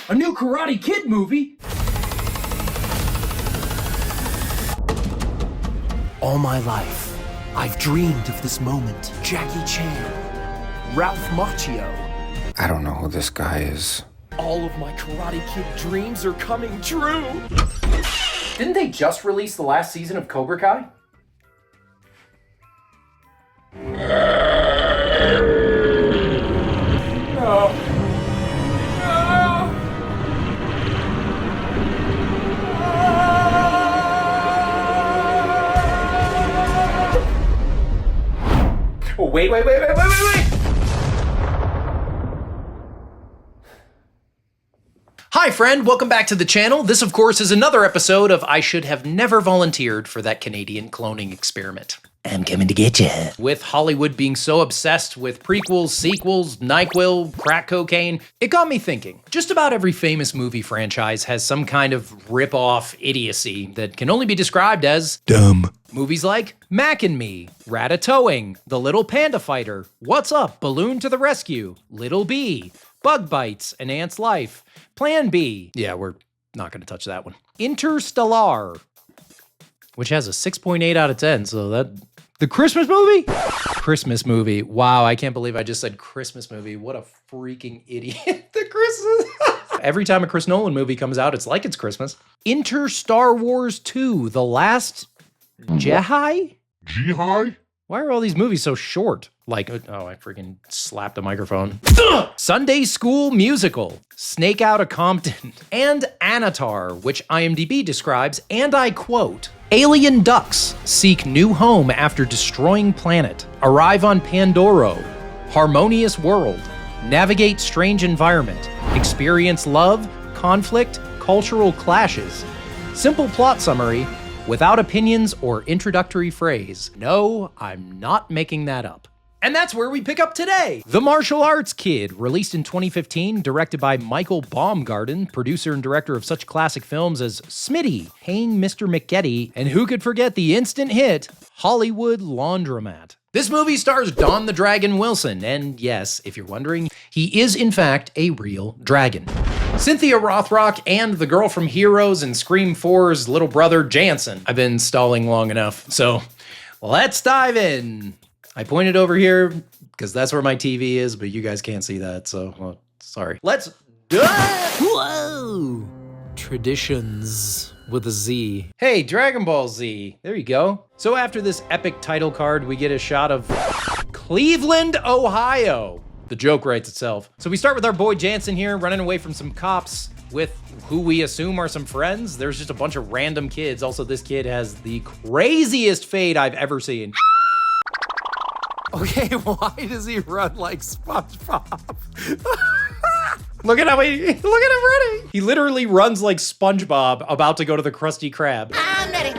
A new Karate Kid movie? All my life, I've dreamed of this moment. Jackie Chan, Ralph Macchio. I don't know who this guy is. All of my Karate Kid dreams are coming true. Didn't they just release the last season of Cobra Kai? Oh, wait. Hi friend, welcome back to the channel. This of course is another episode of I Should Have Never Volunteered for That Canadian Cloning Experiment. I'm coming to get you. With Hollywood being so obsessed with prequels, sequels, NyQuil, crack cocaine, it got me thinking. Just about every famous movie franchise has some kind of rip-off idiocy that can only be described as dumb. Movies like Mac and Me, Ratatouille, The Little Panda Fighter, What's Up, Balloon to the Rescue, Little Bee, Bug Bites, An Ant's Life, Plan B. Yeah, we're not gonna touch that one. Interstellar, which has a 6.8 out of 10, so that... The Christmas movie? Christmas movie. Wow, I can't believe I just said Christmas movie. What a freaking idiot. The Christmas. Every time a Chris Nolan movie comes out, it's like it's Christmas. Star Wars 2, The Last Jedi? Jihai? Why are all these movies so short? Like, oh, I freaking slapped a microphone. Sunday School Musical, Snake Out of Compton, and Anatar, which IMDb describes, and I quote, alien ducks seek new home after destroying planet, arrive on Pandoro, harmonious world, navigate strange environment, experience love, conflict, cultural clashes. Simple plot summary, without opinions or introductory phrase. No, I'm not making that up. And that's where we pick up today. The Martial Arts Kid, released in 2015, directed by Michael Baumgarten, producer and director of such classic films as Smitty, Paying Mr. McGetty, and who could forget the instant hit, Hollywood Laundromat. This movie stars Don the Dragon Wilson, and yes, if you're wondering, he is in fact a real dragon. Cynthia Rothrock and the girl from Heroes and Scream 4's little brother Jansen. I've been stalling long enough, so let's dive in. I pointed over here because that's where my TV is, but you guys can't see that, so well, sorry. Let's do it! Whoa! Traditions with a Z. Hey, Dragon Ball Z. There you go. So after this epic title card, we get a shot of Cleveland, Ohio. The joke writes itself. So we start with our boy Jansen here, running away from some cops with who we assume are some friends. There's just a bunch of random kids. Also, this kid has the craziest fade I've ever seen. Okay, why does he run like SpongeBob? Look at him running. He literally runs like SpongeBob about to go to the Krusty Krab. I'm ready.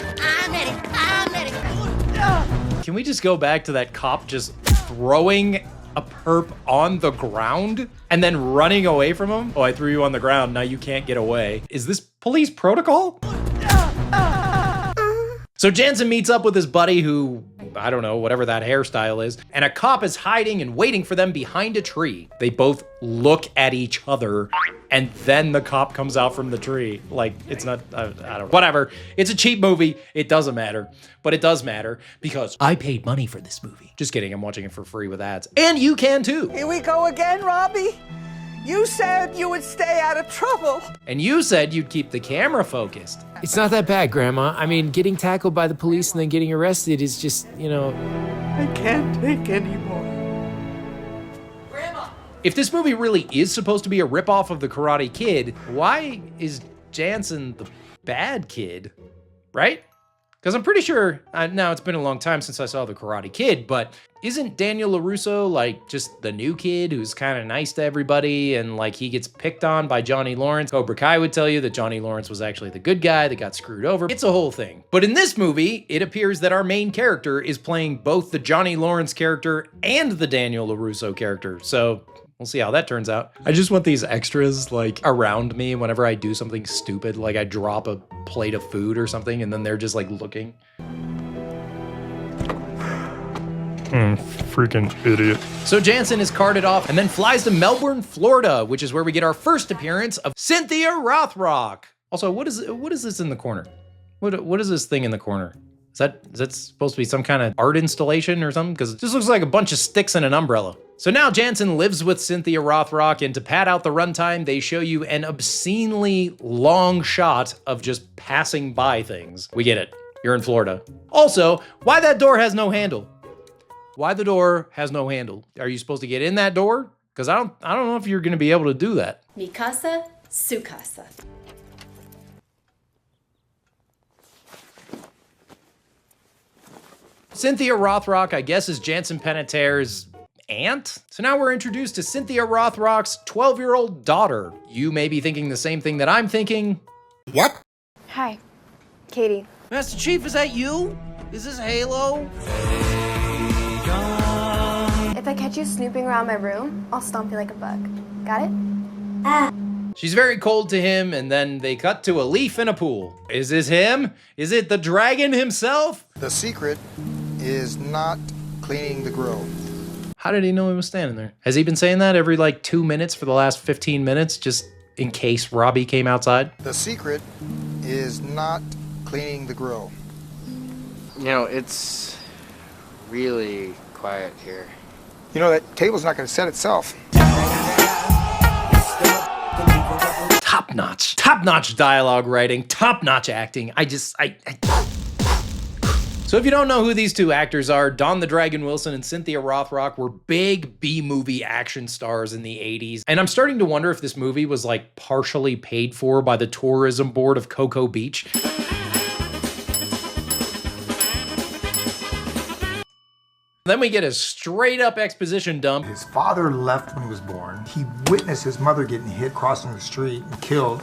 Can we just go back to that cop just throwing a perp on the ground and then running away from him? Oh, I threw you on the ground, now you can't get away. Is this police protocol? So Jansen meets up with his buddy who, I don't know, whatever that hairstyle is, and a cop is hiding and waiting for them behind a tree. They both look at each other, and then the cop comes out from the tree. Like, it's not, I don't know, whatever. It's a cheap movie, it doesn't matter. But it does matter, because I paid money for this movie. Just kidding, I'm watching it for free with ads. And you can too. Here we go again, Robbie. You said you would stay out of trouble. And you said you'd keep the camera focused. It's not that bad, Grandma. I mean, getting tackled by the police and then getting arrested is just, you know... I can't take anymore. If this movie really is supposed to be a ripoff of The Karate Kid, why is Jansen the bad kid, right? Because I'm pretty sure, now it's been a long time since I saw The Karate Kid, but isn't Daniel LaRusso like just the new kid who's kind of nice to everybody and like he gets picked on by Johnny Lawrence? Cobra Kai would tell you that Johnny Lawrence was actually the good guy that got screwed over. It's a whole thing. But in this movie, it appears that our main character is playing both the Johnny Lawrence character and the Daniel LaRusso character. So we'll see how that turns out. I just want these extras like around me whenever I do something stupid, like I drop a plate of food or something and then they're just like looking. Freaking idiot. So Jansen is carted off and then flies to Melbourne, Florida, which is where we get our first appearance of Cynthia Rothrock. Also, what is this in the corner? What is this thing in the corner? Is that supposed to be some kind of art installation or something? Because it just looks like a bunch of sticks and an umbrella. So now Jansen lives with Cynthia Rothrock, and to pad out the runtime, they show you an obscenely long shot of just passing by things. We get it. You're in Florida. Also, why that door has no handle? Why the door has no handle? Are you supposed to get in that door? Because I don't know if you're gonna be able to do that. Mi casa, su casa. Cynthia Rothrock, I guess, is Jansen Panettiere's aunt? So now we're introduced to Cynthia Rothrock's 12-year-old daughter. You may be thinking the same thing that I'm thinking. What? Hi, Katie. Master Chief, is that you? Is this Halo? If I catch you snooping around my room, I'll stomp you like a bug. Got it? She's very cold to him, and then they cut to a leaf in a pool. Is this him? Is it the dragon himself? The secret is not cleaning the grill. How did he know he was standing there? Has he been saying that every like 2 minutes for the last 15 minutes, just in case Robbie came outside? The secret is not cleaning the grill. You know, it's really quiet here. You know, that table's not going to set itself. Top-notch dialogue writing, top-notch acting. So if you don't know who these two actors are, Don the Dragon Wilson and Cynthia Rothrock were big B-movie action stars in the 80s. And I'm starting to wonder if this movie was like partially paid for by the tourism board of Cocoa Beach. Then we get a straight up exposition dump. His father left when he was born. He witnessed his mother getting hit crossing the street and killed.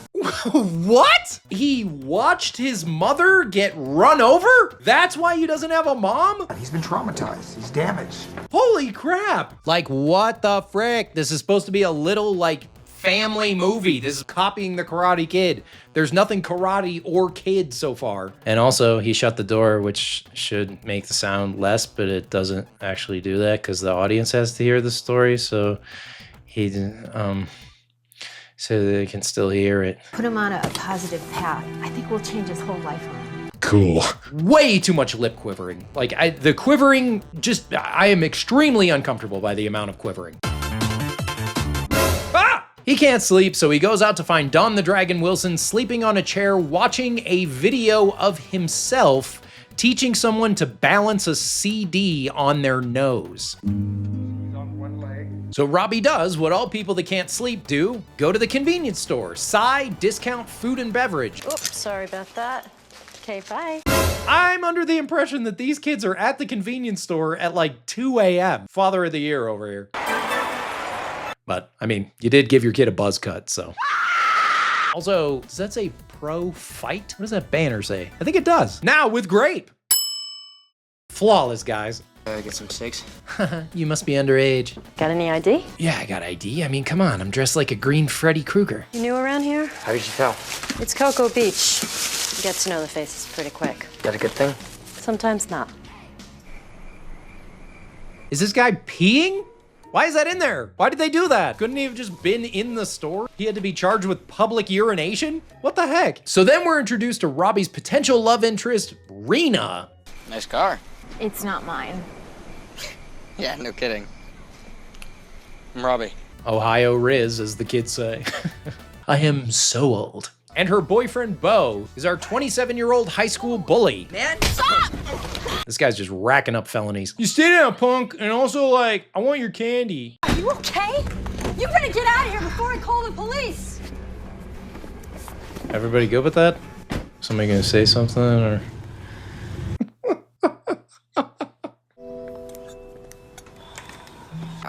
What? He watched his mother get run over? That's why he doesn't have a mom? He's been traumatized. He's damaged. Holy crap. Like, what the frick? This is supposed to be a little, like, family movie. This is copying the Karate Kid. There's nothing karate or kid so far. And also, he shut the door, which should make the sound less, but it doesn't actually do that because the audience has to hear the story. So he so they can still hear it. Put him on a positive path. I think we'll change his whole life around. Cool. Way too much lip quivering. Like, the quivering, I am extremely uncomfortable by the amount of quivering. He can't sleep, so he goes out to find Don the Dragon Wilson sleeping on a chair watching a video of himself teaching someone to balance a CD on their nose. So Robbie does what all people that can't sleep do: go to the convenience store, discount food and beverage. Oops, sorry about that. Okay, bye. I'm under the impression that these kids are at the convenience store at like 2 a.m. Father of the year over here. But, I mean, you did give your kid a buzz cut, so. Also, does that say pro fight? What does that banner say? I think it does. Now with grape. Flawless, guys. Get some steaks. You must be underage. Got any ID? Yeah, I got ID. I mean, come on, I'm dressed like a green Freddy Krueger. You new around here? How did you tell? It's Cocoa Beach. You get to know the faces pretty quick. That a good thing? Sometimes not. Is this guy peeing? Why is that in there? Why did they do that? Couldn't he have just been in the store? He had to be charged with public urination? What the heck? So then we're introduced to Robbie's potential love interest, Rena. Nice car. It's not mine. Yeah, no kidding. I'm Robbie. Ohio Riz, as the kids say. I am so old. And her boyfriend, Bo, is our 27-year-old high school bully. Man, stop! This guy's just racking up felonies. You stay down, punk, and also, like, I want your candy. Are you okay? You better get out of here before I call the police. Everybody good with that? Somebody gonna say something, or?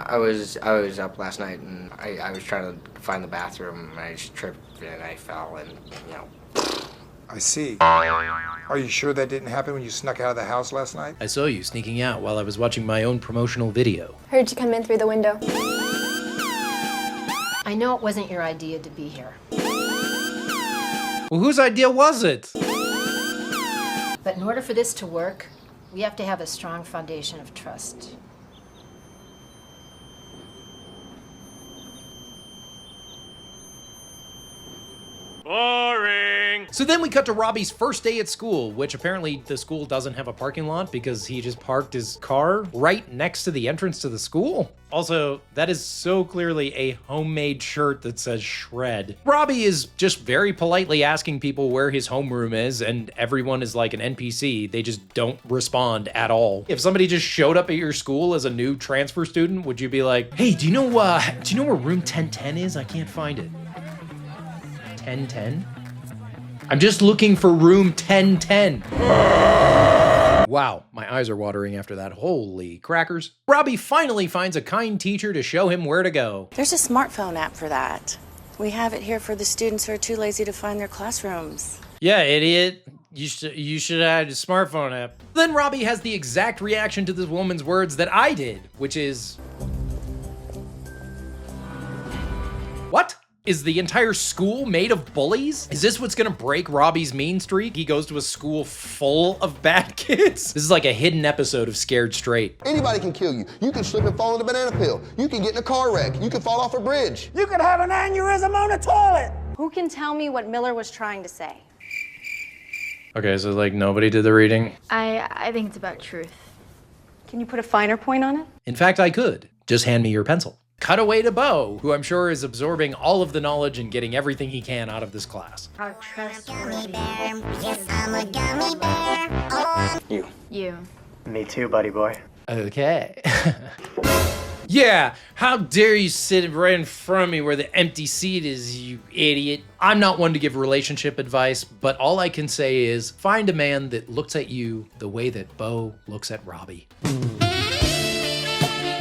I was up last night and I was trying to find the bathroom and I just tripped and I fell and, you know. I see. Are you sure that didn't happen when you snuck out of the house last night? I saw you sneaking out while I was watching my own promotional video. Heard you come in through the window. I know it wasn't your idea to be here. Well, whose idea was it? But in order for this to work, we have to have a strong foundation of trust. Boring. So then we cut to Robbie's first day at school, which apparently the school doesn't have a parking lot because he just parked his car right next to the entrance to the school. Also, that is so clearly a homemade shirt that says shred. Robbie is just very politely asking people where his homeroom is, and everyone is like an NPC. They just don't respond at all. If somebody just showed up at your school as a new transfer student, would you be like, hey, do you know where room 1010 is? I can't find it. 1010? I'm just looking for room 1010. Wow, my eyes are watering after that. Holy crackers. Robbie finally finds a kind teacher to show him where to go. There's a smartphone app for that. We have it here for the students who are too lazy to find their classrooms. Yeah, idiot. You should have had a smartphone app. Then Robbie has the exact reaction to this woman's words that I did, which is... What? Is the entire school made of bullies? Is this what's gonna break Robbie's mean streak? He goes to a school full of bad kids? This is like a hidden episode of Scared Straight. Anybody can kill you. You can slip and fall in a banana peel. You can get in a car wreck. You can fall off a bridge. You could have an aneurysm on a toilet. Who can tell me what Miller was trying to say? Okay, so like nobody did the reading? I think it's about truth. Can you put a finer point on it? In fact, I could. Just hand me your pencil. Cut away to Bo, who I'm sure is absorbing all of the knowledge and getting everything he can out of this class. How trustworthy. You. Me too, buddy boy. Okay. Yeah, how dare you sit right in front of me where the empty seat is, you idiot. I'm not one to give relationship advice, but all I can say is find a man that looks at you the way that Bo looks at Robbie.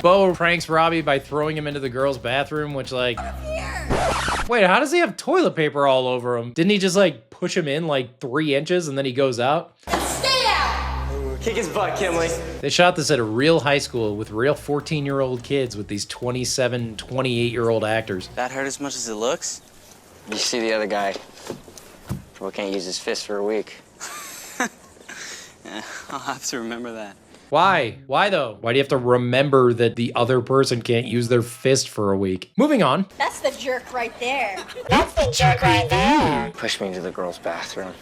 Bo pranks Robbie by throwing him into the girls' bathroom, which like... Wait, how does he have toilet paper all over him? Didn't he just like push him in like 3 inches and then he goes out? Stay out! Kick his butt, Kimley. They shot this at a real high school with real 14-year-old kids with these 27, 28-year-old actors. That hurt as much as it looks? You see the other guy. Bro can't use his fist for a week. Yeah, I'll have to remember that. Why? Why though? Why do you have to remember that the other person can't use their fist for a week? Moving on. That's the jerk right there. That's the jerk right there. Push me into the girls' bathroom.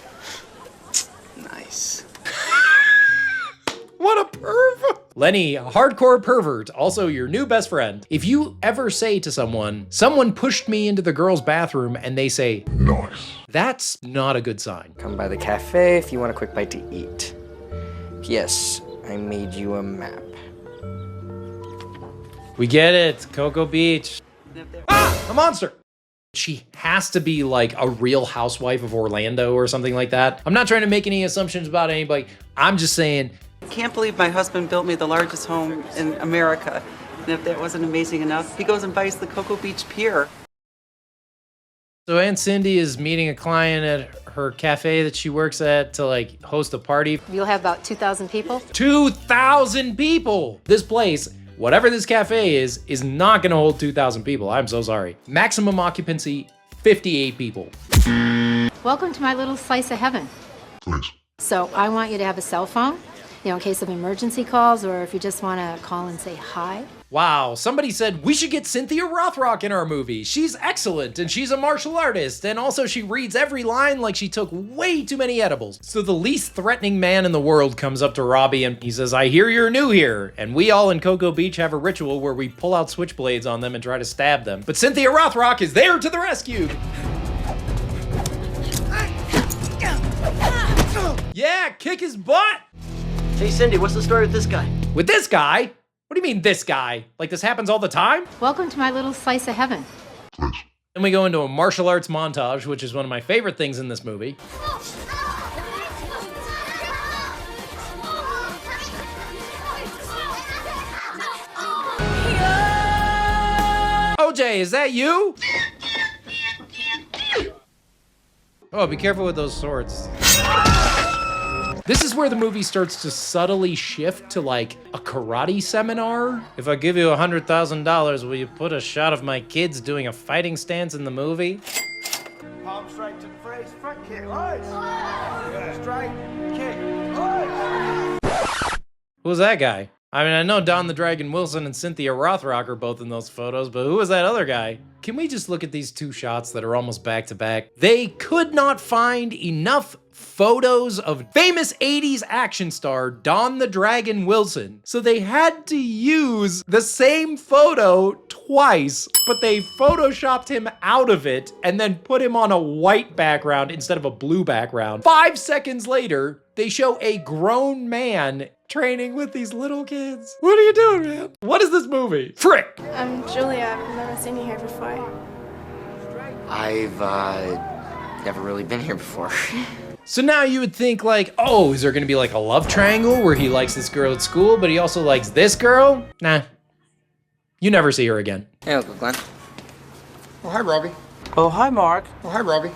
Nice. What a perv! Lenny, a hardcore pervert, also your new best friend. If you ever say to someone pushed me into the girls' bathroom and they say, nice, that's not a good sign. Come by the cafe if you want a quick bite to eat. Yes, I made you a map. We get it, Cocoa Beach. Ah, a monster! She has to be like a real housewife of Orlando or something like that. I'm not trying to make any assumptions about anybody. I'm just saying. I can't believe my husband built me the largest home in America. And if that wasn't amazing enough, he goes and buys the Cocoa Beach Pier. So Aunt Cindy is meeting a client at her cafe that she works at to like host a party. You'll have about 2,000 people? 2,000 people! This place, whatever this cafe is not gonna hold 2,000 people. I'm so sorry. Maximum occupancy, 58 people. Welcome to my little slice of heaven. Please. So I want you to have a cell phone, in case of emergency calls or if you just want to call and say hi. Wow, somebody said we should get Cynthia Rothrock in our movie. She's excellent and she's a martial artist and also she reads every line like she took way too many edibles. So the least threatening man in the world comes up to Robbie and he says, I hear you're new here. And we all in Cocoa Beach have a ritual where we pull out switchblades on them and try to stab them. But Cynthia Rothrock is there to the rescue. Yeah, kick his butt. Hey Cindy, what's the story with this guy? With this guy? What do you mean, this guy? Like this happens all the time? Welcome to my little slice of heaven. Then we go into a martial arts montage, which is one of my favorite things in this movie. OJ, is that you? Oh, be careful with those swords. This is where the movie starts to subtly shift to like a karate seminar. If I give you $100,000, will you put a shot of my kids doing a fighting stance in the movie? Palm strike to the face, front kick. Nice. Strike, kick. Nice. Who's that guy? I mean, I know Don the Dragon Wilson and Cynthia Rothrock are both in those photos, but who was that other guy? Can we just look at these two shots that are almost back to back? They could not find enough photos of famous 80s action star Don the Dragon Wilson, so they had to use the same photo twice, but they photoshopped him out of it and then put him on a white background instead of a blue background. 5 seconds later, they show a grown man training with these little kids. What are you doing, man? What is this movie? Frick! I'm Julia. I've never seen you here before. I've never really been here before. So now you would think like, oh, is there gonna be like a love triangle where he likes this girl at school, but he also likes this girl? Nah. You never see her again. Hey, Uncle Glenn. Oh, hi, Robbie. Oh, hi, Mark. Oh, hi, Robbie.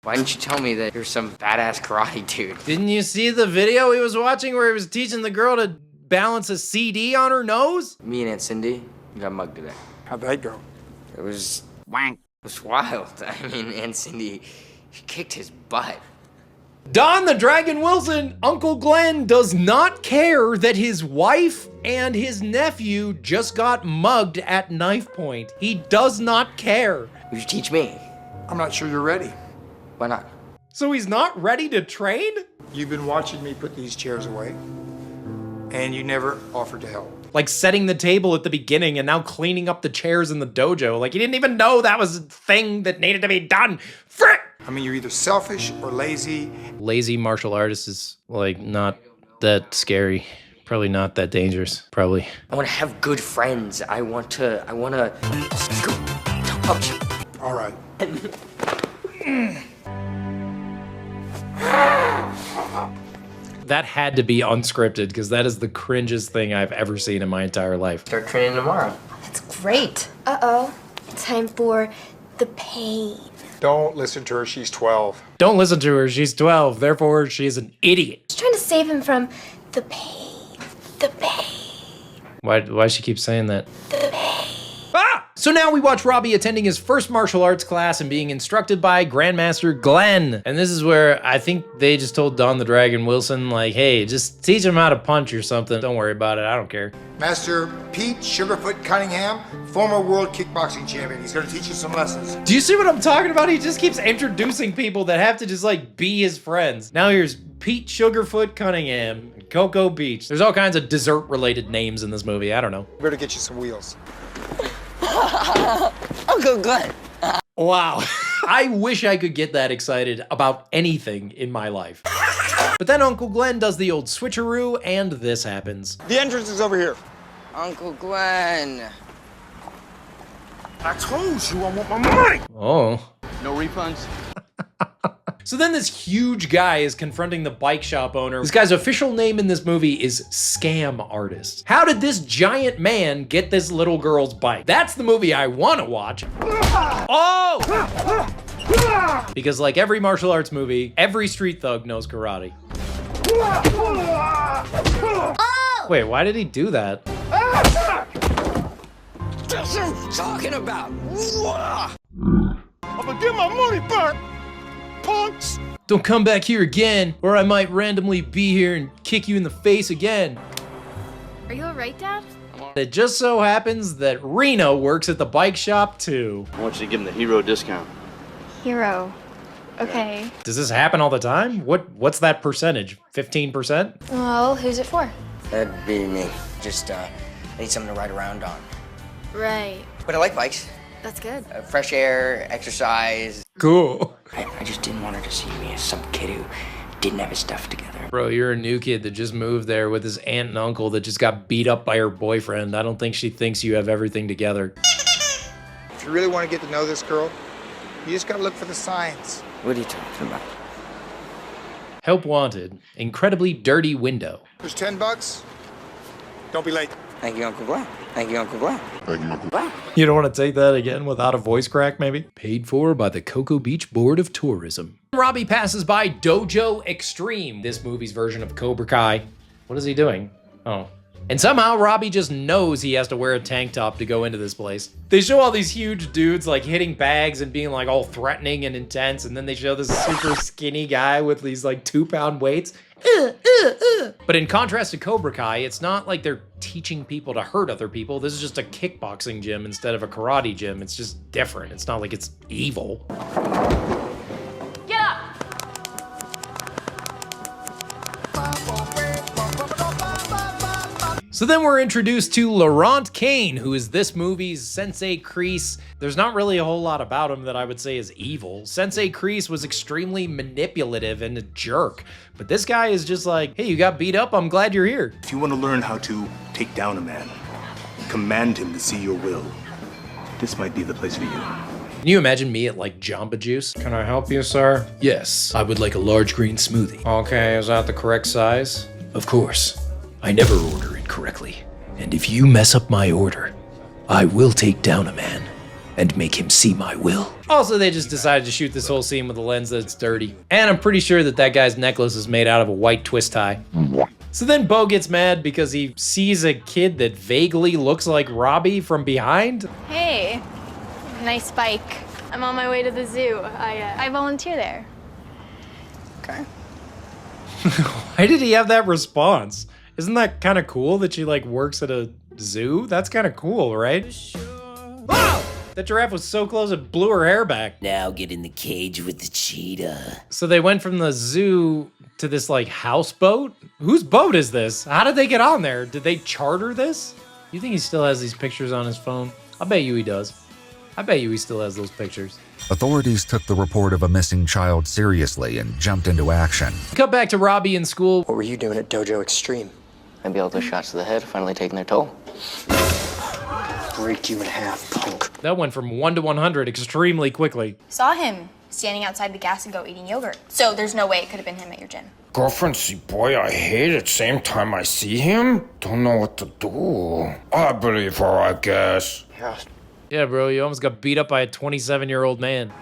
Why didn't you tell me that you're some badass karate dude? Didn't you see the video he was watching where he was teaching the girl to balance a CD on her nose? Me and Aunt Cindy got mugged today. How'd that go? It was wank. It was wild. I mean, Aunt Cindy, she kicked his butt. Don the Dragon Wilson, Uncle Glenn, does not care that his wife and his nephew just got mugged at knife point. He does not care. You should teach me. I'm not sure you're ready. Why not? So he's not ready to train? You've been watching me put these chairs away, and you never offered to help. Like setting the table at the beginning and now cleaning up the chairs in the dojo. Like he didn't even know that was a thing that needed to be done. Frick! I mean, you're either selfish or lazy. Lazy martial artist is like not that scary. Probably not that dangerous, probably. I want to have good friends. I want to touch you. All right. That had to be unscripted because that is the cringest thing I've ever seen in my entire life. Start training tomorrow. That's great. Uh-oh. Time for the pain. Don't listen to her, she's 12. Don't listen to her, she's 12, therefore she's an idiot. Just trying to save him from the pain. The pain. Why she keep saying that? The pain. Ah! So now we watch Robbie attending his first martial arts class and being instructed by Grandmaster Glenn. And this is where I think they just told Don the Dragon Wilson, like, hey, just teach him how to punch or something. Don't worry about it, I don't care. Master Pete Sugarfoot Cunningham, former world kickboxing champion. He's gonna teach you some lessons. Do you see what I'm talking about? He just keeps introducing people that have to just like be his friends. Now here's Pete Sugarfoot Cunningham, Cocoa Beach. There's all kinds of dessert related names in this movie, I don't know. Better get you some wheels. Uncle Glenn. Wow. I wish I could get that excited about anything in my life. But then Uncle Glenn does the old switcheroo and this happens. The entrance is over here. Uncle Glenn. I told you I want my money. Oh. No refunds? So then this huge guy is confronting the bike shop owner. This guy's official name in this movie is Scam Artist. How did this giant man get this little girl's bike? That's the movie I want to watch. Oh! Because like every martial arts movie, every street thug knows karate. Oh! Wait, why did he do that? That's what I'm talking about. I'm gonna get my money back, punks. Don't come back here again, or I might randomly be here and kick you in the face again. Are you alright, Dad? It just so happens that Reno works at the bike shop too. I want you to give him the hero discount. Hero. Okay. Does this happen all the time? What's that percentage? 15%? Well, who's it for? That'd be me. Just, I need something to ride around on. Right. But I like bikes. That's good. Fresh air, exercise. Cool. I just didn't want her to see me as some kid who didn't have his stuff together. Bro, you're a new kid that just moved there with his aunt and uncle that just got beat up by her boyfriend. I don't think she thinks you have everything together. If you really want to get to know this girl, you just gotta look for the signs. What are you talking about? Help wanted. Incredibly dirty window. There's $10. Don't be late. Thank you, Uncle Glenn. Thank you, Uncle Glenn. Thank you, Uncle Glenn. You don't want to take that again without a voice crack, maybe? Paid for by the Cocoa Beach Board of Tourism. Robbie passes by Dojo Extreme, this movie's version of Cobra Kai. What is he doing? Oh. And somehow Robbie just knows he has to wear a tank top to go into this place. They show all these huge dudes like hitting bags and being like all threatening and intense, and then they show this super skinny guy with these like 2-pound weights. But in contrast to Cobra Kai, it's not like they're teaching people to hurt other people. This is just a kickboxing gym instead of a karate gym. It's just different. It's not like it's evil. Get up! So then we're introduced to Laurent Kane, who is this movie's Sensei Kreese. There's not really a whole lot about him that I would say is evil. Sensei Kreese was extremely manipulative and a jerk, but this guy is just like, hey, you got beat up, I'm glad you're here. If you want to learn how to take down a man, command him to see your will, this might be the place for you. Can you imagine me at like Jamba Juice? Can I help you, sir? Yes, I would like a large green smoothie. Okay, is that the correct size? Of course. I never order incorrectly. And if you mess up my order, I will take down a man and make him see my will. Also, they just decided to shoot this whole scene with a lens that's dirty. And I'm pretty sure that that guy's necklace is made out of a white twist tie. So then Bo gets mad because he sees a kid that vaguely looks like Robbie from behind. Hey, nice bike. I'm on my way to the zoo. I volunteer there. Okay. Why did he have that response? Isn't that kind of cool that she like works at a zoo? That's kind of cool, right? Whoa! That giraffe was so close it blew her hair back. Now get in the cage with the cheetah. So they went from the zoo to this like houseboat? Whose boat is this? How did they get on there? Did they charter this? You think he still has these pictures on his phone? I bet you he does. I bet you he still has those pictures. Authorities took the report of a missing child seriously and jumped into action. Cut back to Robbie in school. What were you doing at Dojo Extreme? Maybe all those shots to the head finally taking their toll. Break you in half, punk. That went from 1 to 100 extremely quickly. Saw him standing outside the Gas and Go eating yogurt. So there's no way it could have been him at your gym. Girlfriend see boy I hate it same time I see him? Don't know what to do. I believe her, I guess. Yeah, bro, you almost got beat up by a 27-year-old man.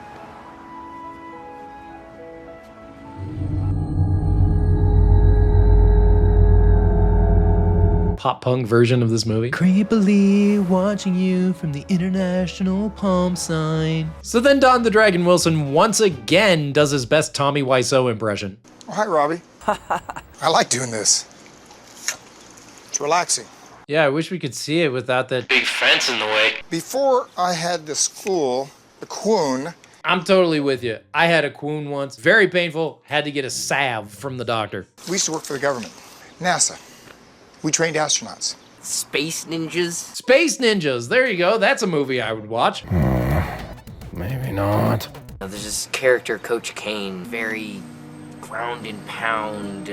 Pop punk version of this movie. Creepily watching you from the international palm sign. So then Don the Dragon Wilson once again does his best Tommy Wiseau impression. Oh, hi, Robbie. I like doing this. It's relaxing. Yeah, I wish we could see it without that big fence in the way. Before I had the school, the Quoon. I'm totally with you. I had a Quoon once. Very painful. Had to get a salve from the doctor. We used to work for the government. NASA. We trained astronauts. Space Ninjas? Space Ninjas. There you go. That's a movie I would watch. Maybe not. There's this character, Coach Kane, very ground and pound,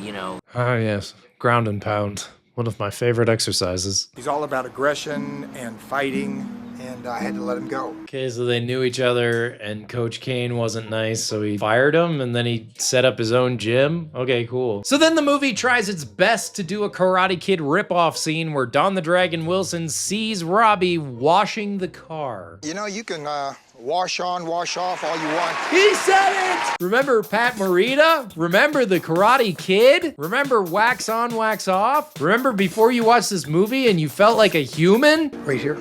you know. Ah, yes. Ground and pound. One of my favorite exercises. He's all about aggression and fighting, and I had to let him go. Okay, so they knew each other, and Coach Kane wasn't nice, so he fired him, and then he set up his own gym. Okay, cool. So then the movie tries its best to do a Karate Kid ripoff scene where Don the Dragon Wilson sees Robbie washing the car. You know, you can wash on, wash off all you want. He said it! Remember Pat Morita? Remember the Karate Kid? Remember wax on, wax off? Remember before you watched this movie and you felt like a human? Right here?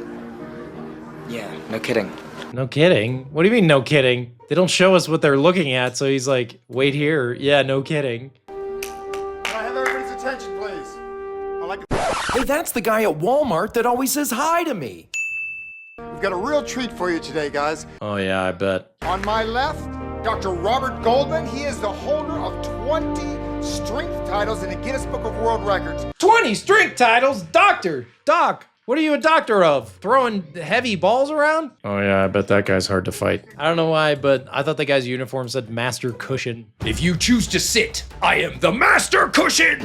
Yeah, no kidding. No kidding? What do you mean no kidding? They don't show us what they're looking at, so he's like, wait here. Yeah, no kidding. Can I have everybody's attention, please? I like it. Hey, that's the guy at Walmart that always says hi to me. We've got a real treat for you today, guys. Oh yeah, I bet. On my left, Dr. Robert Goldman. He is the holder of 20 strength titles in the Guinness Book of World Records. 20 strength titles? Doctor! Doc! What are you a doctor of? Throwing heavy balls around? Oh yeah, I bet that guy's hard to fight. I don't know why, but I thought the guy's uniform said Master Cushion. If you choose to sit, I am the Master Cushion!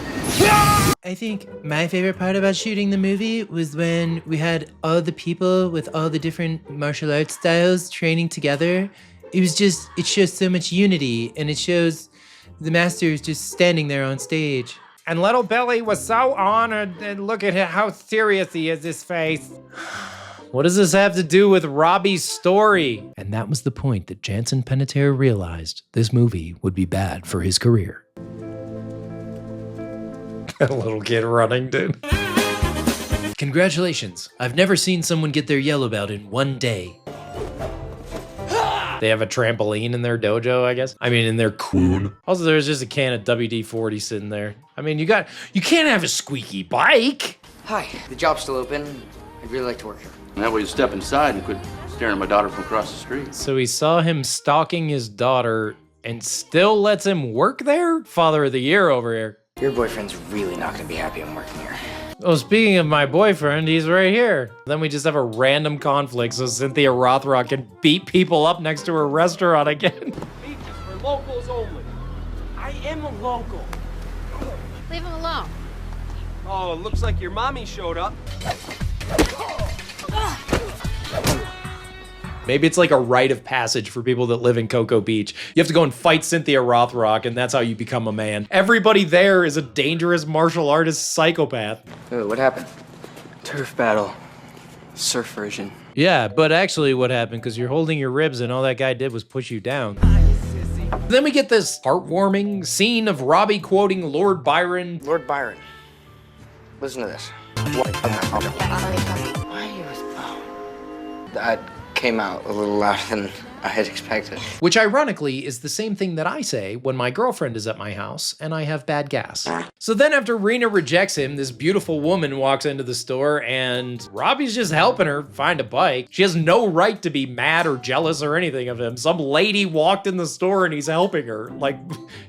I think my favorite part about shooting the movie was when we had all the people with all the different martial arts styles training together. It shows so much unity, and it shows the masters just standing there on stage. And little Billy was so honored, and look at how serious he is, his face. What does this have to do with Robbie's story? And that was the point that Jansen Panettiere realized this movie would be bad for his career. That little kid running, dude. Congratulations. I've never seen someone get their yellow belt in one day. They have a trampoline in their dojo, I guess. I mean, in their kun. Also, there's just a can of WD-40 sitting there. I mean, you can't have a squeaky bike. Hi, the job's still open. I'd really like to work here. And that way you step inside and quit staring at my daughter from across the street. So he saw him stalking his daughter and still lets him work there? Father of the year over here. Your boyfriend's really not gonna be happy I'm working here. Oh, speaking of my boyfriend, he's right here. Then we just have a random conflict so Cynthia Rothrock can beat people up next to her restaurant again. Beaches for locals only. I am a local. Leave him alone. Oh, it looks like your mommy showed up. Maybe it's like a rite of passage for people that live in Cocoa Beach. You have to go and fight Cynthia Rothrock, and that's how you become a man. Everybody there is a dangerous martial artist psychopath. Ooh, what happened? Turf battle. Surf version. Yeah, but actually what happened, because you're holding your ribs and all that guy did was push you down. Then we get this heartwarming scene of Robbie quoting Lord Byron. Lord Byron. Listen to this. That came out a little louder than I had expected. Which ironically is the same thing that I say when my girlfriend is at my house and I have bad gas. So then after Rena rejects him, this beautiful woman walks into the store and Robbie's just helping her find a bike. She has no right to be mad or jealous or anything of him. Some lady walked in the store and he's helping her. Like,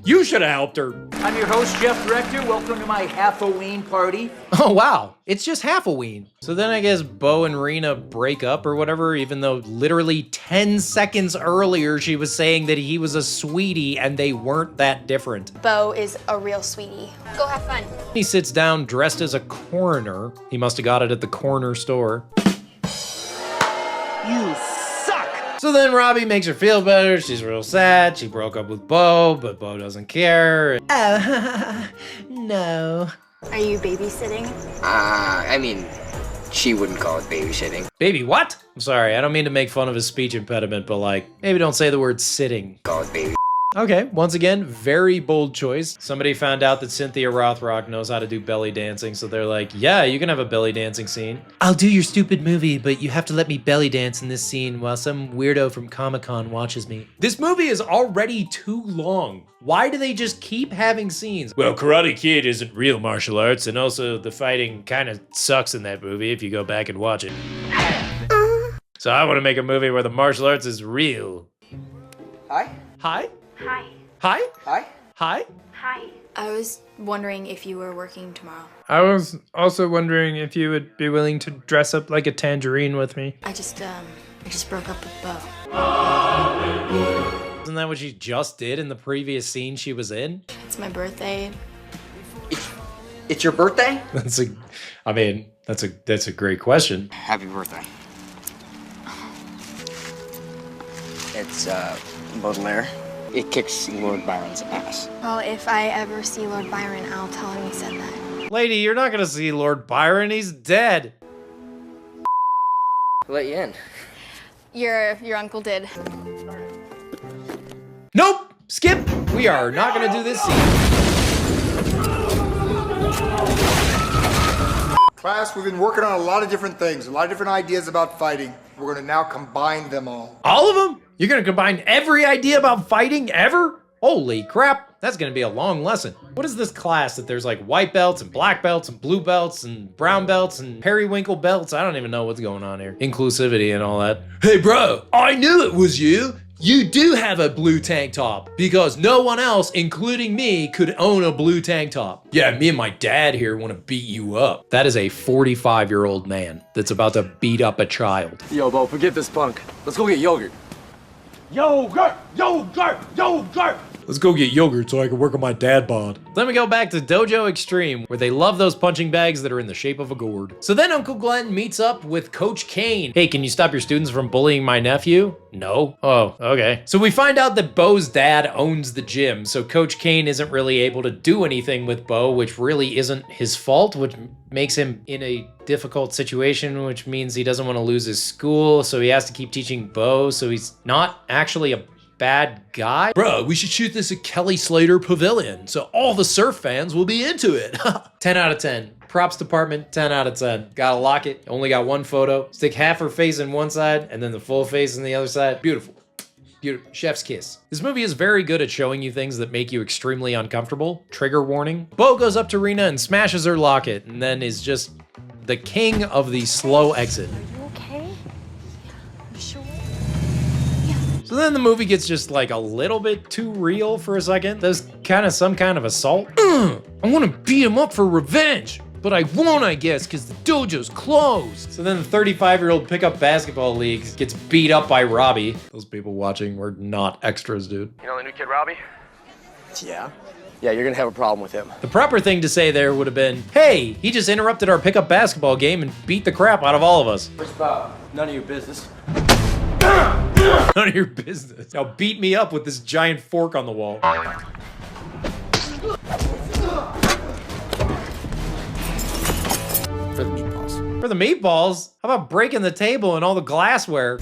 you should have helped her. I'm your host, Jeff Rector. Welcome to my Halloween party. Oh, wow. It's just Halloween. So then I guess Bo and Rena break up or whatever, even though literally 10 seconds earlier she was saying that he was a sweetie and they weren't that different. Bo is a real sweetie. Go have fun. He sits down dressed as a coroner. He must have got it at the corner store. You suck! So then Robbie makes her feel better. She's real sad. She broke up with Bo, but Bo doesn't care. Oh, no. Are you babysitting? I mean, she wouldn't call it babysitting. Baby what? I'm sorry, I don't mean to make fun of his speech impediment, but like, maybe don't say the word sitting. Call it baby. Okay, once again, very bold choice. Somebody found out that Cynthia Rothrock knows how to do belly dancing, so they're like, yeah, you can have a belly dancing scene. I'll do your stupid movie, but you have to let me belly dance in this scene while some weirdo from Comic-Con watches me. This movie is already too long. Why do they just keep having scenes? Well, Karate Kid isn't real martial arts, and also the fighting kind of sucks in that movie if you go back and watch it. So I want to make a movie where the martial arts is real. Hi? Hi? Hi. Hi? Hi? Hi? Hi. I was wondering if you were working tomorrow. I was also wondering if you would be willing to dress up like a tangerine with me. I just broke up with Bo. Isn't that what she just did in the previous scene she was in? It's my birthday. It's your birthday? That's a great question. Happy birthday. It's, Baudelaire. It kicks Lord Byron's ass. Well, if I ever see Lord Byron, I'll tell him you said that. Lady, you're not gonna see Lord Byron, he's dead. I'll let you in. Your uncle did. Nope! Skip! We are not gonna do this scene. Class, we've been working on a lot of different things, a lot of different ideas about fighting. We're gonna now combine them all. All of them? You're gonna combine every idea about fighting ever? Holy crap, that's gonna be a long lesson. What is this class that there's like white belts and black belts and blue belts and brown belts and periwinkle belts? I don't even know what's going on here. Inclusivity and all that. Hey bro, I knew it was you. You do have a blue tank top because no one else, including me, could own a blue tank top. Yeah, me and my dad here want to beat you up. That is a 45-year-old man that's about to beat up a child. Yo, Bo, forget this punk. Let's go get yogurt. Yogurt! Yogurt! Yogurt! Let's go get yogurt so I can work on my dad bod. Then we go back to Dojo Extreme, where they love those punching bags that are in the shape of a gourd. So then Uncle Glenn meets up with Coach Kane. Hey, can you stop your students from bullying my nephew? No? Oh, okay. So we find out that Bo's dad owns the gym, so Coach Kane isn't really able to do anything with Bo, which really isn't his fault, which makes him in a difficult situation, which means he doesn't want to lose his school, so he has to keep teaching Bo, so he's not actually a bad guy. Bro, we should shoot this at Kelly Slater Pavilion, so all the surf fans will be into it. 10 out of 10. Props department, 10 out of 10. Gotta lock it. Only got one photo. Stick half her face in one side and then the full face in the other side. Beautiful. Chef's kiss. This movie is very good at showing you things that make you extremely uncomfortable. Trigger warning. Bo goes up to Rena and smashes her locket and then is just the king of the slow exit. You okay? You sure? So then the movie gets just like a little bit too real for a second. There's kind of some kind of assault. I want to beat him up for revenge. But I won't, I guess, because the dojo's closed. So then the 35-year-old pickup basketball league gets beat up by Robbie. Those people watching were not extras, dude. You know the new kid, Robbie? Yeah. Yeah, you're gonna have a problem with him. The proper thing to say there would have been, hey, he just interrupted our pickup basketball game and beat the crap out of all of us. Where's Bob? None of your business. None of your business. Now beat me up with this giant fork on the wall. For the meatballs. For the meatballs? How about breaking the table and all the glassware?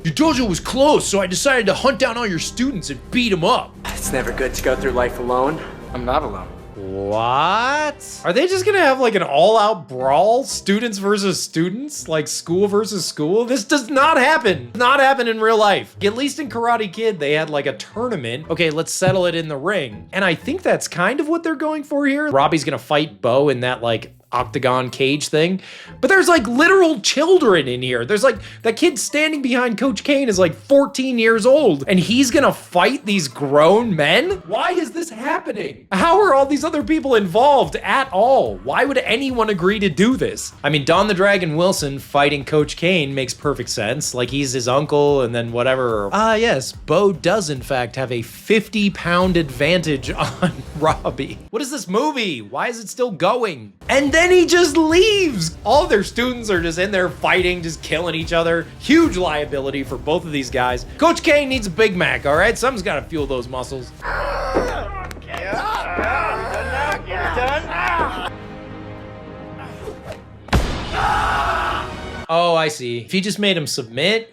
Your dojo was closed, so I decided to hunt down all your students and beat them up. It's never good to go through life alone. I'm not alone. What? Are they just gonna have like an all-out brawl? Students versus students? Like school versus school? This does not happen. Not happen in real life. At least in Karate Kid, they had like a tournament. Okay, let's settle it in the ring. And I think that's kind of what they're going for here. Robbie's gonna fight Bo in that like octagon cage thing. But there's like literal children in here. There's like, that kid standing behind Coach Kane is like 14 years old and he's gonna fight these grown men? Why is this happening? How are all these other people involved at all? Why would anyone agree to do this? I mean, Don the Dragon Wilson fighting Coach Kane makes perfect sense. Like he's his uncle and then whatever. Ah, yes, Bo does in fact have a 50-pound advantage on Robbie. What is this movie? Why is it still going? And then he just leaves. All their students are just in there fighting, just killing each other. Huge liability for both of these guys. Coach Kane needs a Big Mac, all right? Something's gotta fuel those muscles. Oh, I see. If he just made him submit,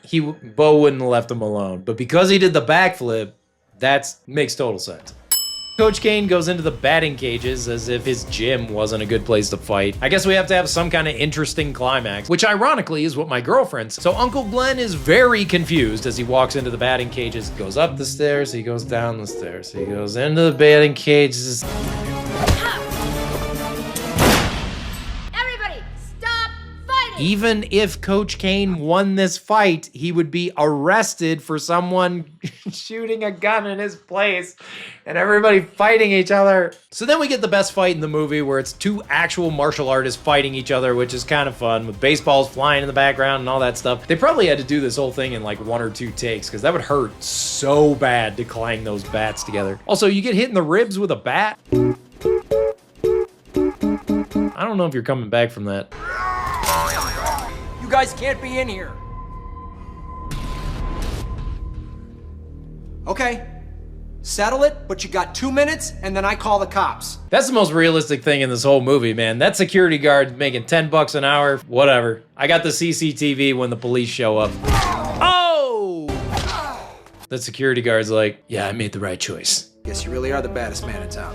Bo wouldn't have left him alone. But because he did the backflip, that makes total sense. Coach Kane goes into the batting cages as if his gym wasn't a good place to fight. I guess we have to have some kind of interesting climax, which ironically is what my girlfriend said. So Uncle Glenn is very confused as he walks into the batting cages, goes up the stairs, he goes down the stairs, he goes into the batting cages. Everybody, stop fighting! Even if Coach Kane won this fight, he would be arrested for someone shooting a gun in his place and everybody fighting each other. So then we get the best fight in the movie where it's two actual martial artists fighting each other, which is kind of fun with baseballs flying in the background and all that stuff. They probably had to do this whole thing in like 1 or 2 takes because that would hurt so bad to clang those bats together. Also, you get hit in the ribs with a bat. I don't know if you're coming back from that. You guys can't be in here. Okay, settle it, but you got 2 minutes and then I call the cops. That's the most realistic thing in this whole movie, man. That security guard making 10 bucks an hour, whatever. I got the CCTV when the police show up. Oh! The security guard's like, yeah, I made the right choice. Guess you really are the baddest man in town.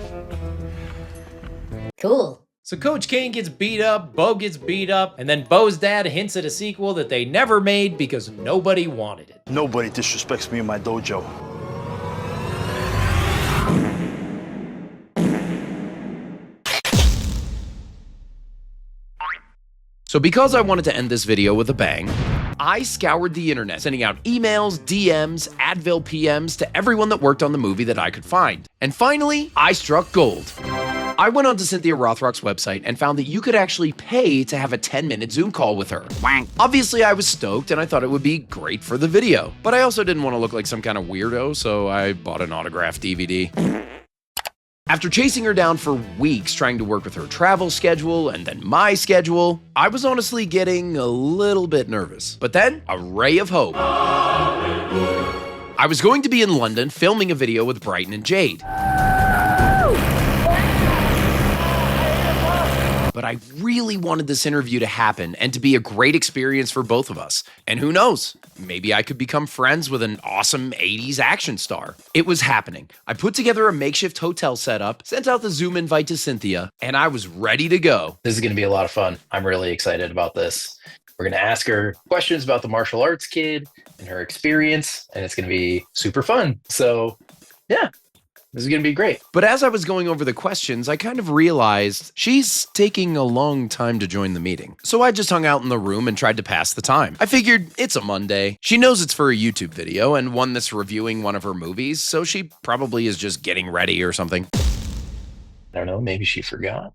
Cool. So Coach Kane gets beat up, Bo gets beat up, and then Bo's dad hints at a sequel that they never made because nobody wanted it. Nobody disrespects me in my dojo. So because I wanted to end this video with a bang, I scoured the internet, sending out emails, DMs, Advil PMs to everyone that worked on the movie that I could find. And finally, I struck gold. I went onto Cynthia Rothrock's website and found that you could actually pay to have a 10-minute Zoom call with her. Obviously, I was stoked and I thought it would be great for the video. But I also didn't want to look like some kind of weirdo, so I bought an autographed DVD. After chasing her down for weeks trying to work with her travel schedule and then my schedule, I was honestly getting a little bit nervous. But then, a ray of hope. I was going to be in London filming a video with Brighton and Jade. But I really wanted this interview to happen and to be a great experience for both of us. And who knows, maybe I could become friends with an awesome 80s action star. It was happening. I put together a makeshift hotel setup, sent out the Zoom invite to Cynthia, and I was ready to go. This is going to be a lot of fun. I'm really excited about this. We're going to ask her questions about the martial arts kid, and her experience, and it's going to be super fun. So, yeah. This is going to be great. But as I was going over the questions, I kind of realized she's taking a long time to join the meeting. So I just hung out in the room and tried to pass the time. I figured it's a Monday. She knows it's for a YouTube video and one that's reviewing one of her movies, so she probably is just getting ready or something. I don't know, maybe she forgot.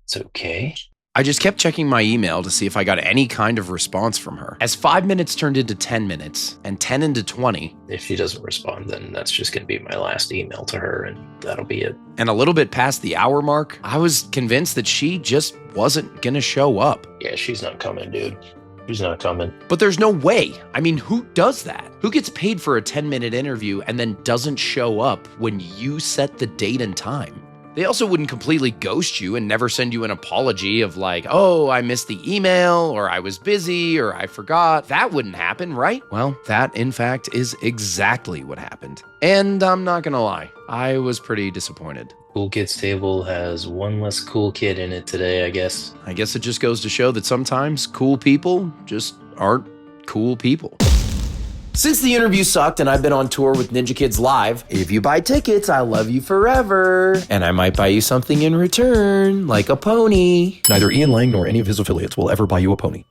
It's okay. I just kept checking my email to see if I got any kind of response from her. As 5 minutes turned into 10 minutes, and 10 into 20. If she doesn't respond, then that's just going to be my last email to her, and that'll be it. And a little bit past the hour mark, I was convinced that she just wasn't gonna show up. Yeah, she's not coming, dude. She's not coming. But there's no way. I mean, who does that? Who gets paid for a 10-minute interview and then doesn't show up when you set the date and time? They also wouldn't completely ghost you and never send you an apology of like, oh, I missed the email, or I was busy, or I forgot. That wouldn't happen, right? Well, that, in fact, is exactly what happened. And I'm not gonna lie, I was pretty disappointed. Cool Kids Table has one less cool kid in it today, I guess. I guess it just goes to show that sometimes cool people just aren't cool people. Since the interview sucked and I've been on tour with Ninja Kids Live, if you buy tickets, I'll love you forever. And I might buy you something in return, like a pony. Neither Ian Lang nor any of his affiliates will ever buy you a pony.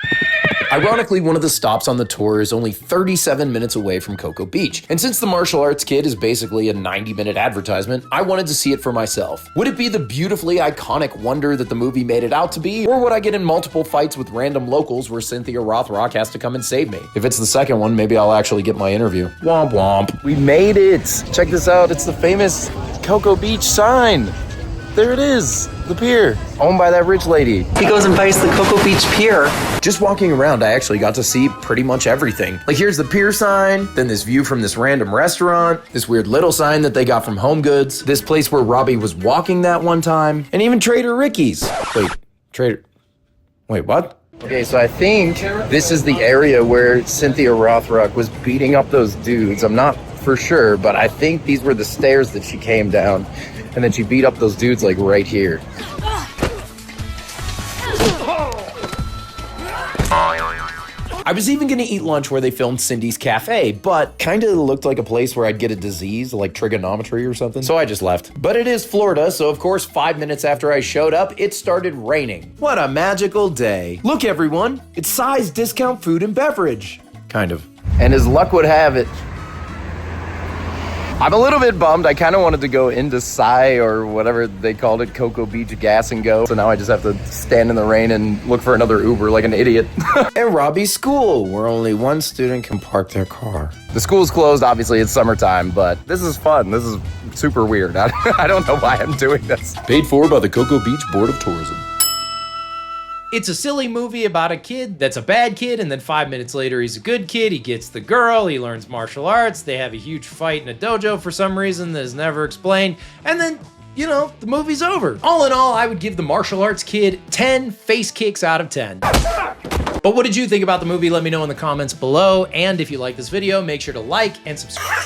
Ironically, one of the stops on the tour is only 37 minutes away from Cocoa Beach. And since the martial arts kid is basically a 90-minute advertisement, I wanted to see it for myself. Would it be the beautifully iconic wonder that the movie made it out to be? Or would I get in multiple fights with random locals where Cynthia Rothrock has to come and save me? If it's the second one, maybe I'll actually get my interview. Womp womp. We made it! Check this out, it's the famous Cocoa Beach sign. There it is, the pier, owned by that rich lady. He goes and buys the Cocoa Beach pier. Just walking around, I actually got to see pretty much everything. Like here's the pier sign, then this view from this random restaurant, this weird little sign that they got from Home Goods, this place where Robbie was walking that one time, and even Trader Ricky's. Wait, what? Okay, so I think this is the area where Cynthia Rothrock was beating up those dudes. I'm not for sure, but I think these were the stairs that she came down. And then she beat up those dudes like right here. I was even gonna eat lunch where they filmed Cindy's Cafe, but kinda looked like a place where I'd get a disease, like trigonometry or something. So I just left. But it is Florida, so of course 5 minutes after I showed up, it started raining. What a magical day. Look everyone, it's Size Discount Food and Beverage. Kind of. And as luck would have it, I'm a little bit bummed. I kind of wanted to go into Psy or whatever they called it, Cocoa Beach Gas and Go. So now I just have to stand in the rain and look for another Uber like an idiot. And Robbie's school, where only one student can park their car. The school's closed, obviously it's summertime, but this is fun. This is super weird. I don't know why I'm doing this. Paid for by the Cocoa Beach Board of Tourism. It's a silly movie about a kid that's a bad kid, and then 5 minutes later he's a good kid. He gets the girl, he learns martial arts, they have a huge fight in a dojo for some reason that is never explained, and then, you know, the movie's over. All in all, I would give the martial arts kid 10 face kicks out of 10. But what did you think about the movie? Let me know in the comments below, and if you like this video, make sure to like and subscribe.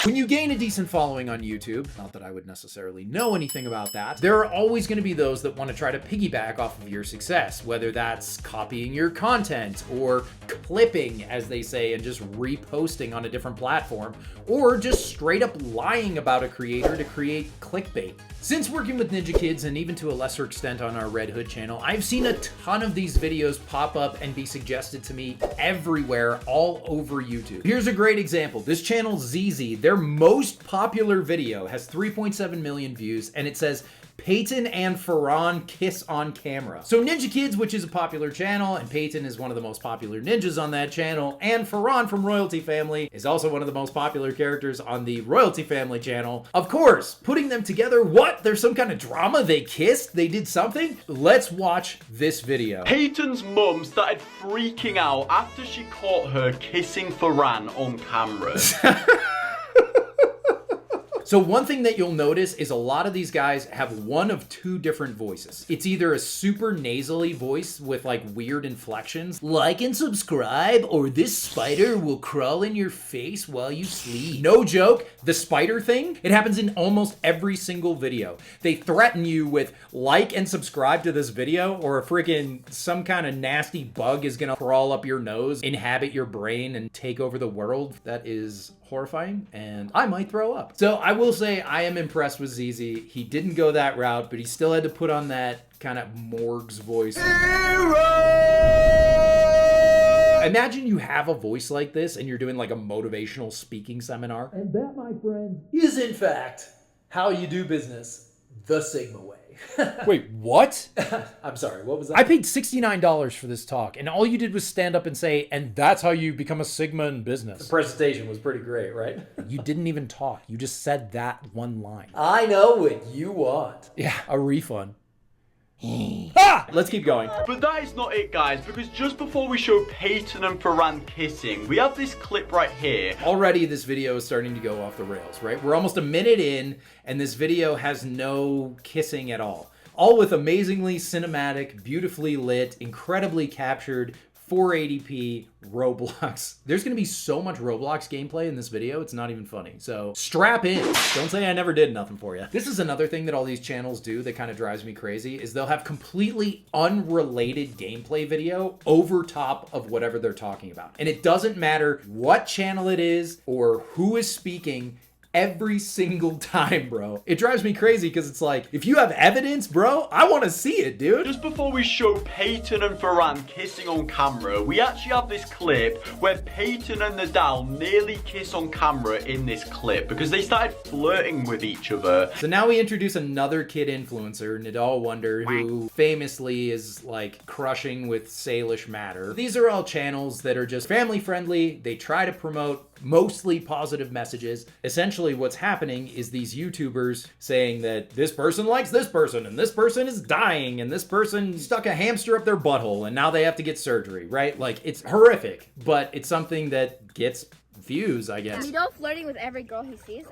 When you gain a decent following on YouTube, not that I would necessarily know anything about that, there are always going to be those that want to try to piggyback off of your success, whether that's copying your content or clipping, as they say, and just reposting on a different platform, or just straight up lying about a creator to create clickbait. Since working with Ninja Kids, and even to a lesser extent on our Red Hood channel, I've seen a ton of these videos pop up and be suggested to me everywhere, all over YouTube. Here's a great example. This channel, ZZ, their most popular video has 3.7 million views, and it says, Peyton and Ferran kiss on camera. So Ninja Kids, which is a popular channel, and Peyton is one of the most popular ninjas on that channel, and Ferran from Royalty Family is also one of the most popular characters on the Royalty Family channel. Of course, putting them together, what? There's some kind of drama? They kissed? They did something? Let's watch this video. Peyton's mum started freaking out after she caught her kissing Ferran on camera. So one thing that you'll notice is a lot of these guys have one of two different voices. It's either a super nasally voice with like weird inflections, like and subscribe, or this spider will crawl in your face while you sleep. No joke, the spider thing, it happens in almost every single video. They threaten you with like and subscribe to this video, or a freaking some kind of nasty bug is gonna crawl up your nose, inhabit your brain, and take over the world. That is horrifying, and I might throw up. So I will say I am impressed with ZZ. He didn't go that route, but he still had to put on that kind of Morg's voice. Imagine you have a voice like this and you're doing like a motivational speaking seminar. And that, my friend, is in fact how you do business the Sigma way. Wait, what? I'm sorry, what was that? I paid $69 for this talk, and all you did was stand up and say, and that's how you become a Sigma in business. The presentation was pretty great, right? You didn't even talk. You just said that one line. I know what you want. Yeah, a refund. Ah! Let's keep going. But that is not it, guys, because just before we show Peyton and Ferran kissing, we have this clip right here. Already this video is starting to go off the rails, right? We're almost a minute in, and this video has no kissing at all. All with amazingly cinematic, beautifully lit, incredibly captured, 480p Roblox. There's gonna be so much Roblox gameplay in this video, it's not even funny. So strap in. Don't say I never did nothing for you. This is another thing that all these channels do that kind of drives me crazy, is they'll have completely unrelated gameplay video over top of whatever they're talking about. And it doesn't matter what channel it is or who is speaking, every single time, bro. It drives me crazy because it's like, if you have evidence, bro, I want to see it, dude. Just before we show Peyton and Ferran kissing on camera, we actually have this clip where Peyton and Nadal nearly kiss on camera in this clip because they started flirting with each other. So now we introduce another kid influencer, Nadal Wonder, who famously is like crushing with Salish Matter. These are all channels that are just family friendly. They try to promote mostly positive messages. Essentially what's happening is these YouTubers saying that this person likes this person and this person is dying and this person stuck a hamster up their butthole and now they have to get surgery, right? Like, it's horrific, but it's something that gets views, I guess. You know, flirting with every girl he sees.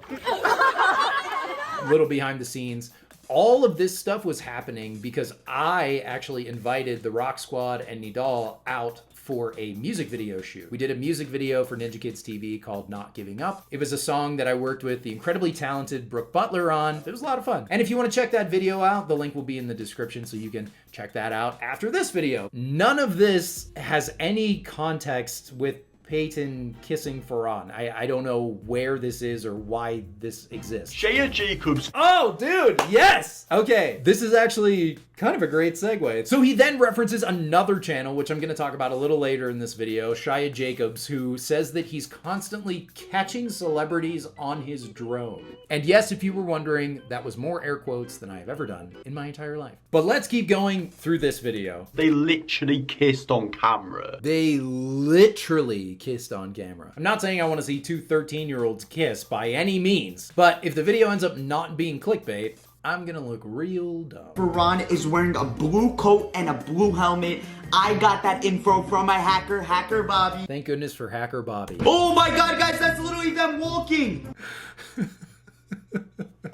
Little behind the scenes. All of this stuff was happening because I actually invited the Rock Squad and Nidal out for a music video shoot. We did a music video for Ninja Kids TV called Not Giving Up. It was a song that I worked with the incredibly talented Brooke Butler on. It was a lot of fun. And if you want to check that video out, the link will be in the description so you can check that out after this video. None of this has any context with Peyton kissing Ferran. I don't know where this is or why this exists. Shea Jacobs. Oh, dude, yes! Okay, this is actually kind of a great segue. So he then references another channel, which I'm going to talk about a little later in this video, Shia Jacobs, who says that he's constantly catching celebrities on his drone. And yes, if you were wondering, that was more air quotes than I have ever done in my entire life. But let's keep going through this video. They literally kissed on camera. They literally kissed on camera. I'm not saying I want to see two 13-year-olds kiss by any means, but if the video ends up not being clickbait, I'm gonna look real dumb. Ferran is wearing a blue coat and a blue helmet. I got that info from my Hacker Bobby. Thank goodness for Hacker Bobby. Oh my god, guys, that's literally them walking.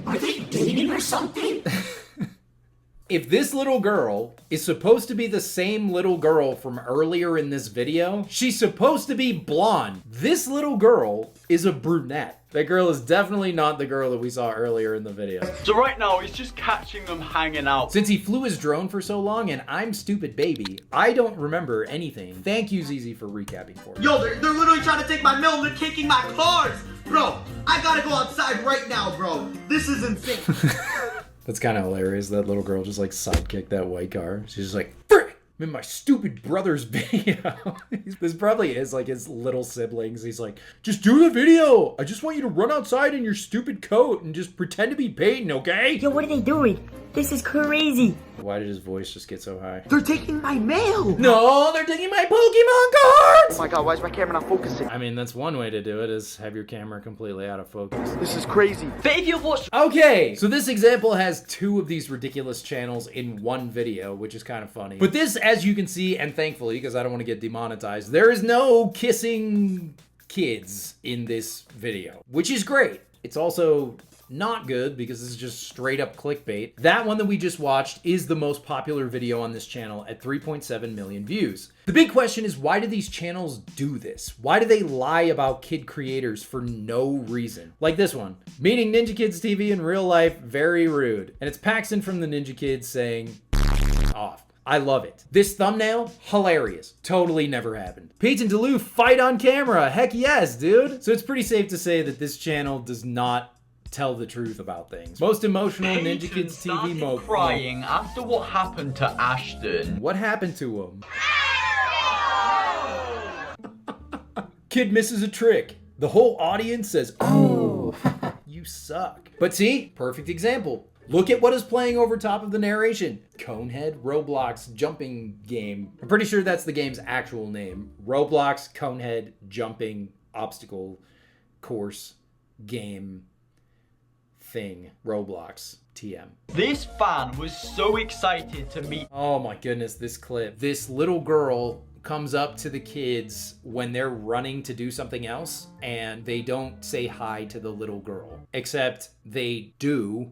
Are they dating or something? If this little girl is supposed to be the same little girl from earlier in this video, she's supposed to be blonde. This little girl is a brunette. That girl is definitely not the girl that we saw earlier in the video. So right now, he's just catching them hanging out. Since he flew his drone for so long and I'm stupid baby, I don't remember anything. Thank you, ZZ, for recapping for me. Yo, they're literally trying to take my mail and they're kicking my cars. Bro, I gotta go outside right now, bro. This is insane. That's kind of hilarious. That little girl just like sidekicked that white car. She's just like, frick! I'm in my stupid brother's video. This probably is like his little siblings. He's like, just do the video. I just want you to run outside in your stupid coat and just pretend to be Peyton, okay? Yo, what are they doing? This is crazy. Why did his voice just get so high? They're taking my mail. No, they're taking my Pokemon cards. Oh my god, why is my camera not focusing? I mean, that's one way to do it, is have your camera completely out of focus. This is crazy. But if you've watched... Okay, so this example has two of these ridiculous channels in one video, which is kind of funny. But this, as you can see, and thankfully, because I don't want to get demonetized, there is no kissing kids in this video, which is great. It's also not good because this is just straight up clickbait. That one that we just watched is the most popular video on this channel at 3.7 million views. The big question is, why do these channels do this? Why do they lie about kid creators for no reason? Like this one, meeting Ninja Kids TV in real life, very rude. And it's Paxton from the Ninja Kids saying, off. I love it. This thumbnail, hilarious. Totally never happened. Pete and Delu fight on camera. Heck yes, dude. So it's pretty safe to say that this channel does not tell the truth about things. Most emotional Ninja Kids TV mode. Crying after what happened to Ashton. What happened to him? Kid misses a trick. The whole audience says, oh, you suck. But see, perfect example. Look at what is playing over top of the narration. Conehead Roblox jumping game. I'm pretty sure that's the game's actual name. Roblox Conehead jumping obstacle course game thing. Roblox TM. This fan was so excited to meet. Oh my goodness, this clip. This little girl comes up to the kids when they're running to do something else, and they don't say hi to the little girl, except they do.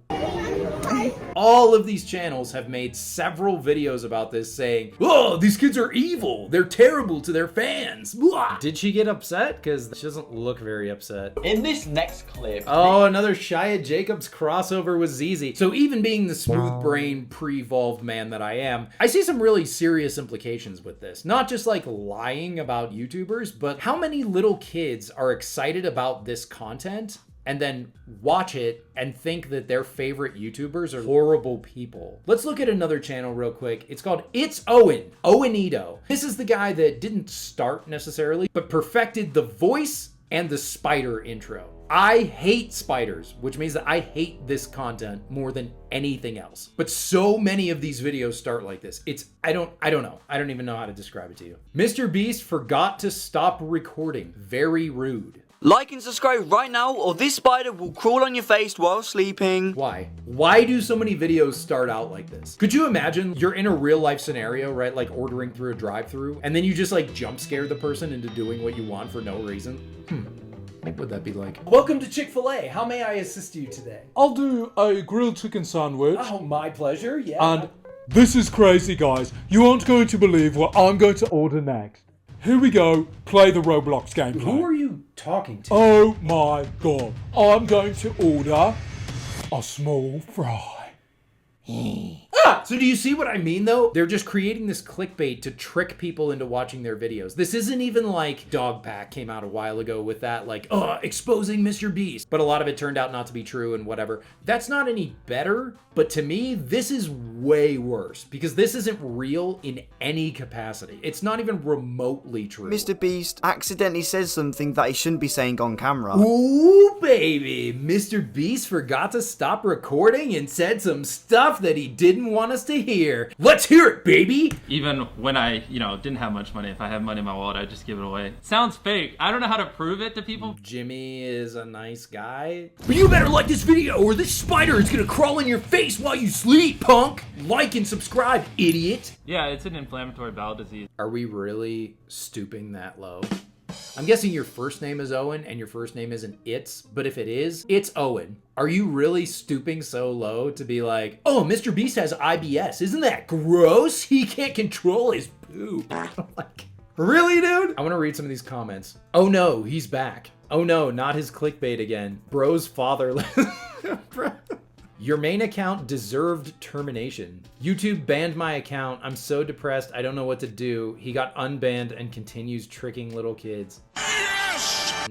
All of these channels have made several videos about this saying, oh, these kids are evil. They're terrible to their fans. Blah. Did she get upset? Because she doesn't look very upset. In this next clip. Oh, another Shia Jacobs crossover with ZZ. So even being the smooth brain, pre-evolved man that I am, I see some really serious implications with this. Not just like lying about YouTubers, but how many little kids are excited about this content and then watch it and think that their favorite YouTubers are horrible people. Let's look at another channel real quick. It's called It's Owen, Owenito. This is the guy that didn't start necessarily, but perfected the voice and the spider intro. I hate spiders, which means that I hate this content more than anything else. But so many of these videos start like this. I don't know. I don't even know how to describe it to you. Mr. Beast forgot to stop recording. Very rude. Like and subscribe right now, or this spider will crawl on your face while sleeping. Why? Why do so many videos start out like this? Could you imagine you're in a real life scenario, right? Like ordering through a drive-thru, and then you just like jump scare the person into doing what you want for no reason? What would that be like? Welcome to Chick-fil-A. How may I assist you today? I'll do a grilled chicken sandwich. Oh, my pleasure, yeah. And this is crazy, guys. You aren't going to believe what I'm going to order next. Here we go. Play the Roblox gameplay. Who are you talking to? Oh my god. I'm going to order a small fry. So do you see what I mean though? They're just creating this clickbait to trick people into watching their videos. This isn't even like Dogpack came out a while ago with that like, exposing Mr. Beast. But a lot of it turned out not to be true and whatever. That's not any better, but to me, this is way worse because this isn't real in any capacity. It's not even remotely true. Mr. Beast accidentally says something that he shouldn't be saying on camera. Ooh, baby. Mr. Beast forgot to stop recording and said some stuff that he didn't want us to hear. Let's hear it, baby. Even when I, didn't have much money, if I had money in my wallet, I'd just give it away. Sounds fake. I don't know how to prove it to people. Jimmy is a nice guy. But you better like this video or this spider is gonna crawl in your face while you sleep, punk. Like and subscribe, idiot. Yeah, it's an inflammatory bowel disease. Are we really stooping that low? I'm guessing your first name is Owen and your first name isn't It's, but if it is, it's Owen. Are you really stooping so low to be like, oh, Mr. Beast has IBS. Isn't that gross? He can't control his poop. Like, really, dude? I want to read some of these comments. Oh no, he's back. Oh no, not his clickbait again. Bro's fatherless. Your main account deserved termination. YouTube banned my account. I'm so depressed. I don't know what to do. He got unbanned and continues tricking little kids.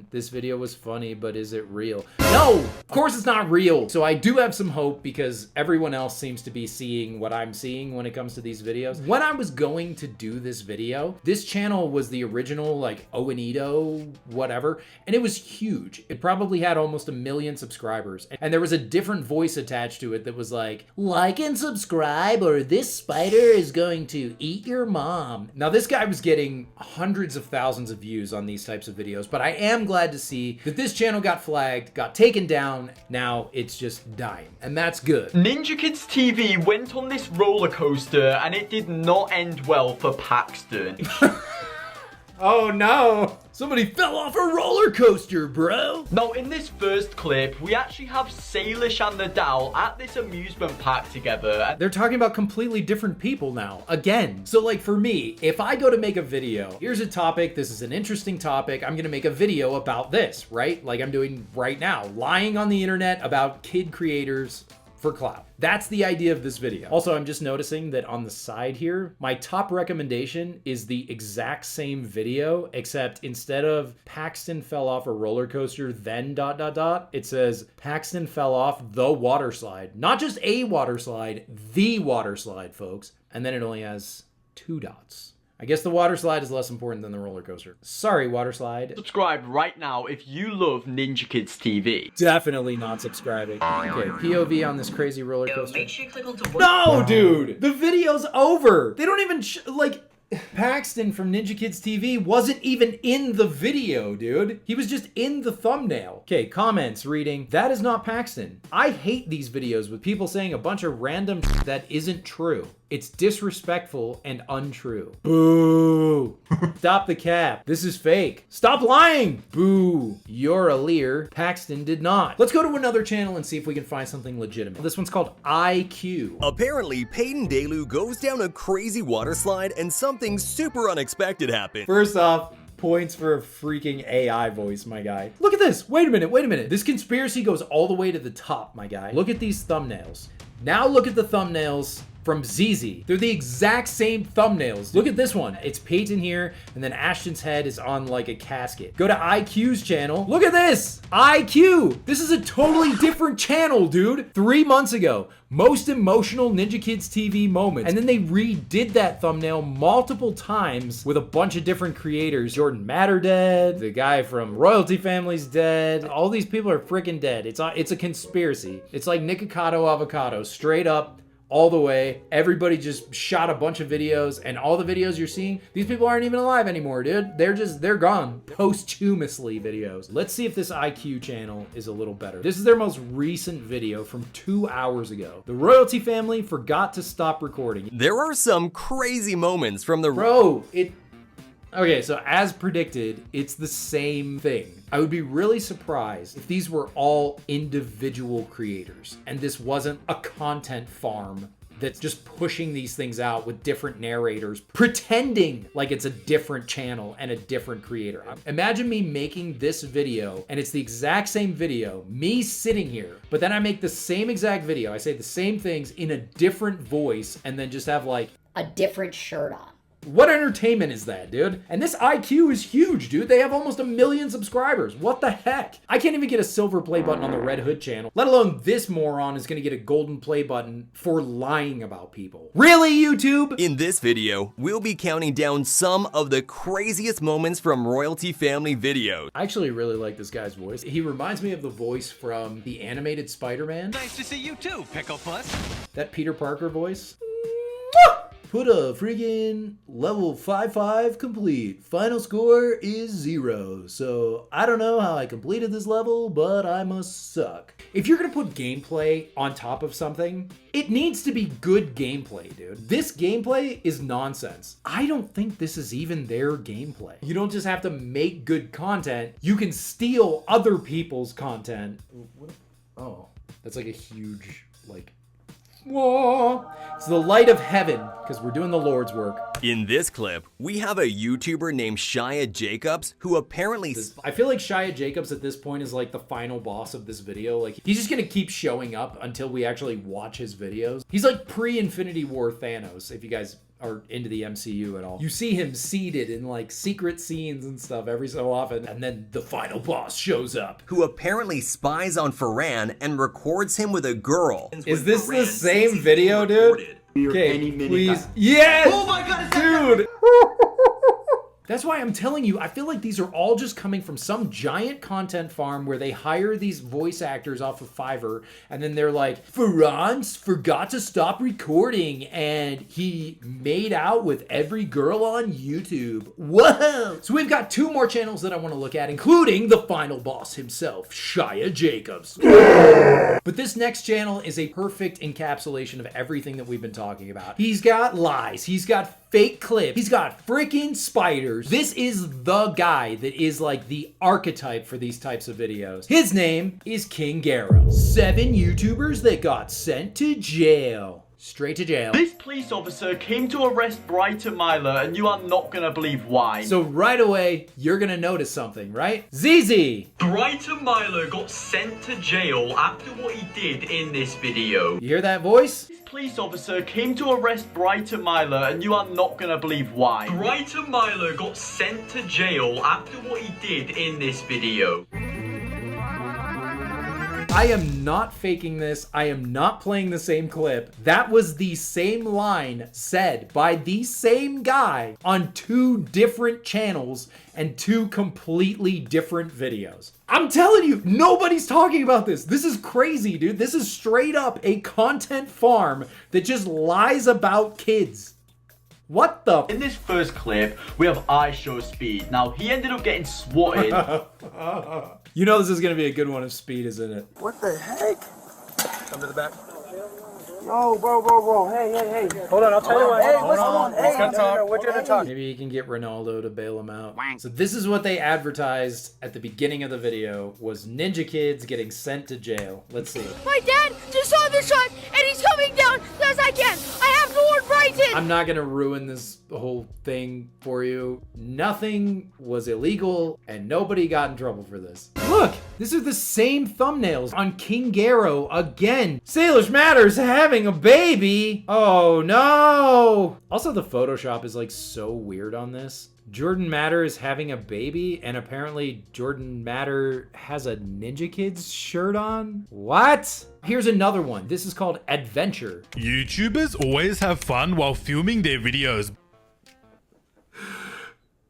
This video was funny, but is it real? No, of course it's not real. So I do have some hope because everyone else seems to be seeing what I'm seeing when it comes to these videos. When I was going to do this video, this channel was the original like Owenito, whatever, and it was huge. It probably had almost 1 million subscribers. And there was a different voice attached to it that was like and subscribe or this spider is going to eat your mom. Now this guy was getting hundreds of thousands of views on these types of videos, but I am glad to see that this channel got flagged, got taken down. Now it's just dying, and that's good. Ninja Kids TV went on this roller coaster and it did not end well for Paxton. Oh no! Somebody fell off a roller coaster, bro! Now, in this first clip, we actually have Salish and Nadal at this amusement park together. They're talking about completely different people now. Again. So like for me, if I go to make a video, here's a topic, this is an interesting topic, I'm gonna make a video about this, right? Like I'm doing right now. Lying on the internet about kid creators for clout. That's the idea of this video. Also, I'm just noticing that on the side here, my top recommendation is the exact same video, except instead of Paxton fell off a roller coaster, then ... it says Paxton fell off the water slide. Not just a water slide, the water slide, folks. And then it only has 2 dots. I guess the water slide is less important than the roller coaster. Sorry, water slide. Subscribe right now if you love Ninja Kids TV. Definitely not subscribing. Okay, POV on this crazy roller coaster. Make sure you click on to No, dude! The video's over! They don't even, like... Paxton from Ninja Kids TV wasn't even in the video, dude. He was just in the thumbnail. Okay, comments reading, that is not Paxton. I hate these videos with people saying a bunch of random that isn't true. It's disrespectful and untrue. Boo. Stop the cap. This is fake. Stop lying. Boo. You're a leer. Paxton did not. Let's go to another channel and see if we can find something legitimate. This one's called IQ. Apparently, Peyton Dalu goes down a crazy water slide and something super unexpected happens. First off, points for a freaking AI voice, my guy. Look at this. Wait a minute. This conspiracy goes all the way to the top, my guy. Look at these thumbnails. Now look at the thumbnails from ZZ. They're the exact same thumbnails. Look at this one. It's Peyton here, and then Ashton's head is on like a casket. Go to IQ's channel. Look at this. IQ. This is a totally different channel, dude. 3 months ago. Most emotional Ninja Kids TV moments. And then they redid that thumbnail multiple times with a bunch of different creators. Jordan Matter dead. The guy from Royalty Family's dead. All these people are freaking dead. It's a conspiracy. It's like Nikocado Avocado. Straight up. All the way. Everybody just shot a bunch of videos, and all the videos you're seeing, these people aren't even alive anymore, dude. They're gone. Posthumously videos. Let's see if this IQ channel is a little better. This is their most recent video from 2 hours ago. The Royalty Family forgot to stop recording. There are some crazy moments from the... Bro, Okay, so as predicted, it's the same thing. I would be really surprised if these were all individual creators and this wasn't a content farm that's just pushing these things out with different narrators, pretending like it's a different channel and a different creator. Imagine me making this video and it's the exact same video, me sitting here, but then I make the same exact video. I say the same things in a different voice and then just have like a different shirt on. What entertainment is that, dude? And this IQ is huge, dude. They have almost 1 million subscribers. What the heck? I can't even get a silver play button on the Red Hood channel, let alone this moron is gonna get a golden play button for lying about people. Really, YouTube? In this video, we'll be counting down some of the craziest moments from Royalty Family videos. I actually really like this guy's voice. He reminds me of the voice from the animated Spider-Man. Nice to see you too, Picklepuss. That Peter Parker voice. Put a friggin' level 5-5 complete. Final score is 0. So I don't know how I completed this level, but I must suck. If you're gonna put gameplay on top of something, it needs to be good gameplay, dude. This gameplay is nonsense. I don't think this is even their gameplay. You don't just have to make good content. You can steal other people's content. Oh, that's like a huge, like... Whoa. It's the light of heaven, because we're doing the Lord's work. In this clip, we have a YouTuber named Shia Jacobs who apparently... I feel like Shia Jacobs at this point is like the final boss of this video. Like, he's just gonna keep showing up until we actually watch his videos. He's like pre-Infinity War Thanos, if you guys are into the MCU at all. You see him seated in like secret scenes and stuff every so often, and then the final boss shows up. Who apparently spies on Ferran and records him with a girl. Is this the same video, dude? Okay, please. Yes! Oh my god, dude! That's why I'm telling you, I feel like these are all just coming from some giant content farm where they hire these voice actors off of Fiverr, and then they're like, Ferran forgot to stop recording, and he made out with every girl on YouTube. Whoa! So we've got 2 more channels that I want to look at, including the final boss himself, Shia Jacobs. But this next channel is a perfect encapsulation of everything that we've been talking about. He's got lies, he's got fake clip. He's got freaking spiders. This is the guy that is like the archetype for these types of videos. His name is King Garo. 7 YouTubers that got sent to jail. Straight to jail. This police officer came to arrest Brighton Myler, and you are not gonna believe why. So right away, you're gonna notice something, right? ZZ! Brighton Myler got sent to jail after what he did in this video. You hear that voice? This police officer came to arrest Brighton Myler, and you are not gonna believe why. Brighton Myler got sent to jail after what he did in this video. I am not faking this. I am not playing the same clip. That was the same line said by the same guy on 2 different channels and 2 completely different videos. I'm telling you, nobody's talking about this. This is crazy, dude. This is straight up a content farm that just lies about kids. What the? In this first clip, we have I Show Speed. Now, he ended up getting swatted. You know this is going to be a good one if Speed is in it. What the heck? Come to the back. Yo, bro. Hey. Hold on, I'll tell you what. Hey, what's going on? Hey, what you gonna talk? Maybe he can get Ronaldo to bail him out. So this is what they advertised at the beginning of the video, was Ninja Kids getting sent to jail. Let's see. My dad just saw the truck and he's coming down as I can. I have to warn Brighton. I'm not gonna ruin this whole thing for you. Nothing was illegal and nobody got in trouble for this. Look, these are the same thumbnails on King Garo again. Salish Matters having a baby. Oh no. Also, the Photoshop is like so weird on this. Jordan Matter is having a baby, and apparently Jordan Matter has a Ninja Kids shirt on? What? Here's another one. This is called Adventure. YouTubers always have fun while filming their videos.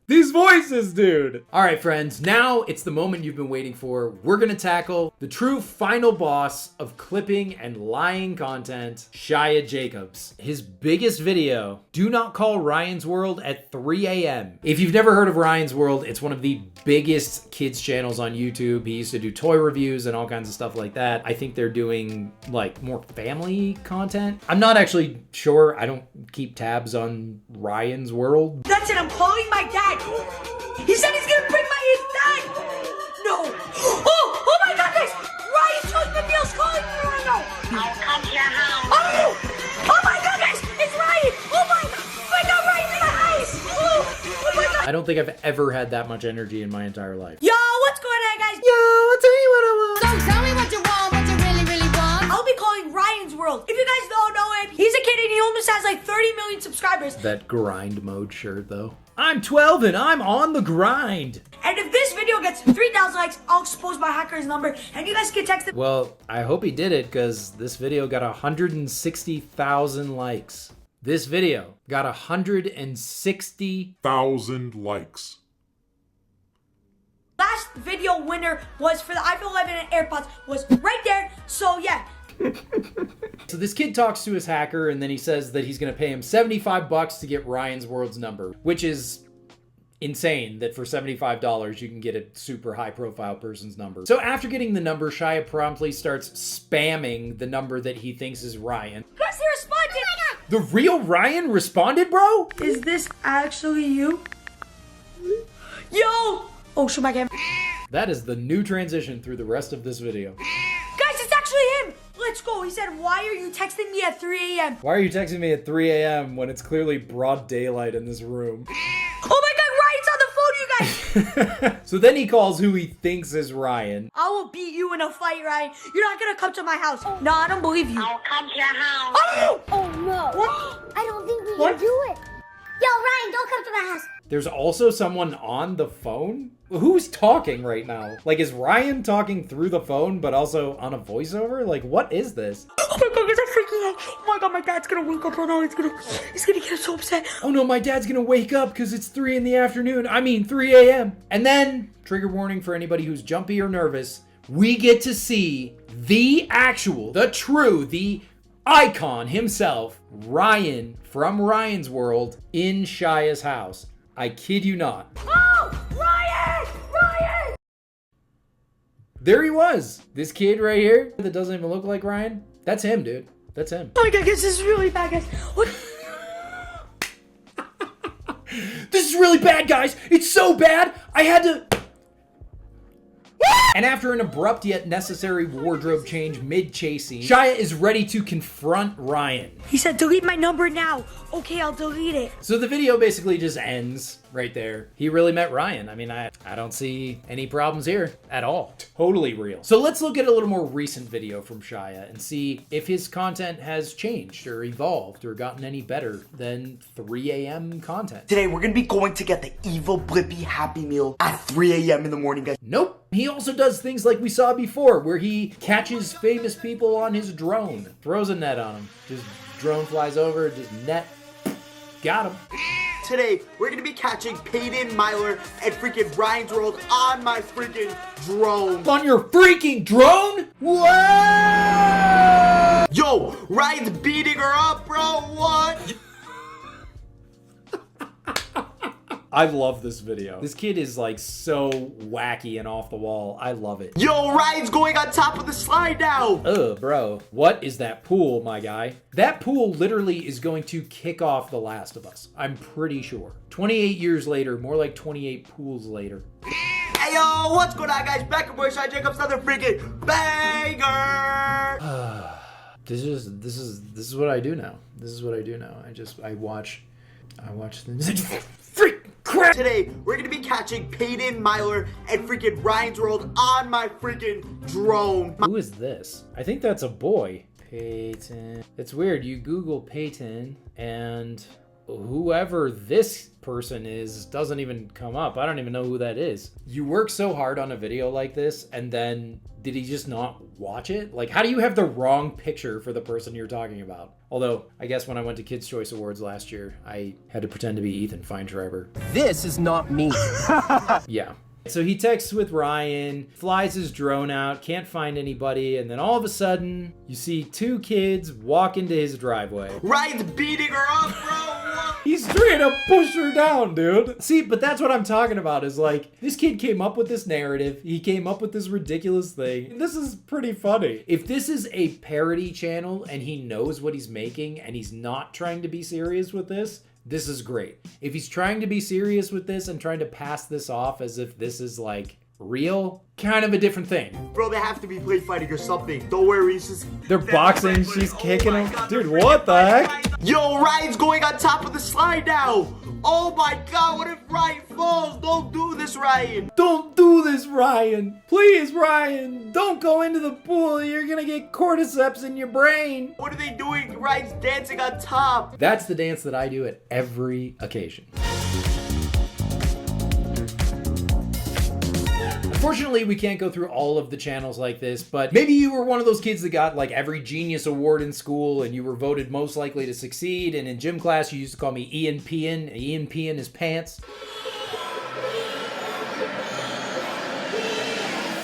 These voices, dude. All right, friends, now it's the moment you've been waiting for. We're gonna tackle the true final boss of clipping and lying content, Shia Jacobs. His biggest video, Do Not Call Ryan's World at 3 a.m. If you've never heard of Ryan's World, it's one of the biggest kids channels on YouTube. He used to do toy reviews and all kinds of stuff like that. I think they're doing like more family content. I'm not actually sure. I don't keep tabs on Ryan's World. That's it, I'm calling my dad. He said he's gonna bring my dad. No. Oh my God, guys. Ryan's husband Neil's calling me right now. I'll come to your house. Oh my God, guys. It's Ryan. Oh my God, Ryan's in the house. Oh my God. I don't think I've ever had that much energy in my entire life. Yo, what's going on, guys? Yo, I'll tell you what I want. So tell me what you want, what you really want. I'll be calling Ryan's World. If you guys don't know him, he's a kid and he almost has like 30 million subscribers. That grind mode shirt though. I'm 12 and I'm on the grind. And if this video gets 3,000 likes, I'll expose my hacker's number and you guys can text it. Well, I hope he did it because this video got 160,000 likes. This video got 160,000 likes. Last video winner was for the iPhone 11 and AirPods was right there. So yeah. So this kid talks to his hacker and then he says that he's gonna pay him $75 to get Ryan's World's number, which is insane that for $75 you can get a super high profile person's number. So after getting the number, Shia promptly starts spamming the number that he thinks is Ryan. Guys, he responded. The real Ryan responded, bro? Is this actually you? Yo! Oh, shoot my camera. That is the new transition through the rest of this video. Guys, it's actually him. Let's go. He said, why are you texting me at 3 a.m.? Why are you texting me at 3 a.m. when it's clearly broad daylight in this room? Oh my God, Ryan's on the phone, you guys. So then he calls who he thinks is Ryan. I will beat you in a fight, Ryan. You're not gonna come to my house. No, I don't believe you. I'll come to your house. Oh no. What? I don't think we can do it. Yo, Ryan, don't come to my house. There's also someone on the phone? Who's talking right now? Like, is Ryan talking through the phone, but also on a voiceover? Like, what is this? Oh my God, guys, I'm freaking out. Oh my God, my dad's gonna wake up right now. He's gonna get so upset. Oh no, my dad's gonna wake up because it's 3 in the afternoon. I mean, 3 a.m. And then, trigger warning for anybody who's jumpy or nervous, we get to see the actual, the true, the icon himself, Ryan from Ryan's World in Shia's house. I kid you not. Oh, Ryan! Ryan! There he was. This kid right here that doesn't even look like Ryan. That's him, dude. That's him. Oh my God, guys, this is really bad, guys. What? is really bad, guys. It's so bad, I had to... And after an abrupt yet necessary wardrobe change mid-chase scene, Shia is ready to confront Ryan. He said, delete my number now. Okay, I'll delete it. So the video basically just ends right there. He really met Ryan. I mean, I don't see any problems here at all. Totally real. So let's look at a little more recent video from Shia and see if his content has changed or evolved or gotten any better than 3 a.m. content. Today, we're gonna be going to get the evil Blippy Happy Meal at 3 a.m. in the morning, guys. Nope. He also does things like we saw before, where he catches famous people on his drone, throws a net on them. Just drone flies over, just net. Got him. Today, we're gonna be catching Peyton, Myler, and freaking Ryan's World on my freaking drone. On your freaking drone? Whoa! Yo, Ryan's beating her up, bro. What? I love this video. This kid is like so wacky and off the wall. I love it. Yo, Ryan's going on top of the slide now. Ugh, bro. What is that pool, my guy? That pool literally is going to kick off The Last of Us. I'm pretty sure. 28 years later, more like 28 pools later. Hey, yo, what's going on, guys? Back at Boy Shine Jacobs, another freaking banger. This is what I do now. This is what I do now. I watch things. Freak crap! Today, we're gonna be catching Peyton, Myler, and freaking Ryan's World on my freaking drone. Who is this? I think that's a boy. Peyton. It's weird. You Google Peyton and whoever this person is doesn't even come up. I don't even know who that is. You work so hard on a video like this, and then did he just not watch it? Like, how do you have the wrong picture for the person you're talking about? Although, I guess when I went to Kids' Choice Awards last year, I had to pretend to be Ethan Feinschreiber. This is not me. Yeah. So he texts with Ryan, flies his drone out, can't find anybody, and then all of a sudden, you see 2 kids walk into his driveway. Ryan's beating her up, bro. He's straight up pushed her down, dude. See, but that's what I'm talking about, is like, this kid came up with this narrative. He came up with this ridiculous thing. This is pretty funny. If this is a parody channel and he knows what he's making and he's not trying to be serious with this is great. If he's trying to be serious with this and trying to pass this off as if this is like real, kind of a different thing. Bro, they have to be play fighting or something. Don't worry, he's just... They're boxing, she's kicking him. Dude, what the heck? Yo, Ryan's going on top of the slide now. Oh my god, what if Ryan falls? Don't do this, Ryan. Don't do this, Ryan. Please, Ryan. Don't go into the pool. You're gonna get cordyceps in your brain. What are they doing? Ryan's dancing on top. That's the dance that I do at every occasion. Unfortunately, we can't go through all of the channels like this, but maybe you were one of those kids that got like every genius award in school and you were voted most likely to succeed, and in gym class you used to call me Ian peeing his pants.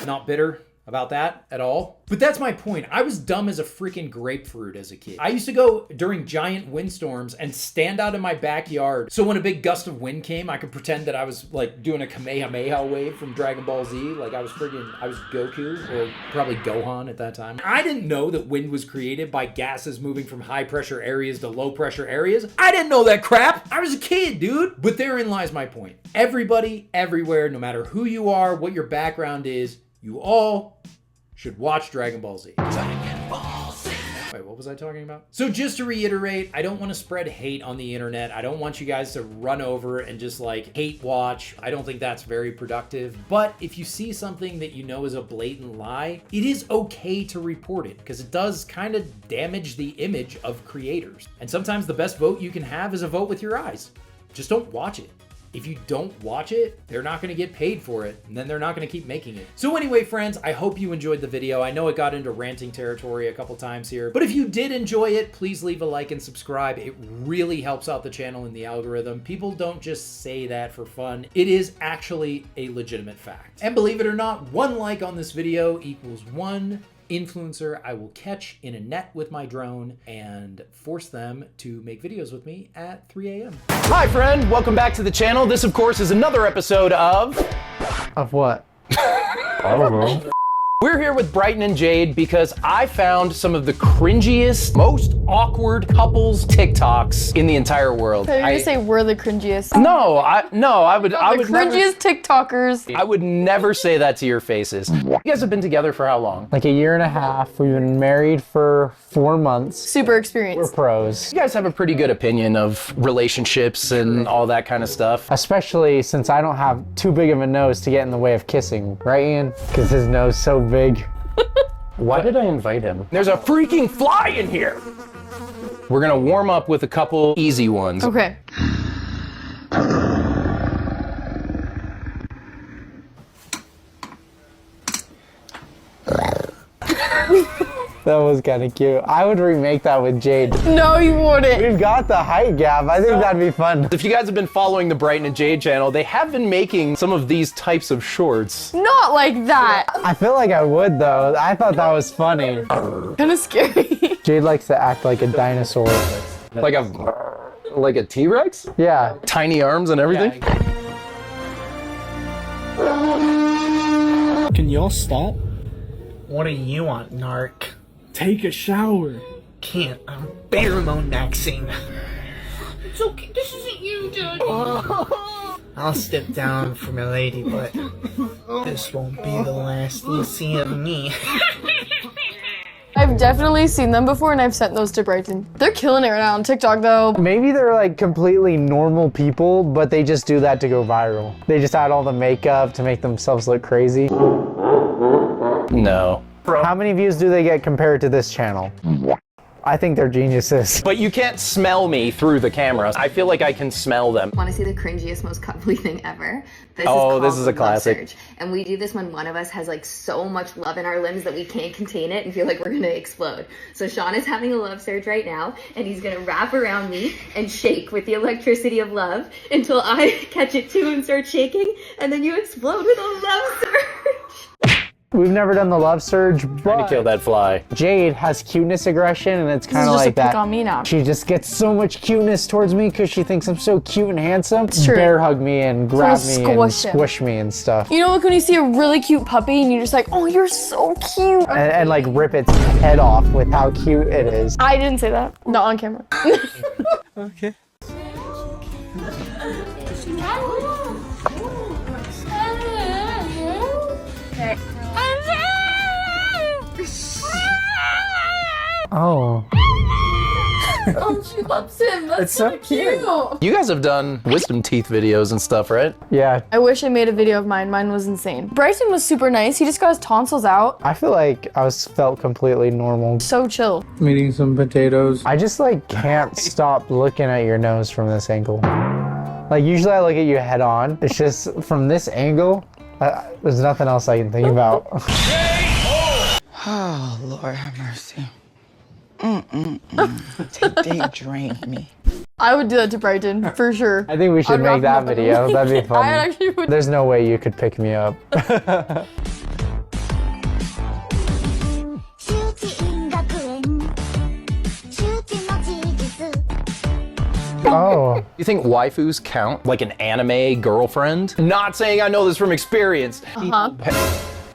Not bitter about that at all. But that's my point. I was dumb as a freaking grapefruit as a kid. I used to go during giant windstorms and stand out in my backyard, so when a big gust of wind came, I could pretend that I was like doing a Kamehameha wave from Dragon Ball Z. Like I was Goku, or probably Gohan at that time. I didn't know that wind was created by gases moving from high pressure areas to low pressure areas. I didn't know that crap. I was a kid, dude. But therein lies my point. Everybody, everywhere, no matter who you are, what your background is, you all should watch Dragon Ball Z. Wait, what was I talking about? So just to reiterate, I don't want to spread hate on the internet. I don't want you guys to run over and just like hate watch. I don't think that's very productive. But if you see something that you know is a blatant lie, it is okay to report it, because it does kind of damage the image of creators. And sometimes the best vote you can have is a vote with your eyes. Just don't watch it. If you don't watch it, they're not going to get paid for it, and then they're not going to keep making it. So anyway, friends, I hope you enjoyed the video. I know it got into ranting territory a couple times here, but if you did enjoy it, please leave a like and subscribe. It really helps out the channel in the algorithm. People don't just say that for fun. It is actually a legitimate fact. And believe it or not, 1 like on this video equals 1 influencer I will catch in a net with my drone and force them to make videos with me at 3 a.m. Hi friend, welcome back to the channel. This of course is another episode of... Of what? I don't know. We're here with Brighton and Jade because I found some of the cringiest, most awkward couples TikToks in the entire world. So you're gonna say we're the cringiest? No, I would the cringiest TikTokers. I would never say that to your faces. You guys have been together for how long? Like a year and a half. We've been married for 4 months. Super experienced. We're pros. You guys have a pretty good opinion of relationships and all that kind of stuff. Especially since I don't have too big of a nose to get in the way of kissing, right, Ian? Because his nose is so big. Why did I invite him? There's a freaking fly in here! We're gonna warm up with a couple easy ones. Okay. That was kind of cute. I would remake that with Jade. No, you wouldn't. We've got the height gap. I think that'd be fun. If you guys have been following the Brighton and Jade channel, they have been making some of these types of shorts. Not like that. I feel like I would though. I thought that was funny. Kind of scary. Jade likes to act like a dinosaur. Like a T-Rex? Yeah. Tiny arms and everything? Yeah. Can y'all stop? What do you want, narc? Take a shower. Can't. I'm pheromone maxing. It's okay. This isn't you, Daddy. I'll step down for my lady, but this won't be the last you'll see of me. I've definitely seen them before and I've sent those to Brighton. They're killing it right now on TikTok though. Maybe they're like completely normal people, but they just do that to go viral. They just add all the makeup to make themselves look crazy. No. How many views do they get compared to this channel? I think they're geniuses. But you can't smell me through the camera. I feel like I can smell them. Want to see the cringiest, most coupley thing ever? This is a classic. Love surge. And we do this when one of us has like so much love in our limbs that we can't contain it and feel like we're gonna explode. So Sean is having a love surge right now, and he's gonna wrap around me and shake with the electricity of love until I catch it too and start shaking, and then you explode with a love surge. We've never done the love surge, but trying to kill that fly. Jade has cuteness aggression, and it's kind of like that. Pick on me now. She just gets so much cuteness towards me because she thinks I'm so cute and handsome. It's true. Bear hug me and grab me and squish me and stuff. You know, like when you see a really cute puppy and you're just like, oh, you're so cute. And like rip its head off with how cute it is. I didn't say that. Not on camera. Okay. Oh. Oh, she loves him. That's so cute. You guys have done wisdom teeth videos and stuff, right? Yeah. I wish I made a video of mine. Mine was insane. Bryson was super nice. He just got his tonsils out. I feel like I felt completely normal. So chill. I'm eating some potatoes. I just like can't stop looking at your nose from this angle. Like usually I look at you head on. It's just from this angle, there's nothing else I can think about. Oh, Lord have mercy. They drained me. I would do that to Brighton, for sure. I think we should make that video. That'd be fun. I actually would. There's no way you could pick me up. Oh. You think waifus count like an anime girlfriend? Not saying I know this from experience.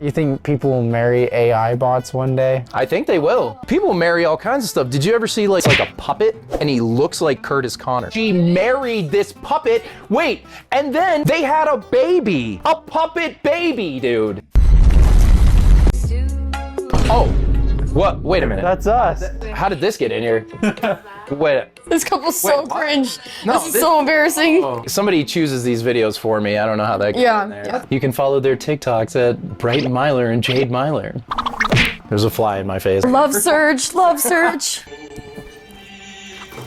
You think people will marry AI bots one day? I think they will. People marry all kinds of stuff. Did you ever see like a puppet and he looks like Curtis Connor? She married this puppet. Wait, and then they had a baby. A puppet baby, dude. Oh, what? Wait a minute. That's us. How did this get in here? Wait. This couple's so cringe. No, this is so embarrassing. Somebody chooses these videos for me. I don't know how that gets in there. Yeah. You can follow their TikToks at Brighton Myler and Jade Myler. There's a fly in my face. Love surge, love surge.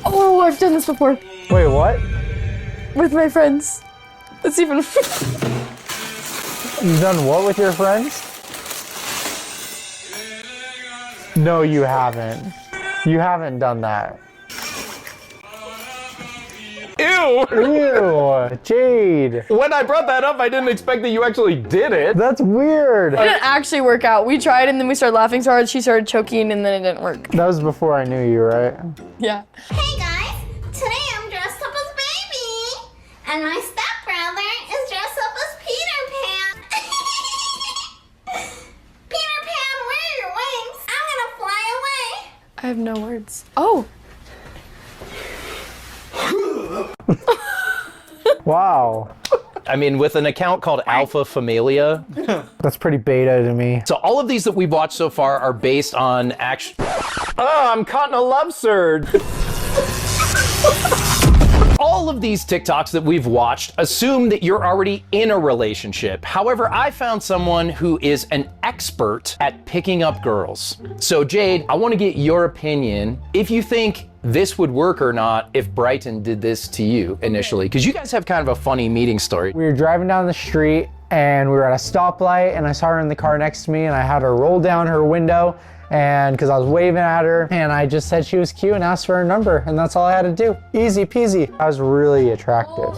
Oh, I've done this before. Wait, what? With my friends. It's even. You've done what with your friends? No, you haven't. You haven't done that. Ew! Ew! Jade! When I brought that up, I didn't expect that you actually did it. That's weird. It didn't actually work out. We tried and then we started laughing so hard, she started choking and then it didn't work. That was before I knew you, right? Yeah. Hey guys, today I'm dressed up as Baby, and my stepbrother is dressed up as Peter Pan. Peter Pan! I have no words. Oh. Wow. I mean, with an account called Alpha Familia. That's pretty beta to me. So all of these that we've watched so far are based on action. Oh, I'm caught in a love surge. All of these TikToks that we've watched assume that you're already in a relationship. However, I found someone who is an expert at picking up girls. So Jade, I want to get your opinion if you think this would work or not if Brighton did this to you initially, because you guys have kind of a funny meeting story. We were driving down the street and we were at a stoplight and I saw her in the car next to me and I had her roll down her window and because I was waving at her and I just said she was cute and asked for her number and that's all I had to do. Easy peasy. I was really attractive.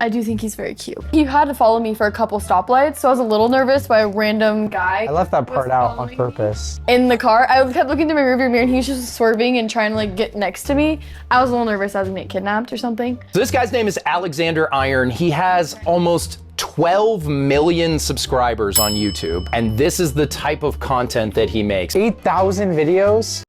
I do think he's very cute. He had to follow me for a couple stoplights, so I was a little nervous by a random guy. I left that part out on purpose. In the car, I kept looking through my rearview mirror and he was just swerving and trying to like get next to me. I was a little nervous I was gonna get kidnapped or something. So this guy's name is Alexander Iron. He has almost 12 million subscribers on YouTube, and this is the type of content that he makes. 8,000 videos?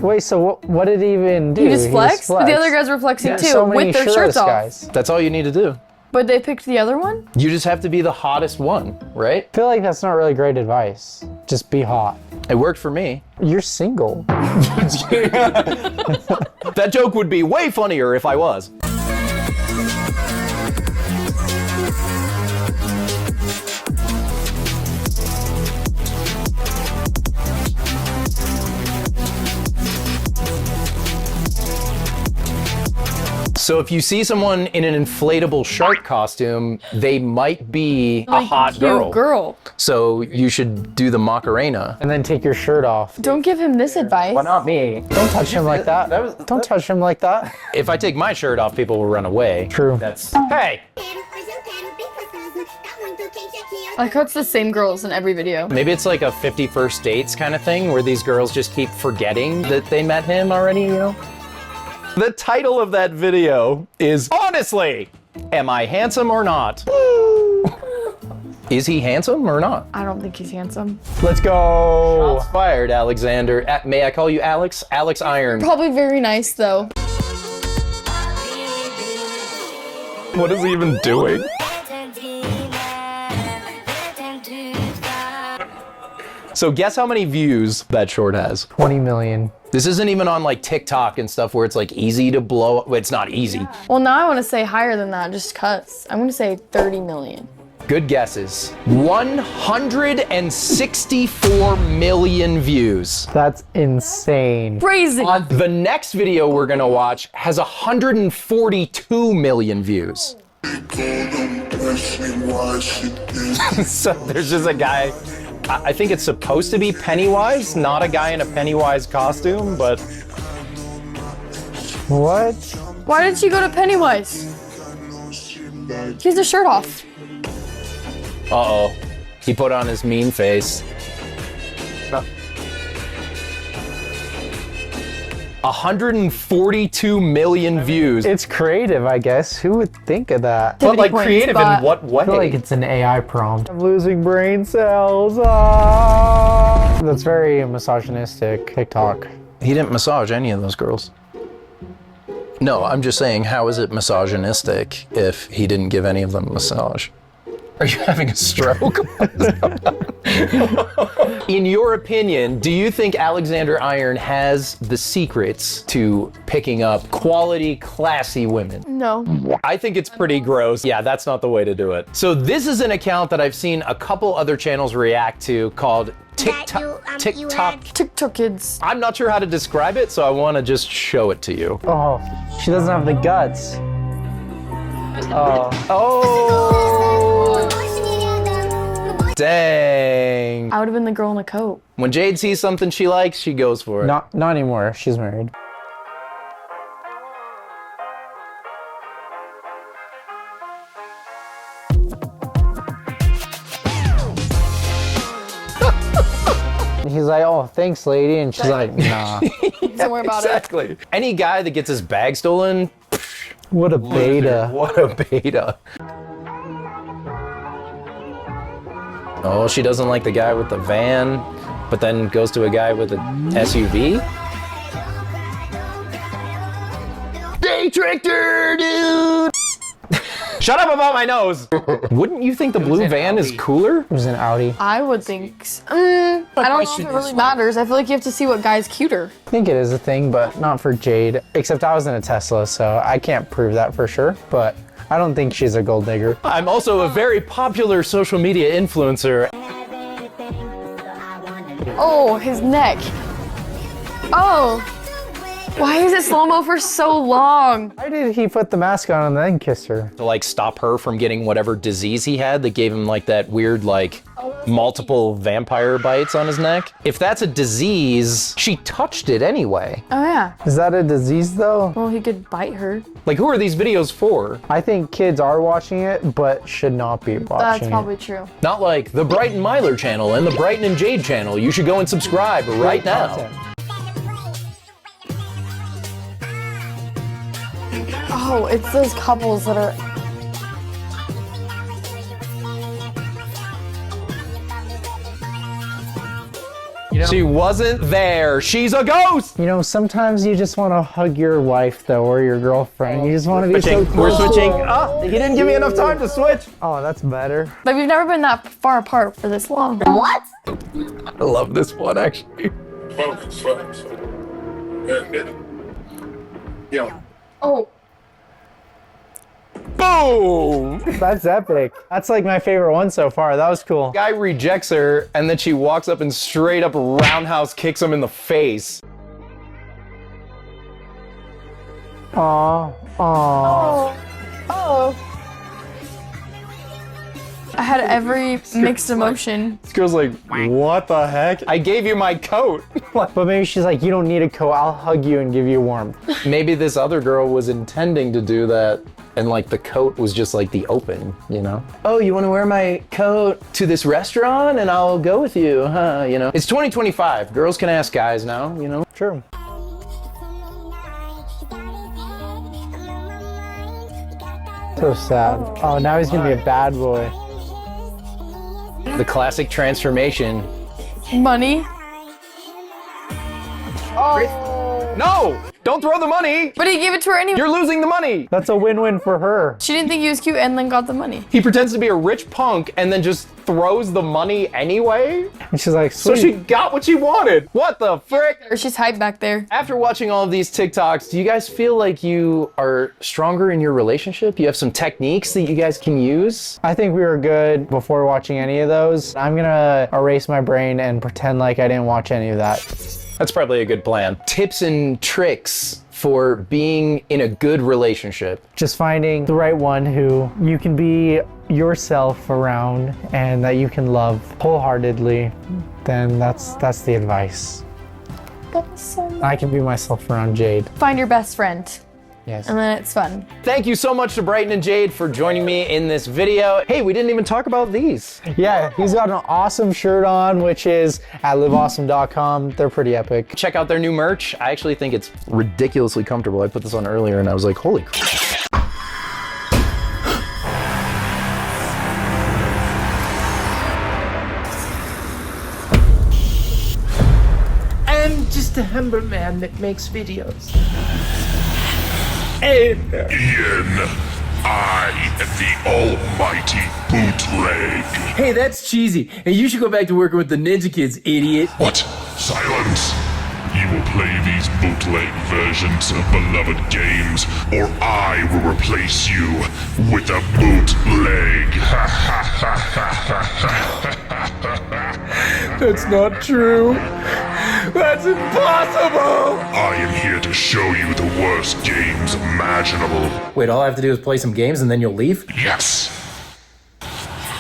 Wait, so what did he even do? He just flexed? But the other guys were flexing too, so many with their shirts off. Guys. That's all you need to do. But they picked the other one? You just have to be the hottest one, right? I feel like that's not really great advice. Just be hot. It worked for me. You're single. That joke would be way funnier if I was. So if you see someone in an inflatable shark costume, they might be a hot girl. So you should do the Macarena. And then take your shirt off. Don't give him this advice. Why not me? Don't touch him like that. Don't touch him like that. If I take my shirt off, people will run away. True. That's, hey! I like how it's the same girls in every video. Maybe it's like a 50 First Dates kind of thing where these girls just keep forgetting that they met him already, you know? The title of that video is, honestly, am I handsome or not? Is he handsome or not? I don't think he's handsome. Let's go. Shots fired, Alexander. May I call you Alex? Alex Iron. Probably very nice though. What is he even doing? So guess how many views that short has? 20 million. This isn't even on like TikTok and stuff where it's like easy to blow up. Well, it's not easy. Well, now I want to say higher than that just cuz. I'm going to say 30 million. Good guesses. 164 million views. That's insane. Crazy. The next video we're gonna watch has 142 million views. So there's just a guy, I think it's supposed to be Pennywise, not a guy in a Pennywise costume, but... What? Why did she go to Pennywise? He has a shirt off. Uh-oh. He put on his mean face. 142 million views. It's creative, I guess. Who would think of that? But like creative in what way? I feel like it's an AI prompt. I'm losing brain cells. Ah! That's very misogynistic TikTok. He didn't massage any of those girls. No, I'm just saying, how is it misogynistic if he didn't give any of them a massage? Are you having a stroke? In your opinion, do you think Alexander Iron has the secrets to picking up quality, classy women? No. I think it's pretty gross. Yeah, that's not the way to do it. So this is an account that I've seen a couple other channels react to called TikTok Kids. I'm not sure how to describe it, so I want to just show it to you. Oh, she doesn't have the guts. Oh. Dang. I would have been the girl in the coat. When Jade sees something she likes, she goes for it. Not anymore. She's married. he's like, oh, thanks, lady. And she's like, nah. Don't worry about Exactly. Any guy that gets his bag stolen, What a beta. what a beta. Oh, she doesn't like the guy with the van, but then goes to a guy with an SUV? They tricked her, dude! Shut up about my nose! Wouldn't you think the blue van is cooler? It was an Audi. I would think. I don't know if it really matters. I feel like you have to see what guy's cuter. I think it is a thing, but not for Jade. Except I was in a Tesla, so I can't prove that for sure. But I don't think she's a gold digger. I'm also a very popular social media influencer. Oh, his neck. Oh. Why is it slow-mo for so long? Why did he put the mask on and then kiss her? To like stop her from getting whatever disease he had that gave him like that weird like multiple vampire bites on his neck. If that's a disease, she touched it anyway. Oh yeah. Is that a disease though? Well, he could bite her. Like who are these videos for? I think kids are watching it, but should not be watching That's it. probably true. Not like the Brighton Myler channel and the Brighton and Jade channel. You should go and subscribe right now. Oh, it's those couples that are... She wasn't there. She's a ghost. You know, sometimes you just want to hug your wife though, or your girlfriend. You just want to be so close. We're switching. Oh, he didn't give me enough time to switch. Oh, that's better. Like, we've never been that far apart for this long. What? I love this one actually. Oh. Boom! That's epic. That's like my favorite one so far. That was cool. Guy rejects her, and then she walks up and straight up roundhouse kicks him in the face. Aw. Aw. Oh. I had every mixed emotion. This girl's like, what the heck? I gave you my coat. But maybe she's like, you don't need a coat. I'll hug you and give you warmth. Maybe this other girl was intending to do that, and like the coat was just like the open, you know? Oh, you want to wear my coat to this restaurant and I'll go with you, huh? You know? It's 2025. Girls can ask guys now, you know? True. So sad. Oh, now he's gonna be a bad boy. The classic transformation. Money. Oh. No! Don't throw the money! But he gave it to her anyway. You're losing the money! That's a win-win for her. She didn't think he was cute and then got the money. He pretends to be a rich punk and then just throws the money anyway? And she's like, sweet. So she got what she wanted. What the frick? Or she's hyped back there. After watching all of these TikToks, do you guys feel like you are stronger in your relationship? You have some techniques that you guys can use? I think we were good before watching any of those. I'm gonna erase my brain and pretend like I didn't watch any of that. That's probably a good plan. Tips and tricks for being in a good relationship. Just finding the right one who you can be yourself around and that you can love wholeheartedly. Then that's the advice. I can be myself around Jade. Find your best friend. Yes. And then it's fun. Thank you so much to Brighton and Jade for joining me in this video. Hey, we didn't even talk about these. Yeah, he's got an awesome shirt on, which is at liveawesome.com. They're pretty epic. Check out their new merch. I actually think it's ridiculously comfortable. I put this on earlier and I was like, holy crap. I'm just a humble man that makes videos. Ian, I am the almighty bootleg. Hey, that's cheesy. Hey, you should go back to working with the Ninja Kids, idiot. What? Silence! You will play these bootleg versions of beloved games, or I will replace you with a bootleg. That's not true. That's impossible! I am here to show you the worst games imaginable. Wait, all I have to do is play some games and then you'll leave? Yes.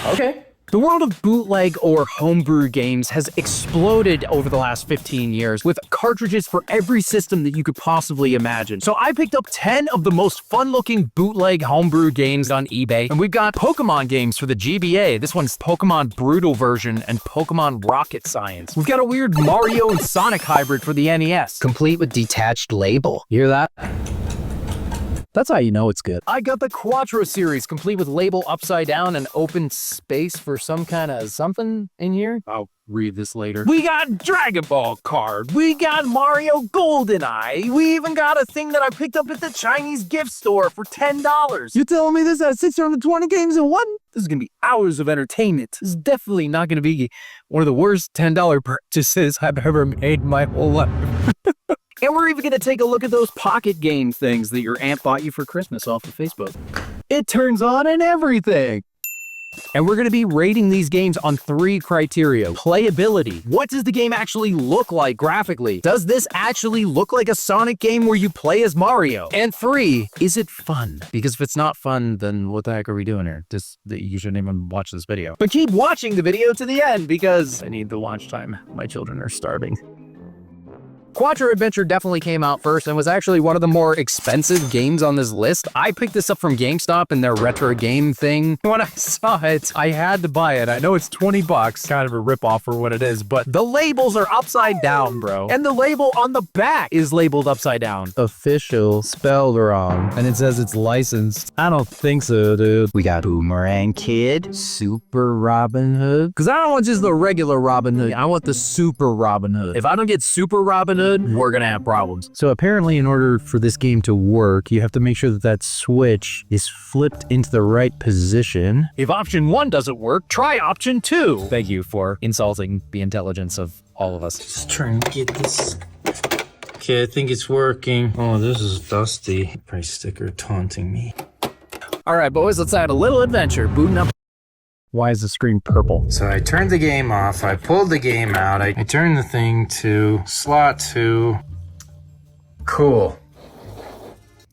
Okay. The world of bootleg or homebrew games has exploded over the last 15 years with cartridges for every system that you could possibly imagine. So I picked up 10 of the most fun-looking bootleg homebrew games on eBay, and we've got Pokemon games for the GBA. This one's Pokemon Brutal version and Pokemon Rocket Science. We've got a weird Mario and Sonic hybrid for the NES, complete with detached label. You hear that? That's how you know it's good. I got the Quattro series, complete with label upside down and open space for some kind of something in here. I'll read this later. We got Dragon Ball card. We got Mario GoldenEye. We even got a thing that I picked up at the Chinese gift store for $10. You telling me this has 620 games in one? This is gonna be hours of entertainment. This is definitely not gonna be one of the worst $10 purchases I've ever made in my whole life. And we're even going to take a look at those pocket game things that your aunt bought you for Christmas off of Facebook. It turns on and everything. And we're going to be rating these games on 3 criteria. Playability. What does the game actually look like graphically? Does this actually look like a Sonic game where you play as Mario? And 3, is it fun? Because if it's not fun, then what the heck are we doing here? You shouldn't even watch this video. But keep watching the video to the end because I need the watch time. My children are starving. Quattro Adventure definitely came out first and was actually one of the more expensive games on this list. I picked this up from GameStop in their retro game thing. When I saw it, I had to buy it. I know it's 20 bucks, kind of a ripoff for what it is, but the labels are upside down, bro. And the label on the back is labeled upside down. Official, spelled wrong. And it says it's licensed. I don't think so, dude. We got Boomerang Kid, Super Robin Hood. Because I don't want just the regular Robin Hood. I want the Super Robin Hood. If I don't get Super Robin Hood, we're gonna have problems. So apparently in order for this game to work, you have to make sure that that switch is flipped into the right position. If option 1 doesn't work, try option 2. Thank you for insulting the intelligence of all of us. Just trying to get this. Okay, I think it's working. Oh, this is dusty. Price sticker taunting me. All right, boys, let's add a little adventure. Booting up. Why is the screen purple? So I turned the game off, I pulled the game out, I turned the thing to slot 2. Cool.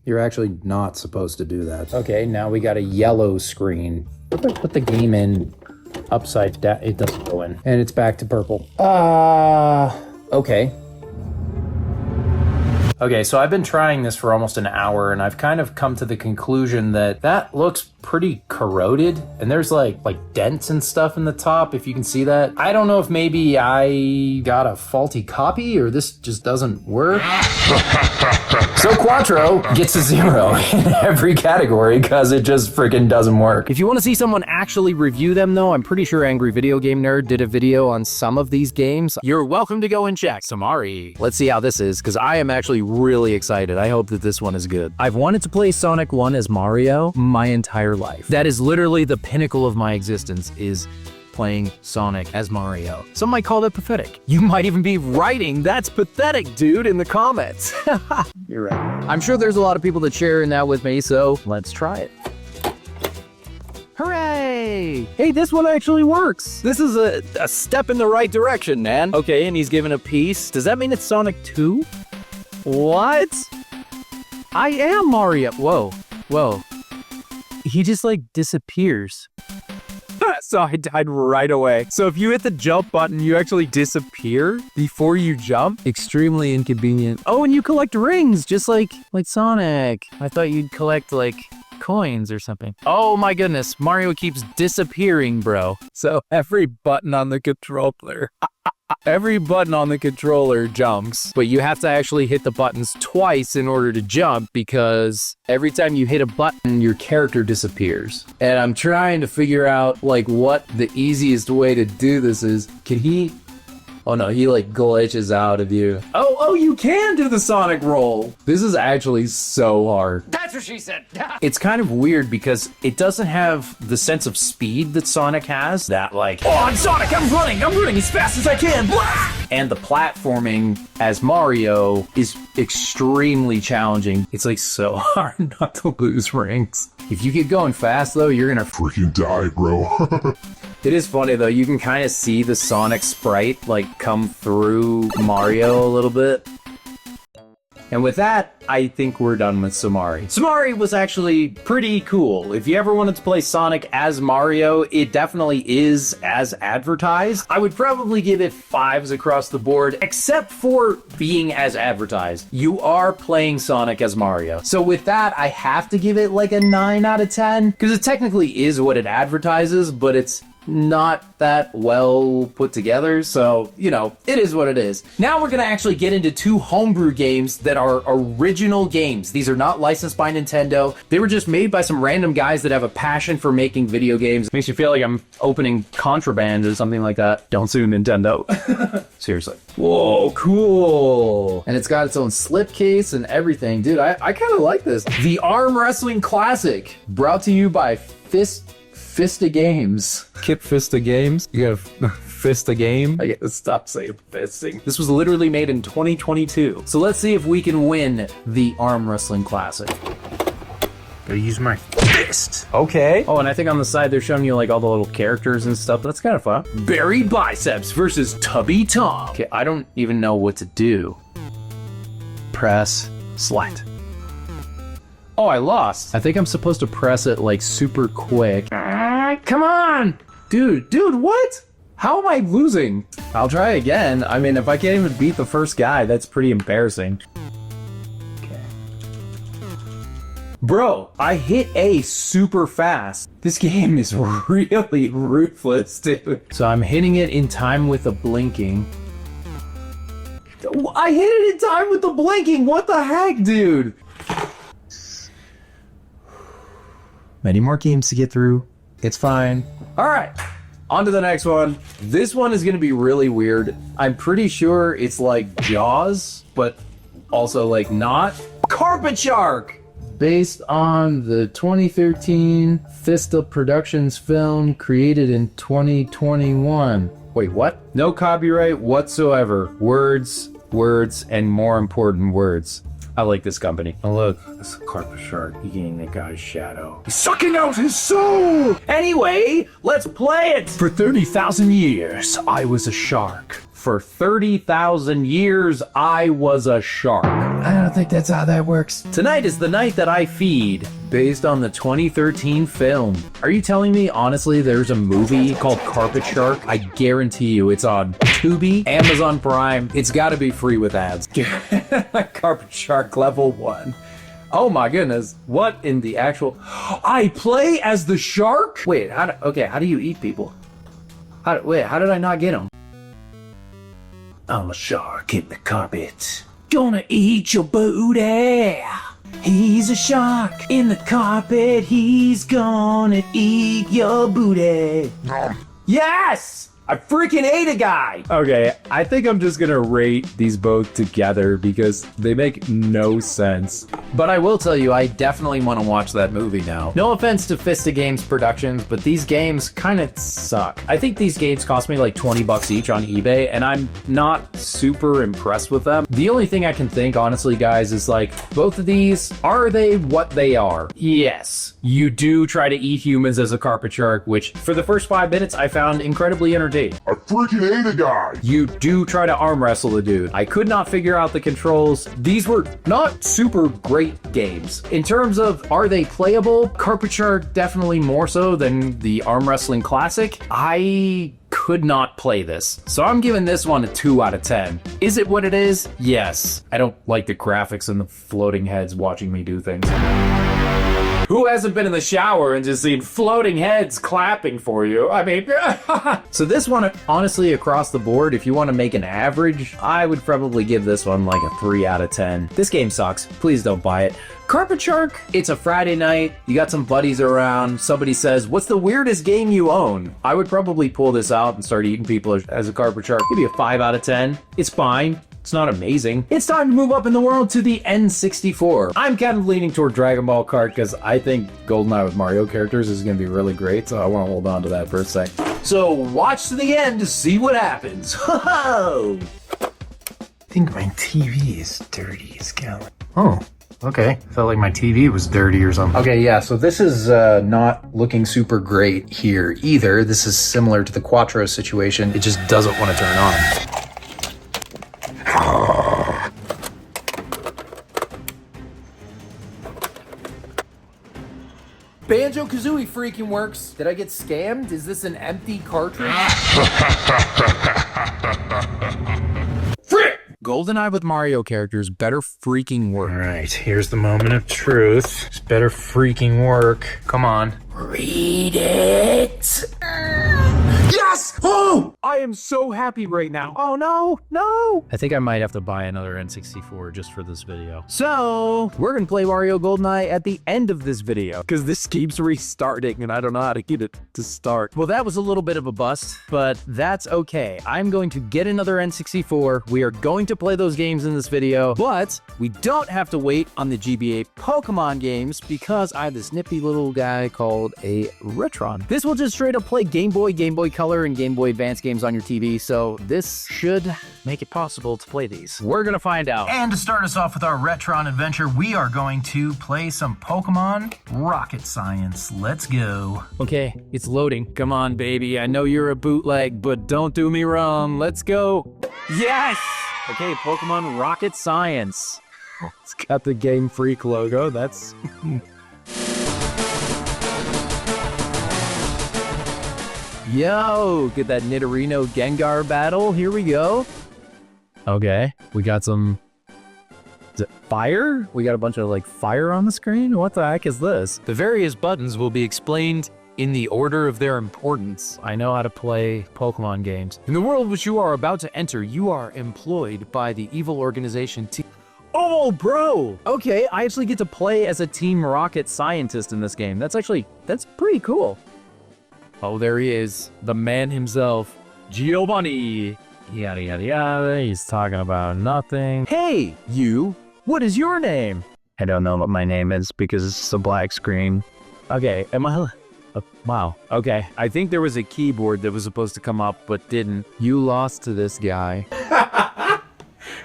You're actually not supposed to do that. Okay, now we got a yellow screen. Put the game in upside down. It doesn't go in. And it's back to purple. Okay. Okay, so I've been trying this for almost an hour and I've kind of come to the conclusion that that looks pretty corroded and there's like dents and stuff in the top, if you can see that. I don't know if maybe I got a faulty copy or this just doesn't work. So Quattro gets a 0 in every category because it just freaking doesn't work. If you want to see someone actually review them though, I'm pretty sure Angry Video Game Nerd did a video on some of these games. You're welcome to go and check. Samari. Let's see how this is because I am actually really excited. I hope that this one is good. I've wanted to play Sonic 1 as Mario my entire life. That is literally the pinnacle of my existence, is playing Sonic as Mario. Some might call that pathetic. You might even be writing, "That's pathetic, dude," in the comments. You're right. I'm sure there's a lot of people that share in that with me, so let's try it. Hooray! Hey, this one actually works. This is a step in the right direction, man. Okay, and he's given a piece. Does that mean it's Sonic 2? What? I am Mario. Whoa, whoa. He just like disappears. So I died right away. So if you hit the jump button, you actually disappear before you jump. Extremely inconvenient. Oh, and you collect rings, just like Sonic. I thought you'd collect like coins or something. Oh my goodness, Mario keeps disappearing, bro. So every button on the controller, jumps, but you have to actually hit the buttons twice in order to jump because every time you hit a button, your character disappears. And I'm trying to figure out like what the easiest way to do this is. Can he? Oh no, he like glitches out of you. Oh, you can do the Sonic roll. This is actually so hard. That's what she said. It's kind of weird because it doesn't have the sense of speed that Sonic has. That like, oh, I'm Sonic, I'm running as fast as I can. Blah! And the platforming as Mario is extremely challenging. It's like so hard not to lose rings. If you get going fast though, you're gonna freaking die, bro. It is funny though, you can kind of see the Sonic sprite like come through Mario a little bit. And with that, I think we're done with Samari. Samari was actually pretty cool. If you ever wanted to play Sonic as Mario, it definitely is as advertised. I would probably give it 5s across the board, except for being as advertised. You are playing Sonic as Mario. So with that, I have to give it like a 9 out of 10, because it technically is what it advertises, but it's not that well put together, so, you know, it is what it is. Now we're gonna actually get into 2 homebrew games that are original games. These are not licensed by Nintendo. They were just made by some random guys that have a passion for making video games. Makes you feel like I'm opening contraband or something like that. Don't sue Nintendo. Seriously. Whoa, cool. And it's got its own slipcase and everything. Dude, I kind of like this. The Arm Wrestling Classic, brought to you by Fista Games. Kip Fista Games? You gotta fist a game? I gotta stop saying fisting. This was literally made in 2022. So let's see if we can win the Arm Wrestling Classic. Gotta use my fist. Okay. Oh, and I think on the side they're showing you like all the little characters and stuff. That's kind of fun. Buried Biceps versus Tubby Tom. Okay, I don't even know what to do. Press select. Oh, I lost. I think I'm supposed to press it like super quick. Come on! Dude, what? How am I losing? I'll try again. I mean, if I can't even beat the first guy, that's pretty embarrassing. Okay. Bro, I hit A super fast. This game is really ruthless, dude. So I'm hitting it in time with the blinking. I hit it in time with the blinking! What the heck, dude? Many more games to get through. It's fine. All right, on to the next one. This one is gonna be really weird. I'm pretty sure it's like Jaws, but also like not. Carpet Shark! Based on the 2013 Fista Productions film created in 2021. Wait, what? No copyright whatsoever. Words, and more important words. I like this company. Oh look, it's a carpet shark eating the guy's shadow. He's sucking out his soul! Anyway, let's play it! For 30,000 years, I was a shark. For 30,000 years, I was a shark. I don't think that's how that works. Tonight is the night that I feed, based on the 2013 film. Are you telling me, honestly, there's a movie called Carpet Shark? I guarantee you it's on Tubi, Amazon Prime. It's gotta be free with ads. Carpet Shark level 1. Oh my goodness, what in the actual... I play as the shark? Wait, how do you eat people? How did I not get them? I'm a shark in the carpet. Gonna eat your booty. He's a shark in the carpet. He's gonna eat your booty. Yes! I freaking ate a guy! Okay, I think I'm just gonna rate these both together because they make no sense. But I will tell you, I definitely want to watch that movie now. No offense to Fista Games Productions, but these games kind of suck. I think these games cost me like 20 bucks each on eBay, and I'm not super impressed with them. The only thing I can think, honestly, guys, is like, both of these, are they what they are? Yes, you do try to eat humans as a carpet shark, which for the first 5 minutes I found incredibly entertaining. I freaking ate a guy! You do try to arm wrestle the dude. I could not figure out the controls. These were not super great games. In terms of, are they playable? Carpet Shark definitely more so than the Arm Wrestling Classic. I could not play this. So I'm giving this one a 2 out of 10. Is it what it is? Yes. I don't like the graphics and the floating heads watching me do things. Who hasn't been in the shower and just seen floating heads clapping for you? I mean, so this one, honestly, across the board, if you want to make an average, I would probably give this one like a 3 out of 10. This game sucks. Please don't buy it. Carpet Shark, it's a Friday night, you got some buddies around, somebody says, what's the weirdest game you own? I would probably pull this out and start eating people as a Carpet Shark. Maybe a 5 out of 10. It's fine. It's not amazing. It's time to move up in the world to the N64. I'm kind of leaning toward Dragon Ball Kart because I think GoldenEye with Mario characters is going to be really great, so I want to hold on to that for a sec. So watch to the end to see what happens. Ho-ho! I think my TV is dirty as hell. Oh, okay. Felt like my TV was dirty or something. Okay, yeah, so this is not looking super great here either. This is similar to the Quattro situation. It just doesn't want to turn on. Banjo-Kazooie freaking works. Did I get scammed? Is this an empty cartridge? Frick! GoldenEye with Mario characters better freaking work. All right, here's the moment of truth. This better freaking work. Come on. Read it. Yes! Oh! I am so happy right now. Oh no, no! I think I might have to buy another N64 just for this video. So, we're gonna play Mario GoldenEye at the end of this video, because this keeps restarting and I don't know how to get it to start. Well, that was a little bit of a bust, but that's okay. I'm going to get another N64. We are going to play those games in this video, but we don't have to wait on the GBA Pokemon games because I have this nippy little guy called a Retron. This will just straight up play Game Boy Color, and Game Boy Advance games on your TV, so this should make it possible to play these. We're gonna find out. And to start us off with our Retron adventure, we are going to play some Pokemon Rocket Science. Let's go. Okay, it's loading. Come on, baby. I know you're a bootleg, but don't do me wrong. Let's go. Yes! Okay, Pokemon Rocket Science. It's got the Game Freak logo. That's... Yo, get that Nidorino Gengar battle. Here we go. Okay, we got some fire. We got a bunch of like fire on the screen. What the heck is this? The various buttons will be explained in the order of their importance. I know how to play Pokemon games. In the world which you are about to enter, you are employed by the evil organization Oh, bro! Okay, I actually get to play as a Team Rocket scientist in this game. That's pretty cool. Oh, there he is. The man himself. Giovanni. Yada, yada, yada. He's talking about nothing. Hey, you. What is your name? I don't know what my name is because it's a black screen. Okay, am I... wow. Okay, I think there was a keyboard that was supposed to come up but didn't. You lost to this guy.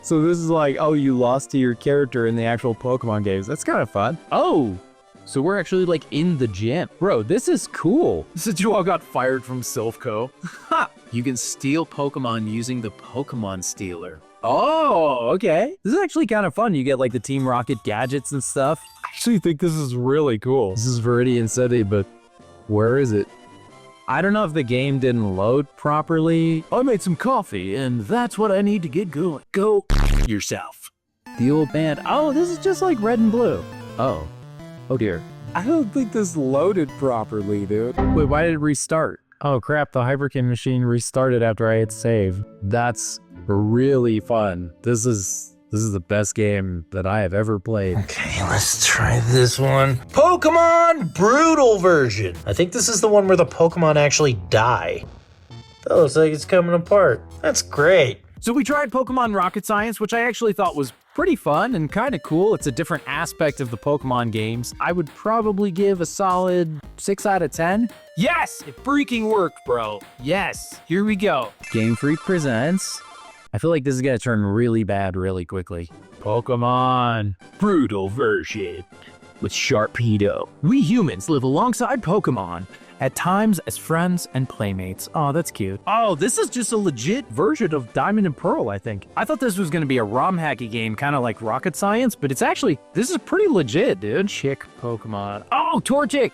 So this is like, oh, you lost to your character in the actual Pokemon games. That's kind of fun. Oh! So we're actually like in the gym. Bro, this is cool. Since you all got fired from Silphco. Ha! You can steal Pokemon using the Pokemon Stealer. Oh, okay. This is actually kind of fun. You get like the Team Rocket gadgets and stuff. I actually think this is really cool. This is Viridian City, but where is it? I don't know if the game didn't load properly. I made some coffee and that's what I need to get going. Go yourself. The old band. Oh, this is just like red and blue. Oh. Oh dear. I don't think this loaded properly, dude. Wait, why did it restart? Oh crap, the Hyperkin machine restarted after I hit save. That's really fun. This is the best game that I have ever played. Okay, let's try this one. Pokemon Brutal version. I think this is the one where the Pokemon actually die. That looks like it's coming apart. That's great. So we tried Pokemon Rocket Science, which I actually thought was pretty fun and kind of cool. It's a different aspect of the Pokemon games. I would probably give a solid 6 out of 10. Yes, it freaking worked, bro. Yes, here we go. Game Freak presents. I feel like this is gonna turn really bad really quickly. Pokemon Brutal version with Sharpedo. We humans live alongside Pokemon, at times as friends and playmates. Oh, that's cute. Oh, this is just a legit version of Diamond and Pearl, I think. I thought this was gonna be a ROM hacky game, kind of like Rocket Science, but it's actually, this is pretty legit, dude. Chick Pokemon. Oh, Torchic!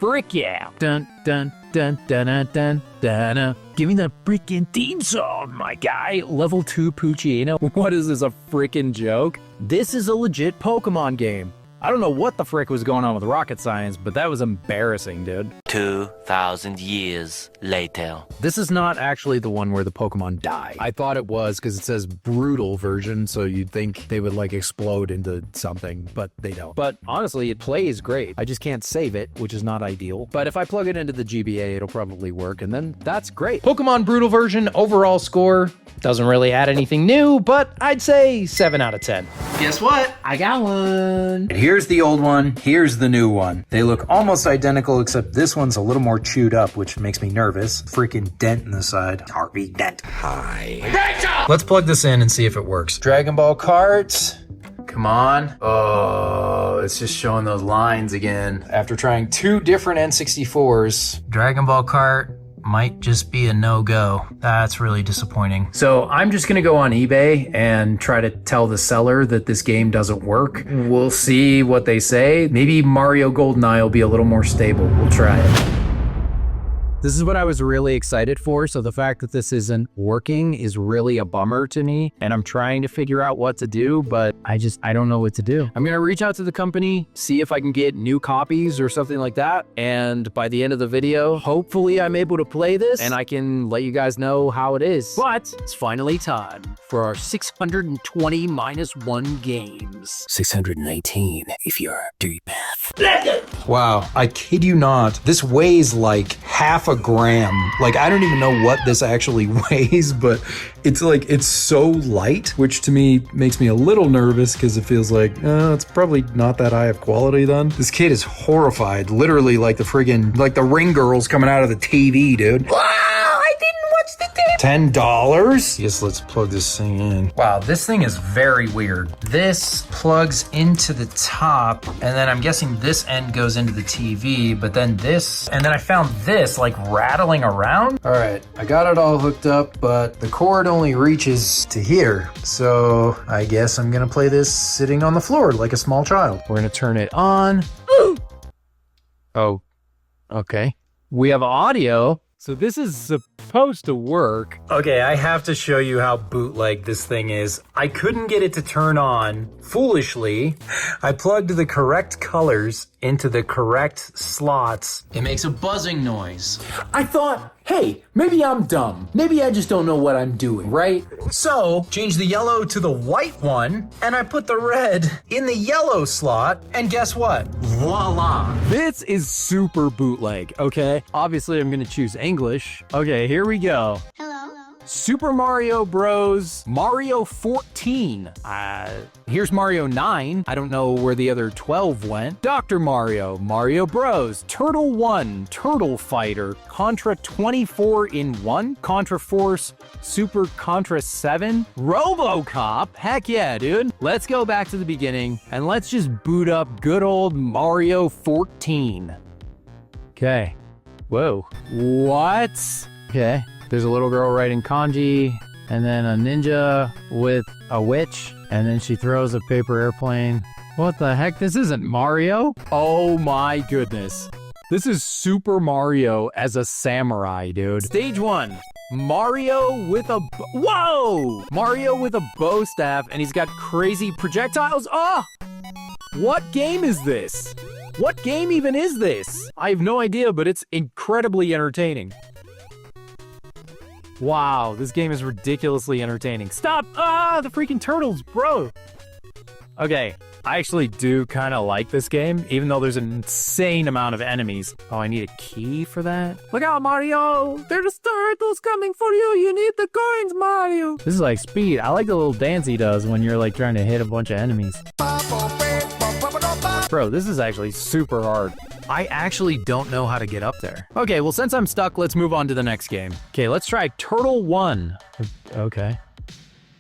Frick yeah! Dun, dun, dun, dun, dun, dun, dun. Give me the freaking theme song, my guy. Level 2 Puccino. What is this, a freaking joke? This is a legit Pokemon game. I don't know what the frick was going on with Rocket Science, but that was embarrassing, dude. 2,000 years later. This is not actually the one where the Pokemon die. I thought it was because it says brutal version, so you'd think they would like explode into something, but they don't. But honestly, it plays great. I just can't save it, which is not ideal. But if I plug it into the GBA, it'll probably work, and then that's great. Pokemon Brutal version overall score doesn't really add anything new, but I'd say 7 out of 10. Guess what? I got one. Here's the old one, here's the new one. They look almost identical, except this one's a little more chewed up, which makes me nervous. Freaking dent in the side. Harvey Dent. Hi. Rachel! Let's plug this in and see if it works. Dragon Ball cards. Come on. Oh, it's just showing those lines again. After trying 2 different N64s, Dragon Ball cart, might just be a no-go. That's really disappointing. So I'm just gonna go on eBay and try to tell the seller that this game doesn't work. We'll see what they say. Maybe Mario GoldenEye will be a little more stable. We'll try it. This is what I was really excited for, so the fact that this isn't working is really a bummer to me, and I'm trying to figure out what to do, but I don't know what to do. I'm gonna reach out to the company, see if I can get new copies or something like that, and by the end of the video, hopefully I'm able to play this, and I can let you guys know how it is. But it's finally time for our 620 minus 1 games. 619 if you're dirty math. Wow, I kid you not. This weighs like half a gram. Like, I don't even know what this actually weighs, but it's so light, which to me makes me a little nervous because it feels like, it's probably not that high of quality then. This kid is horrified, literally like the ring girls coming out of the TV, dude. I didn't watch the tape. $10? Yes, let's plug this thing in. Wow, this thing is very weird. This plugs into the top, and then I'm guessing this end goes into the TV, but then this, and then I found this like rattling around. All right, I got it all hooked up, but the cord only reaches to here. So I guess I'm gonna play this sitting on the floor like a small child. We're gonna turn it on. Oh, okay. We have audio. So this is supposed to work. Okay, I have to show you how bootleg this thing is. I couldn't get it to turn on. Foolishly, I plugged the correct colors into the correct slots. It makes a buzzing noise. I thought, hey, maybe I'm dumb. Maybe I just don't know what I'm doing, right? So, change the yellow to the white one, and I put the red in the yellow slot, and guess what? Voila. This is super bootleg, okay? Obviously, I'm gonna choose English. Okay, here we go. Hello. Super Mario Bros. Mario 14. Here's Mario 9. I don't know where the other 12 went. Dr. Mario, Mario Bros. Turtle 1, Turtle Fighter, Contra 24 in 1, Contra Force, Super Contra 7, RoboCop. Heck yeah, dude. Let's go back to the beginning and let's just boot up good old Mario 14. Okay. Whoa. What? Okay. There's a little girl writing kanji, and then a ninja with a witch, and then she throws a paper airplane. What the heck? This isn't Mario? Oh my goodness. This is Super Mario as a samurai, dude. Stage 1. Mario with a whoa! Mario with a bow staff, and he's got crazy projectiles. Oh! What game is this? What game even is this? I have no idea, but it's incredibly entertaining. Wow, this game is ridiculously entertaining. Stop! Ah, the freaking turtles, bro! Okay, I actually do kind of like this game, even though there's an insane amount of enemies. Oh, I need a key for that? Look out, Mario! There's turtles coming for you! You need the coins, Mario! This is like Speed. I like the little dance he does when you're like trying to hit a bunch of enemies. Bro, this is actually super hard. I actually don't know how to get up there. Okay, well, since I'm stuck, let's move on to the next game. Okay, let's try Turtle 1. Okay.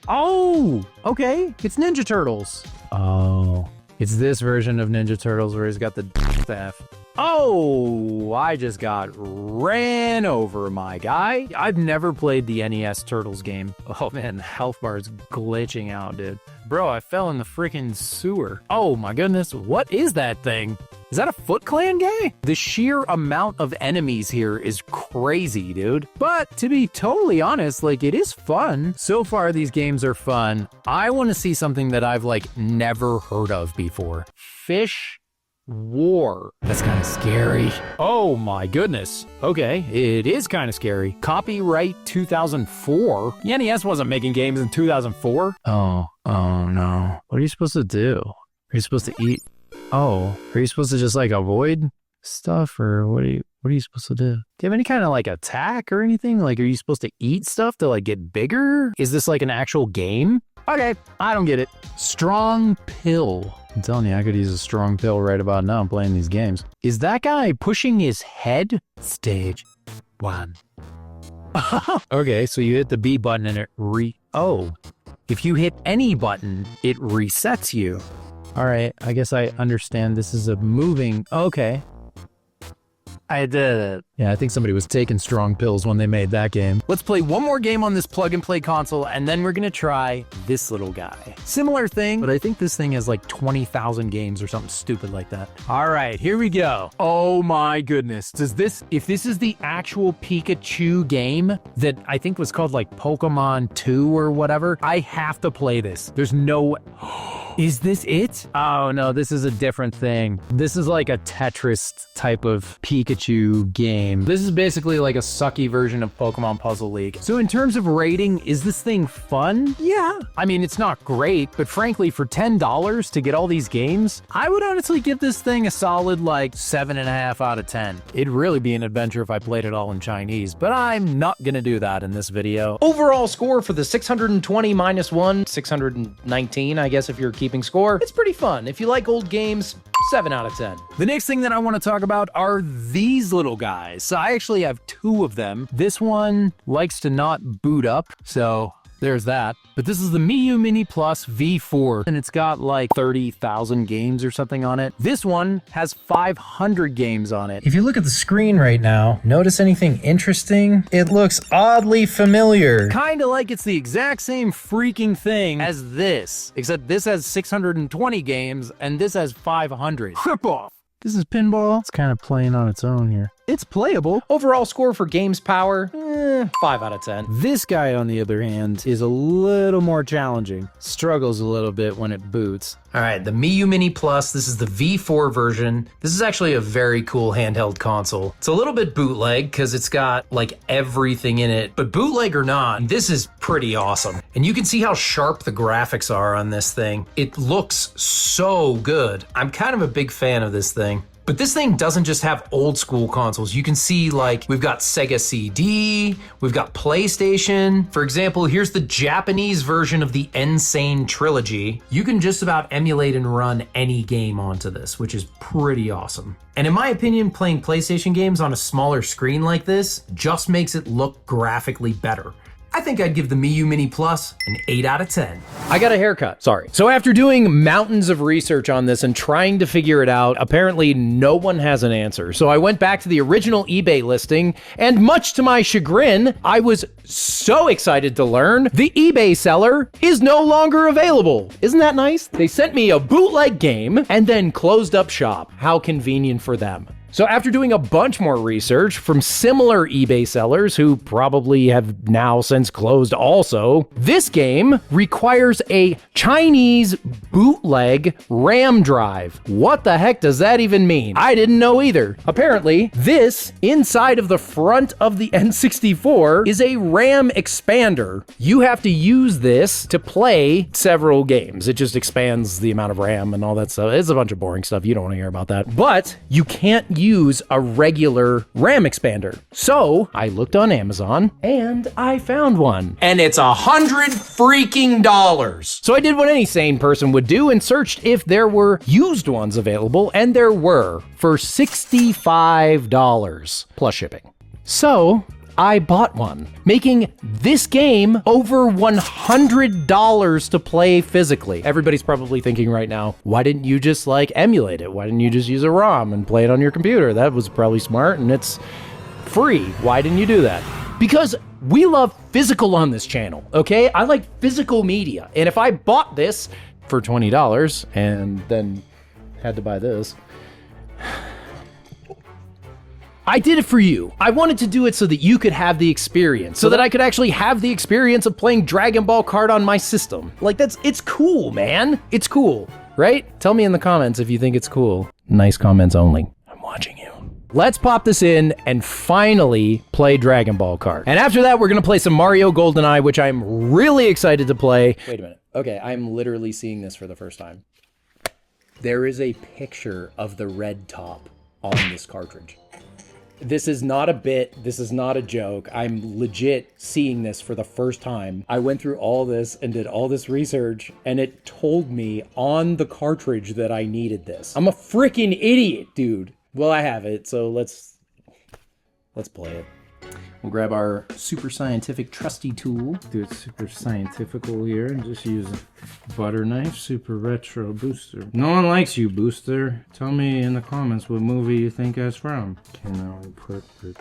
Oh, okay. It's Ninja Turtles. Oh, it's this version of Ninja Turtles where he's got the staff. Oh, I just got ran over, my guy. I've never played the NES Turtles game. Oh man, the health bar is glitching out, dude. Bro, I fell in the freaking sewer. Oh my goodness, what is that thing? Is that a Foot Clan guy? The sheer amount of enemies here is crazy, dude. But to be totally honest, like, it is fun. So far, these games are fun. I want to see something that I've, like, never heard of before. Fish War. That's kind of scary. Oh my goodness. Okay, it is kind of scary. Copyright 2004? The NES wasn't making games in 2004. Oh no. What are you supposed to do? Are you supposed to eat? Oh, are you supposed to just like avoid stuff, or what are you supposed to do? Do you have any kind of like attack or anything? Like, are you supposed to eat stuff to like get bigger? Is this like an actual game? Okay, I don't get it. Strong pill. I'm telling you, I could use a strong pill right about now playing these games. Is that guy pushing his head? Stage 1. Okay, so you hit the B button and it oh. If you hit any button, it resets you. All right, I guess I understand this is a moving, okay. I did it. Yeah, I think somebody was taking strong pills when they made that game. Let's play one more game on this plug and play console, and then we're gonna try this little guy. Similar thing, but I think this thing has like 20,000 games or something stupid like that. All right, here we go. Oh my goodness. If this is the actual Pikachu game that I think was called like Pokemon 2 or whatever, I have to play this. There's no... Is this it? Oh no, this is a different thing. This is like a Tetris type of Pikachu game. This is basically like a sucky version of Pokemon Puzzle League. So in terms of rating, is this thing fun? Yeah. I mean, it's not great, but frankly, for $10 to get all these games, I would honestly give this thing a solid like 7.5 out of 10. It'd really be an adventure if I played it all in Chinese, but I'm not gonna do that in this video. Overall score for the 620 minus 1, 619, I guess if you're keeping score. It's pretty fun. If you like old games, 7 out of 10. The next thing that I want to talk about are these little guys. So I actually have 2 of them. This one likes to not boot up, so there's that. But this is the Miu Mini Plus V4, and it's got like 30,000 games or something on it. This one has 500 games on it. If you look at the screen right now, notice anything interesting? It looks oddly familiar. Kinda like it's the exact same freaking thing as this, except this has 620 games, and this has 500. Rip off. This is pinball. It's kind of playing on its own here. It's playable. Overall score for games power, 5 out of 10. This guy, on the other hand, is a little more challenging. Struggles a little bit when it boots. All right, the Miu Mini Plus, this is the V4 version. This is actually a very cool handheld console. It's a little bit bootleg because it's got like everything in it, but bootleg or not, this is pretty awesome. And you can see how sharp the graphics are on this thing. It looks so good. I'm kind of a big fan of this thing. But this thing doesn't just have old school consoles. You can see like we've got Sega CD, we've got PlayStation. For example, here's the Japanese version of the Insane Trilogy. You can just about emulate and run any game onto this, which is pretty awesome. And in my opinion, playing PlayStation games on a smaller screen like this just makes it look graphically better. I think I'd give the Miu Mini Plus an 8 out of 10. I got a haircut, sorry. So after doing mountains of research on this and trying to figure it out, apparently no one has an answer. So I went back to the original eBay listing, and much to my chagrin, I was so excited to learn the eBay seller is no longer available. Isn't that nice? They sent me a bootleg game and then closed up shop. How convenient for them. So after doing a bunch more research from similar eBay sellers who probably have now since closed also, this game requires a Chinese bootleg RAM drive. What the heck does that even mean? I didn't know either. Apparently, this inside of the front of the N64 is a RAM expander. You have to use this to play several games. It just expands the amount of RAM and all that stuff. It's a bunch of boring stuff. You don't want to hear about that. But you can't use a regular RAM expander. So I looked on Amazon and I found one. And it's $100 freaking dollars. So I did what any sane person would do and searched if there were used ones available, and there were for $65 plus shipping. So I bought one, making this game over $100 to play physically. Everybody's probably thinking right now, why didn't you just like emulate it? Why didn't you just use a ROM and play it on your computer? That was probably smart and it's free. Why didn't you do that? Because we love physical on this channel, okay? I like physical media. And if I bought this for $20 and then had to buy this, I did it for you. I wanted to do it so that you could have the experience, so that I could actually have the experience of playing Dragon Ball Kart on my system. Like it's cool, man. It's cool, right? Tell me in the comments if you think it's cool. Nice comments only. I'm watching you. Let's pop this in and finally play Dragon Ball Kart. And after that, we're gonna play some Mario GoldenEye, which I'm really excited to play. Wait a minute. Okay, I'm literally seeing this for the first time. There is a picture of the red top on this cartridge. This is not a bit, this is not a joke. I'm legit seeing this for the first time. I went through all this and did all this research, and it told me on the cartridge that I needed this. I'm a freaking idiot, dude. Well, I have it, so let's play it. We'll grab our super scientific trusty tool. Do it super scientifical here and just use a butter knife, super retro booster. No one likes you, booster. Tell me in the comments what movie you think that's from. Okay, now we put the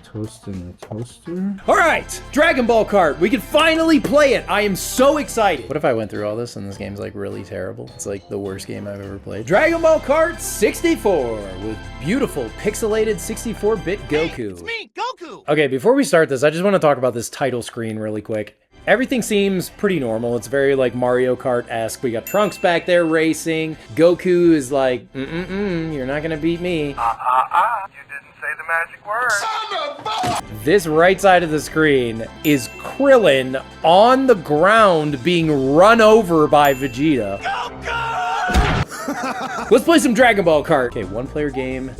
toast in the toaster. All right, Dragon Ball Kart. We can finally play it. I am so excited. What if I went through all this and this game's like really terrible? It's like the worst game I've ever played. Dragon Ball Kart 64 with beautiful pixelated 64-bit Goku. Hey, it's me, Goku. Okay, before we start this, I just want to talk about this title screen really quick. Everything seems pretty normal. It's very like Mario Kart-esque. We got Trunks back there racing. Goku is like, you're not gonna beat me. You didn't say the magic word. This right side of the screen is Krillin on the ground being run over by Vegeta. Goku! Let's play some Dragon Ball Kart. Okay, one-player game.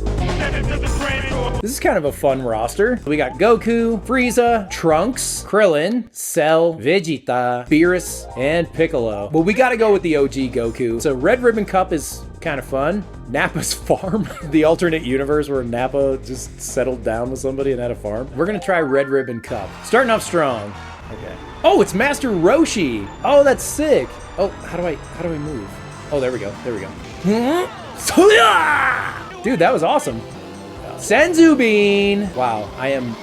This is kind of a fun roster. We got Goku, Frieza, Trunks, Krillin, Cell, Vegeta, Beerus, and Piccolo. But we gotta go with the OG Goku. So Red Ribbon Cup is kind of fun. Nappa's farm, the alternate universe where Nappa just settled down with somebody and had a farm. We're gonna try Red Ribbon Cup. Starting off strong. Okay. Oh, it's Master Roshi. Oh, that's sick. Oh, how do I move? Oh, there we go. There we go. Dude, that was awesome. Senzu Bean! Wow, I'm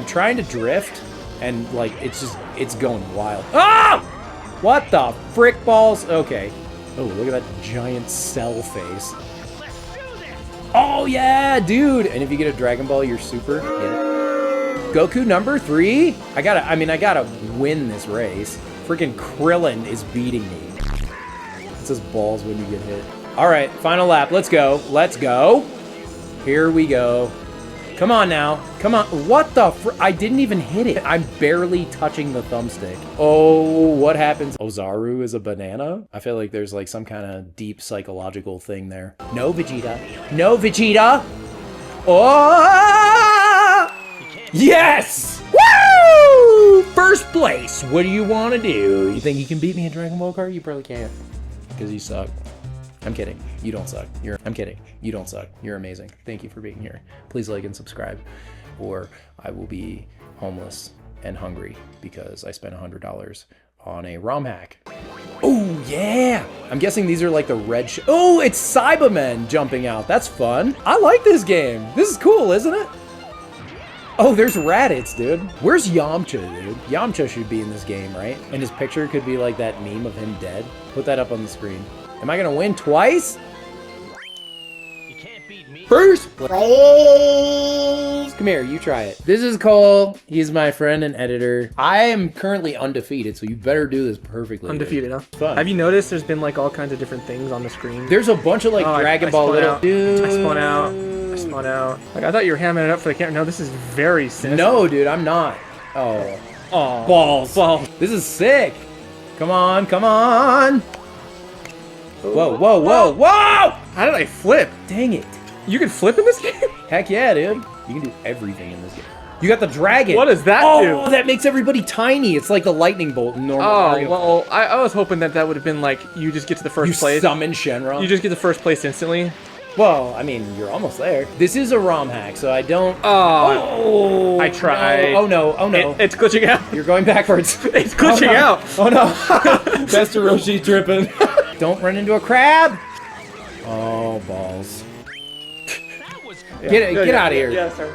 trying to drift, and like, it's going wild. Ah! What the frick balls? Okay. Oh, look at that giant Cell face. Oh yeah, dude! And if you get a Dragon Ball, you're super. Get it? Goku number 3? I gotta win this race. Freaking Krillin is beating me. It says balls when you get hit. All right, final lap. Let's go. Let's go. Here we go. Come on now. Come on. What the I didn't even hit it. I'm barely touching the thumbstick. Oh, what happens? Ozaru is a banana? I feel like there's like some kind of deep psychological thing there. No, Vegeta. No, Vegeta. Oh! Yes! Woo! First place. What do you want to do? You think you can beat me in Dragon Ball Kart? You probably can't. Because you suck. I'm kidding. You don't suck. I'm kidding. You don't suck. You're amazing. Thank you for being here. Please like and subscribe, or I will be homeless and hungry because I spent $100 on a ROM hack. Oh, yeah! I'm guessing these are like the red oh, it's Cybermen jumping out. That's fun. I like this game. This is cool, isn't it? Oh, there's Raditz, dude. Where's Yamcha, dude? Yamcha should be in this game, right? And his picture could be like that meme of him dead. Put that up on the screen. Am I gonna win twice? You can't beat me. First place. Come here, you try it. This is Cole. He's my friend and editor. I am currently undefeated, so you better do this perfectly. Undefeated, dude. huh? Fun. Have you noticed there's been like all kinds of different things on the screen? There's a bunch of like Dragon Ball little dude. I spun out. Like I thought you were hamming it up for the camera. No, this is very sensitive. No, dude, I'm not. Oh. Oh. Balls. This is sick. Come on, come on. Whoa, whoa, whoa, whoa! How did I flip? Dang it. You can flip in this game? Heck yeah, dude. You can do everything in this game. You got the dragon. What does that do? Oh, that makes everybody tiny. It's like the lightning bolt in normal Mario. Well, I was hoping that would have been like, you just get to the first place. You summon Shenron. You just get the first place instantly. Well, I mean, you're almost there. This is a ROM hack, so I don't... Oh, I tried. No. Oh, no. Oh, no. It's glitching out. You're going backwards. It's glitching out. Oh, no. Master Roshi tripping. Don't run into a crab. Oh, balls. Get out of here. Yeah, sorry.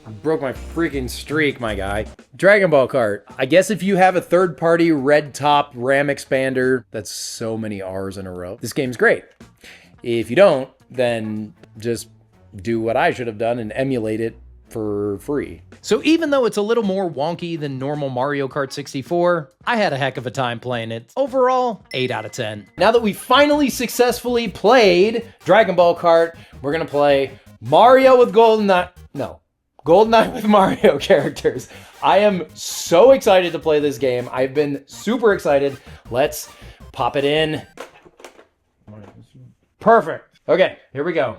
I broke my freaking streak, my guy. Dragon Ball Kart. I guess if you have a third-party red top RAM expander, that's so many R's in a row. This game's great. If you don't, then just do what I should have done and emulate it for free. So even though it's a little more wonky than normal Mario Kart 64, I had a heck of a time playing it. Overall, 8 out of 10. Now that we finally successfully played Dragon Ball Kart, we're gonna play Mario with GoldenEye. No, GoldenEye with Mario characters. I am so excited to play this game. I've been super excited. Let's pop it in. Perfect. Okay, here we go.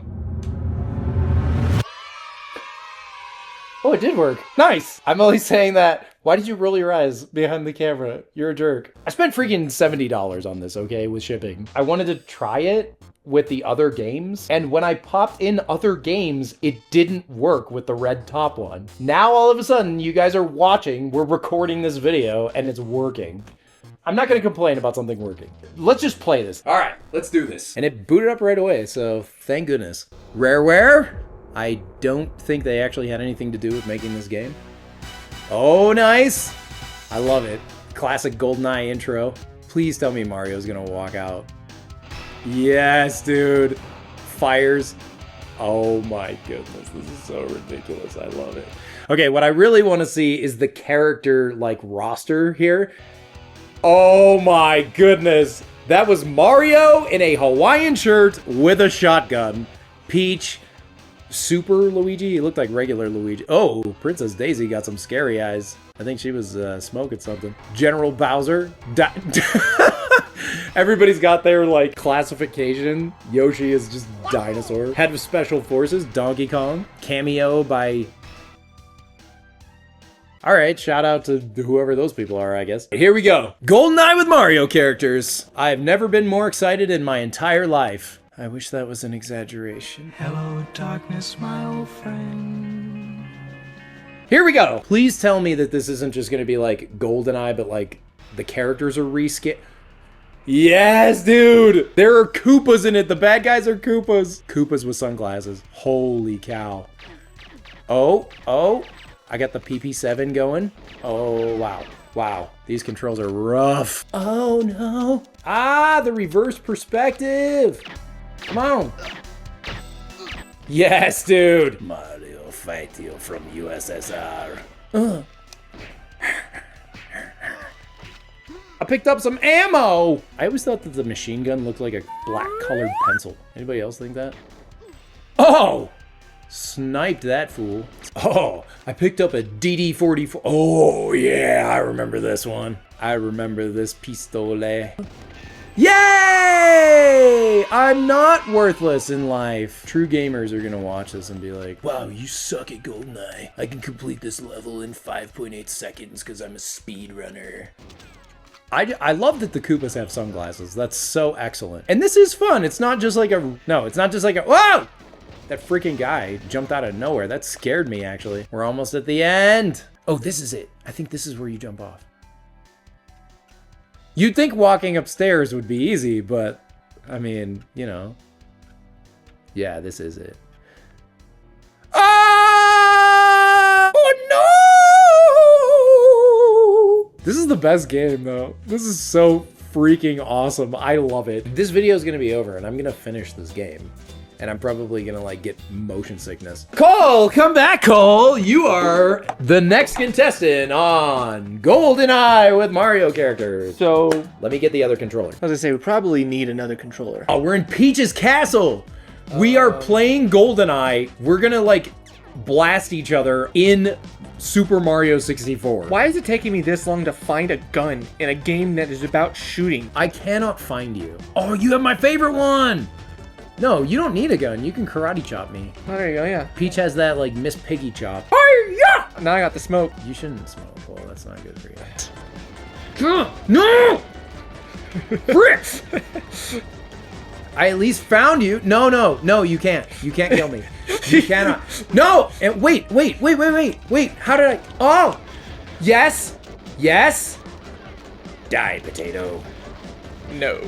Oh, it did work. Nice. I'm only saying that. Why did you roll your eyes behind the camera? You're a jerk. I spent freaking $70 on this, okay, with shipping. I wanted to try it with the other games, and when I popped in other games, it didn't work with the red top one. Now, all of a sudden, you guys are watching, we're recording this video, and it's working. I'm not gonna complain about something working. Let's just play this. All right, let's do this. And it booted up right away, so thank goodness. Rareware? I don't think they actually had anything to do with making this game. Oh, nice. I love it. Classic GoldenEye intro. Please tell me Mario's gonna walk out. Yes, dude. Fires. Oh my goodness, this is so ridiculous. I love it. Okay, what I really want to see is the character, like, roster here. Oh my goodness. That was Mario in a Hawaiian shirt with a shotgun. Peach. Super Luigi? He looked like regular Luigi. Oh, Princess Daisy got some scary eyes. I think she was smoking something. General Bowser. Everybody's got their, like, classification. Yoshi is just dinosaur. Head of Special Forces, Donkey Kong. Cameo by... Alright, shout out to whoever those people are, I guess. Here we go. GoldenEye with Mario characters. I have never been more excited in my entire life. I wish that was an exaggeration. Hello, darkness, my old friend. Here we go. Please tell me that this isn't just gonna be like GoldenEye, but like the characters are reskin. Yes, dude. There are Koopas in it. The bad guys are Koopas. Koopas with sunglasses. Holy cow. Oh. I got the PP7 going. Oh, wow. Wow. These controls are rough. Oh, no. Ah, the reverse perspective. Come on. Yes, dude. Mario fight you from USSR. I picked up some ammo. I always thought that the machine gun looked like a black colored pencil. Anybody else think that? Oh! Sniped that fool. Oh, I picked up a DD-44. Oh, yeah, I remember this one. I remember this pistole. Yay! I'm not worthless in life. True gamers are gonna watch this and be like, wow, you suck at GoldenEye. I can complete this level in 5.8 seconds because I'm a speedrunner. I love that the Koopas have sunglasses. That's so excellent. And this is fun. It's not just like a... No, it's not just like a... Whoa! That freaking guy jumped out of nowhere. That scared me, actually. We're almost at the end. Oh, this is it. I think this is where you jump off. You'd think walking upstairs would be easy, but, I mean, you know. Yeah, this is it. Ah! Oh, no! This is the best game, though. This is so freaking awesome. I love it. This video is going to be over, and I'm going to finish this game. And I'm probably gonna like get motion sickness. Cole, come back, Cole. You are the next contestant on GoldenEye with Mario characters. So let me get the other controller. As I say, we probably need another controller. Oh, we're in Peach's castle. We are playing GoldenEye. We're gonna like blast each other in Super Mario 64. Why is it taking me this long to find a gun in a game that is about shooting? I cannot find you. Oh, you have my favorite one. No, you don't need a gun. You can karate chop me. Oh, there you go, yeah. Peach has that, like, Miss Piggy chop. Oh, yeah! Now I got the smoke. You shouldn't smoke. Well, that's not good for you. No! Bricks! I at least found you. No, you can't. You can't kill me. You cannot. No! And wait. How did I... Oh! Yes! Die, potato. No!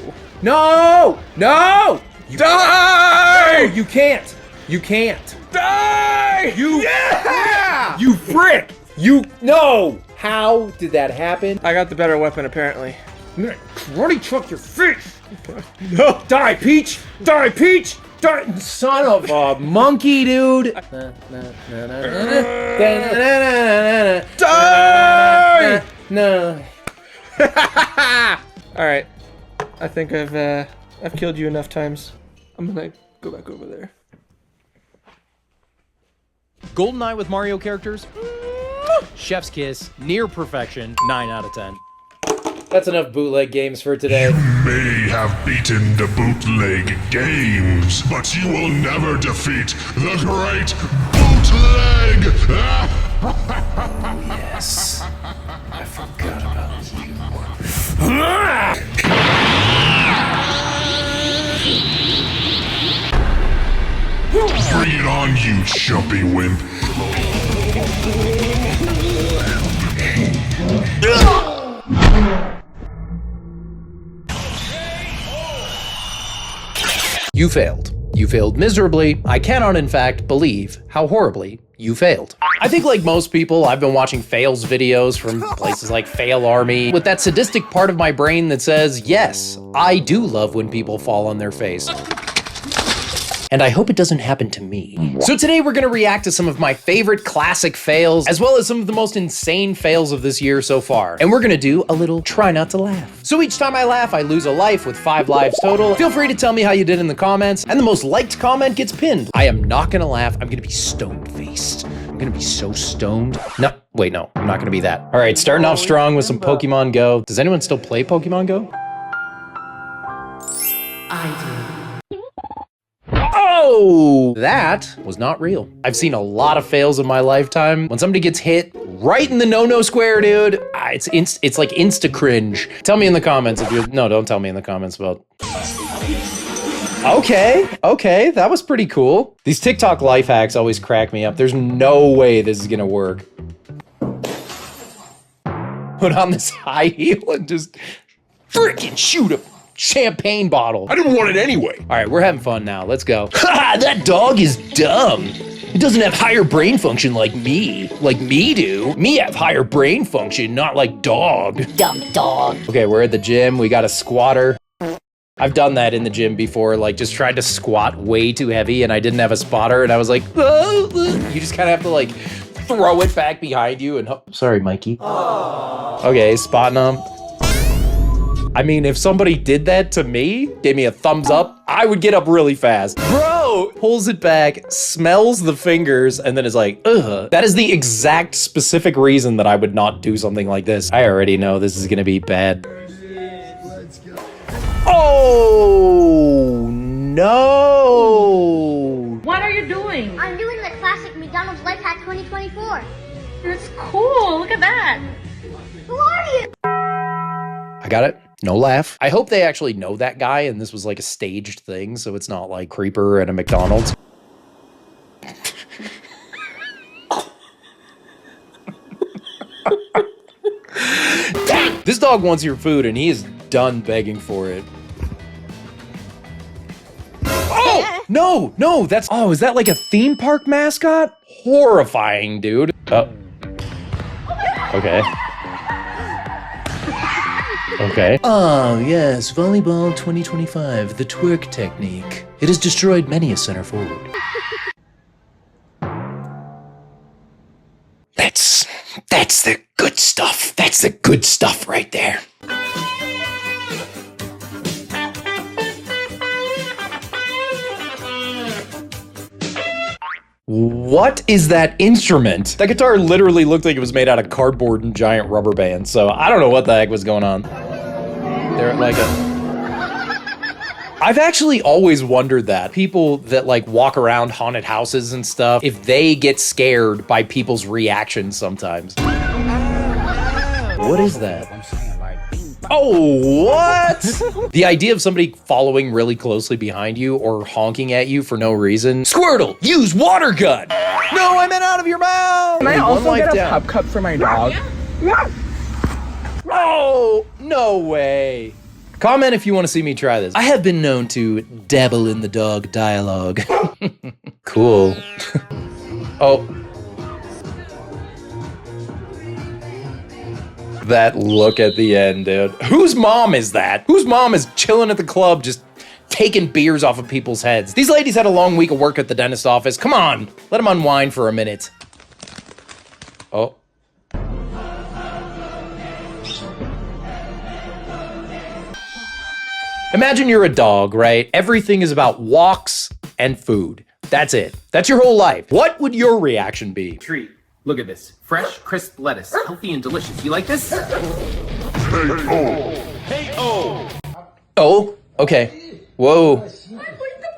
You die! No, you can't. Die! Yeah! You frick! No! How did that happen? I got the better weapon, apparently. I'm gonna karate chop your face! No! Die, Peach! Die! Son of a monkey, dude! Die! No. Alright. I think I've killed you enough times. I'm gonna go back over there. GoldenEye with Mario characters? Chef's kiss, near perfection, 9 out of 10. That's enough bootleg games for today. You may have beaten the bootleg games, but you will never defeat the great bootleg! Yes. I forgot about you. Bring it on, you chumpy wimp. You failed. You failed miserably. I cannot, in fact, believe how horribly you failed. I think like most people, I've been watching fails videos from places like Fail Army with that sadistic part of my brain that says, yes, I do love when people fall on their face. And I hope it doesn't happen to me. So today we're gonna react to some of my favorite classic fails, as well as some of the most insane fails of this year so far. And we're gonna do a little try not to laugh. So each time I laugh, I lose a life with 5 lives total. Feel free to tell me how you did in the comments, and the most liked comment gets pinned. I am not gonna laugh, I'm gonna be stone-faced. I'm gonna be so stoned. No, wait, no, I'm not gonna be that. All right, starting off strong with some Pokemon Go. Does anyone still play Pokemon Go? I do. Oh, that was not real. I've seen a lot of fails in my lifetime. When somebody gets hit right in the no-no square, dude, it's like insta cringe. Tell me in the comments if you, no, don't tell me in the comments about. Okay, that was pretty cool. These TikTok life hacks always crack me up. There's no way this is gonna work. Put on this high heel and just freaking shoot a champagne bottle. I didn't want it anyway. All right, we're having fun now. Let's go. Ha! That dog is dumb. It doesn't have higher brain function like me. Like me do. Me have higher brain function, not like dog. Dumb dog. Okay, we're at the gym. We got a squatter. I've done that in the gym before, like just tried to squat way too heavy and I didn't have a spotter and I was like, you just kind of have to like throw it back behind you and sorry, Mikey. Okay, spotting him. I mean, if somebody did that to me, gave me a thumbs up, I would get up really fast. Bro, pulls it back, smells the fingers, and then is like, ugh. That is the exact specific reason that I would not do something like this. I already know this is gonna be bad. Oh, no. What are you doing? I'm doing the classic McDonald's Life Hack 2024. It's cool. Look at that. Who are you? I got it. No laugh. I hope they actually know that guy and this was like a staged thing, so it's not like Creeper at a McDonald's. This dog wants your food and he is done begging for it. Oh! No, that's, oh, is that like a theme park mascot? Horrifying, dude. Oh. Okay. Okay. Oh, yes, volleyball 2025, the twerk technique. It has destroyed many a center forward. That's the good stuff. That's the good stuff right there. What is that instrument? That guitar literally looked like it was made out of cardboard and giant rubber bands, so I don't know what the heck was going on. They're like I've actually always wondered that. People that like walk around haunted houses and stuff, if they get scared by people's reactions sometimes. What is that? Oh, what? The idea of somebody following really closely behind you or honking at you for no reason. Squirtle, use water gun. No, I meant out of your mouth. Can I also get a pup cup for my dog? Oh, no way. Comment if you want to see me try this. I have been known to dabble in the dog dialogue. Cool. Oh. That look at the end, dude. Whose mom is that? Whose mom is chilling at the club just taking beers off of people's heads? These ladies had a long week of work at the dentist office. Come on, let them unwind for a minute. Oh. Imagine you're a dog, right? Everything is about walks and food. That's it. That's your whole life. What would your reaction be? Treat. Look at this. Fresh, crisp lettuce. Healthy and delicious. You like this? Hey-oh! Oh, okay. Whoa.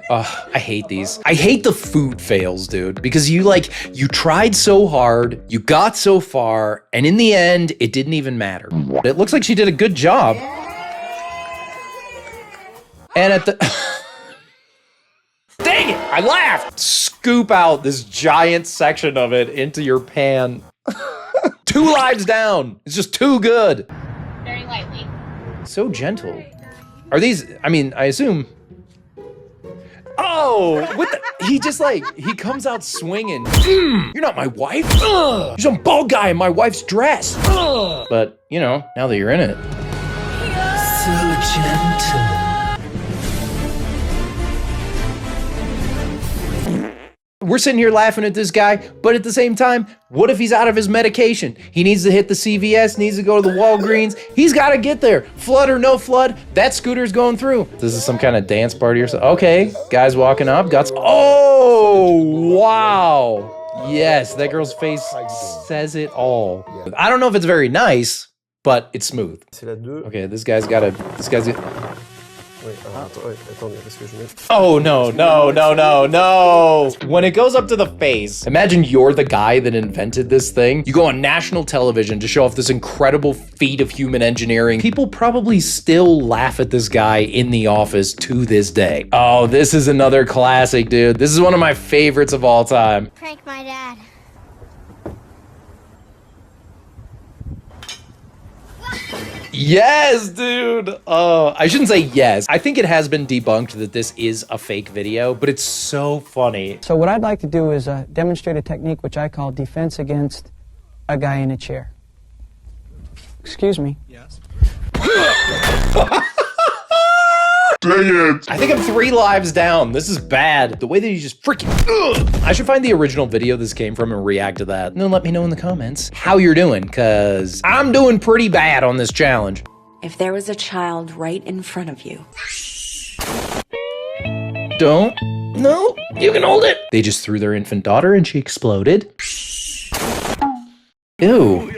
I hate these. I hate the food fails, dude, because you tried so hard, you got so far, and in the end, it didn't even matter. It looks like she did a good job. And at the... Dang it, I laughed! Scoop out this giant section of it into your pan. 2 lives down. It's just too good. Very lightly. So gentle. Are these, I mean, I assume... Oh, what the? He just he comes out swinging. You're not my wife. You're some bald guy in my wife's dress. But, you know, now that you're in it. So gentle. We're sitting here laughing at this guy, but at the same time, what if he's out of his medication? He needs to hit the CVS, needs to go to the Walgreens. He's got to get there. Flood or no flood, that scooter's going through. This is some kind of dance party or something. Okay, guys walking up, Oh, wow. Yes, that girl's face says it all. I don't know if it's very nice, but it's smooth. Okay, this guy's... Oh, no. When it goes up to the face, imagine you're the guy that invented this thing. You go on national television to show off this incredible feat of human engineering. People probably still laugh at this guy in the office to this day. Oh, this is another classic, dude. This is one of my favorites of all time. Prank my dad. Yes, dude. Oh, I shouldn't say yes. I think it has been debunked that this is a fake video, but it's so funny. So what I'd like to do is demonstrate a technique which I call defense against a guy in a chair. Excuse me. Yes. Dang it. I think I'm 3 lives down. This is bad. The way that you just freaking... I should find the original video this came from and react to that. And then let me know in the comments how you're doing, because I'm doing pretty bad on this challenge. If there was a child right in front of you. Don't. No, you can hold it. They just threw their infant daughter and she exploded. Ew.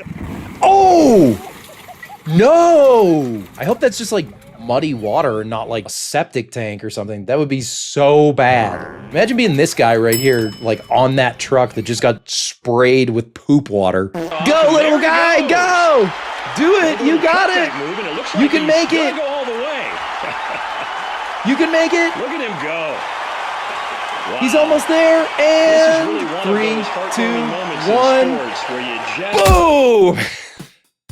Oh! No! I hope that's just muddy water and not a septic tank or something. That would be so bad. Imagine being this guy right here, on that truck that just got sprayed with poop water. Go, little guy, go! Do it, you got it! You can make it! Go all the way. You can make it! Look at him go. Wow. He's almost there, and really 3, 2, 1, boom!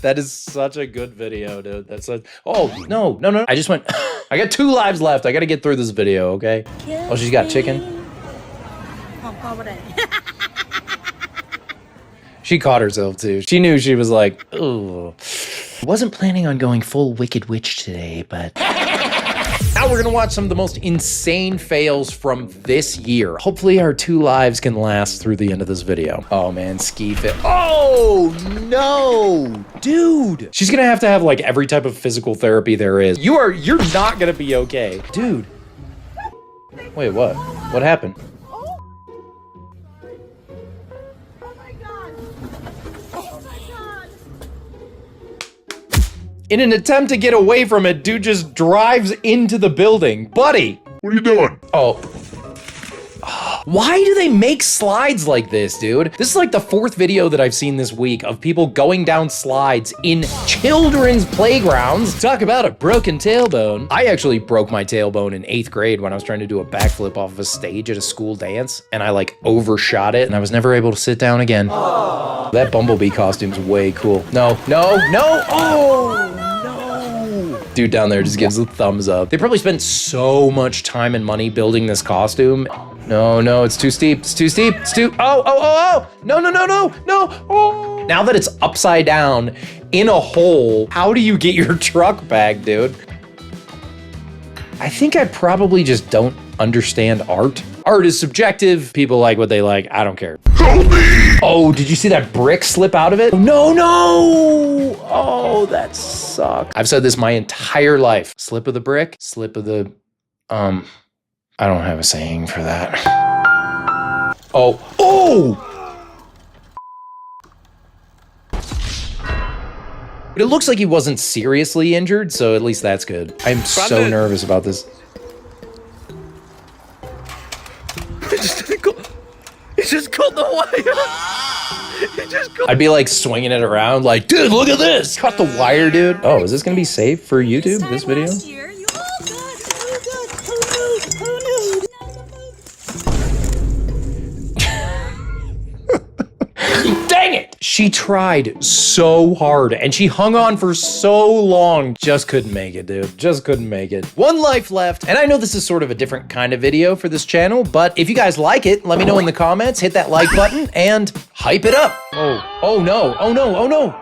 That is such a good video, dude. That's a... Oh, no. I just went... I got 2 lives left. I gotta get through this video, okay? Oh, she's got chicken. She caught herself, too. She knew she was like, oh. Wasn't planning on going full Wicked Witch today, but... Now we're gonna watch some of the most insane fails from this year. Hopefully our 2 lives can last through the end of this video. Oh man, ski fit. Oh no, dude. She's gonna have to have every type of physical therapy there is. You're not gonna be okay. Dude. Wait, what? What happened? In an attempt to get away from it, dude just drives into the building. Buddy! What are you doing? Oh. Why do they make slides like this, dude? This is the 4th video that I've seen this week of people going down slides in children's playgrounds. Talk about a broken tailbone. I actually broke my tailbone in 8th grade when I was trying to do a backflip off of a stage at a school dance, and I overshot it, and I was never able to sit down again. Aww. That Bumblebee costume's way cool. No. Oh! Dude down there just gives a thumbs up. They probably spent so much time and money building this costume. No, it's too steep. It's too steep. It's too... Oh. No. Oh. Now that it's upside down in a hole, how do you get your truck back, dude? I think I probably just don't understand art. Art is subjective. People like what they like. I don't care. Help me! Oh, did you see that brick slip out of it? No! Oh, that sucks. I've said this my entire life. Slip of the brick, slip of the... I don't have a saying for that. Oh! But it looks like he wasn't seriously injured, so at least that's good. I'm so nervous about this. just cut the wire. He just cut. I'd be like swinging it around like, dude, look at this. Cut the wire, dude. Oh, is this gonna be safe for YouTube, this video? Dang it! She tried so hard and she hung on for so long. Just couldn't make it, dude. Just couldn't make it. One life left. And I know this is sort of a different kind of video for this channel, but if you guys like it, let me know in the comments, hit that like button and hype it up. Oh no, oh no, oh no.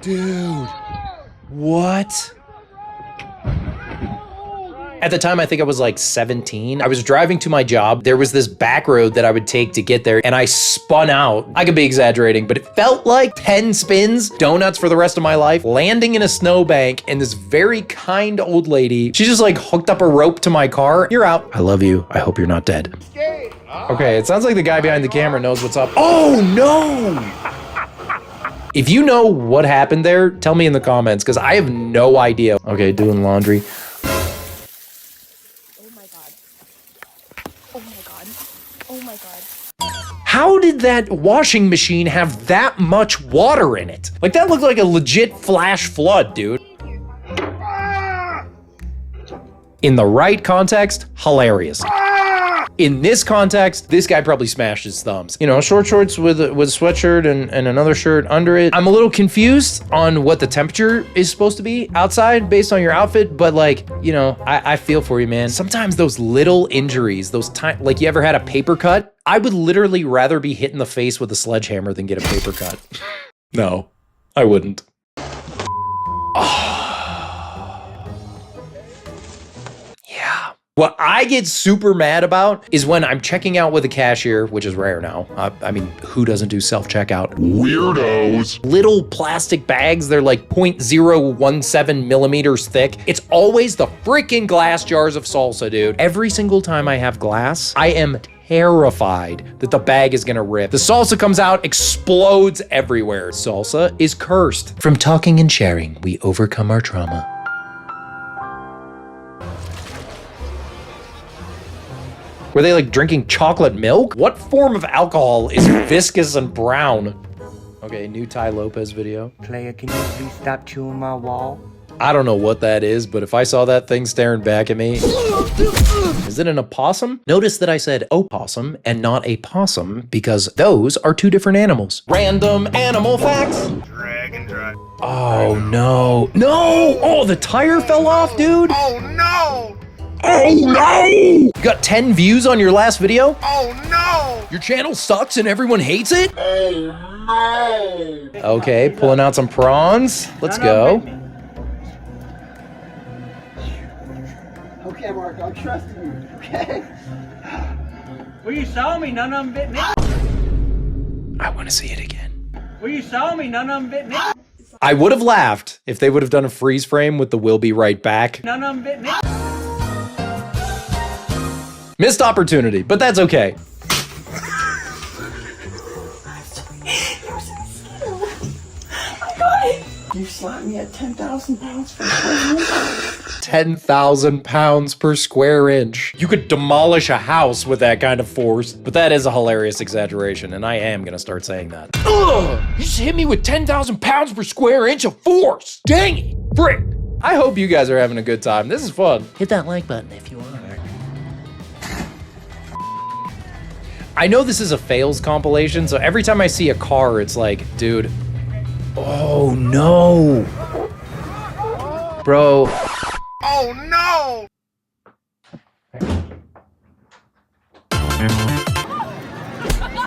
Dude, what? At the time, I think I was like 17. I was driving to my job. There was this back road that I would take to get there, and I spun out. I could be exaggerating, but it felt like 10 spins, donuts for the rest of my life, landing in a snowbank, and this very kind old lady, she just like hooked up a rope to my car. You're out. I love you. I hope you're not dead. Okay, it sounds like the guy behind the camera knows what's up. Oh no! If you know what happened there, tell me in the comments, because I have no idea. Okay, doing laundry. How did that washing machine have that much water in it? Like, that looked like a legit flash flood, dude. In the right context, hilarious. In this context, this guy probably smashed his thumbs. You know, short shorts with a sweatshirt and another shirt under it. I'm a little confused on what the temperature is supposed to be outside based on your outfit, but like, you know, I feel for you, man. Sometimes those little injuries, those like you ever had a paper cut? I would literally rather be hit in the face with a sledgehammer than get a paper cut. No, I wouldn't. What I get super mad about is when I'm checking out with a cashier, which is rare now. I mean, who doesn't do self-checkout? Weirdos. Little plastic bags, they're like 0.017 millimeters thick. It's always the freaking glass jars of salsa, dude. Every single time I have glass, I am terrified that the bag is gonna rip. The salsa comes out, explodes everywhere. Salsa is cursed. From talking and sharing, we overcome our trauma. Were they like drinking chocolate milk? What form of alcohol is viscous and brown? Okay, new Ty Lopez video. Player, can you please stop chewing my wall? I don't know what that is, but if I saw that thing staring back at me. Is it an opossum? Notice that I said opossum and not a possum because those are two different animals. Random animal facts. Dragon drive. Oh no. No! Oh, the tire fell off, dude. Oh no! Oh no! You got 10 views on your last video? Oh no! Your channel sucks and everyone hates it? Oh no! Okay, pulling out some prawns. Let's go. Okay, Mark, I'm trusting you, okay? Well, you saw me, none of them bit me. I want to see it again. Well, you saw me, none of them bit me. I would have laughed if they would have done a freeze frame with the "We'll be right back." None of them bit me. Missed opportunity, but that's okay. You slapped me at 10,000 pounds for square inch. 10,000 pounds per square inch. You could demolish a house with that kind of force, but that is a hilarious exaggeration, and I am gonna start saying that. Ugh! You just hit me with 10,000 pounds per square inch of force! Dang it! Frick! I hope you guys are having a good time. This is fun. Hit that like button if you are. I know this is a fails compilation, so every time I see a car, it's like, dude, oh no. Bro. Oh no!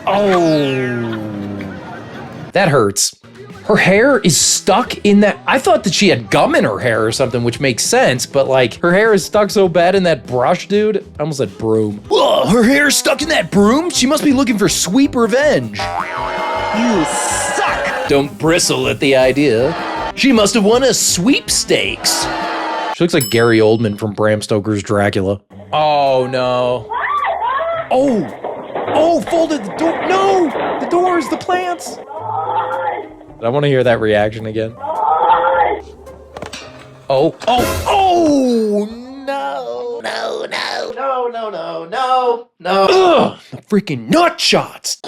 Oh. That hurts. Her hair is stuck in that. I thought that she had gum in her hair or something, which makes sense, but like her hair is stuck so bad in that brush, dude. I almost said broom. Ugh, her hair is stuck in that broom? She must be looking for sweet revenge. You suck. Don't bristle at the idea. She must have won a sweepstakes. She looks like Gary Oldman from Bram Stoker's Dracula. Oh no. Oh, folded the door. No, the doors, the plants. I want to hear that reaction again. Oh, no, Ugh, the freaking nut shots.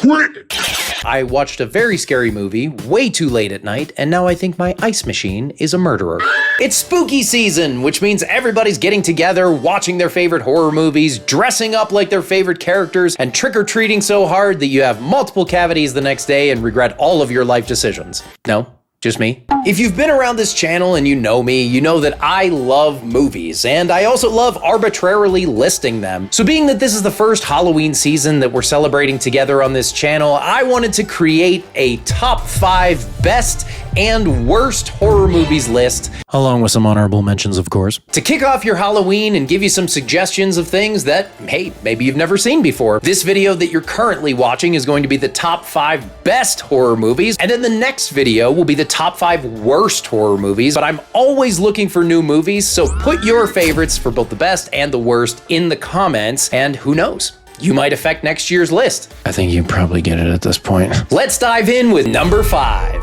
I watched a very scary movie way too late at night, and now I think my ice machine is a murderer. It's spooky season, which means everybody's getting together, watching their favorite horror movies, dressing up like their favorite characters, and trick-or-treating so hard that you have multiple cavities the next day and regret all of your life decisions. No? Just me? If you've been around this channel and you know me, you know that I love movies, and I also love arbitrarily listing them. So being that this is the first Halloween season that we're celebrating together on this channel, I wanted to create a top 5 best and worst horror movies list, along with some honorable mentions, of course, to kick off your Halloween and give you some suggestions of things that, hey, maybe you've never seen before. This video that you're currently watching is going to be the top 5 best horror movies, and then the next video will be the top 5 worst horror movies, but I'm always looking for new movies, so put your favorites for both the best and the worst in the comments, and who knows? You might affect next year's list. I think you probably get it at this point. Let's dive in with number 5.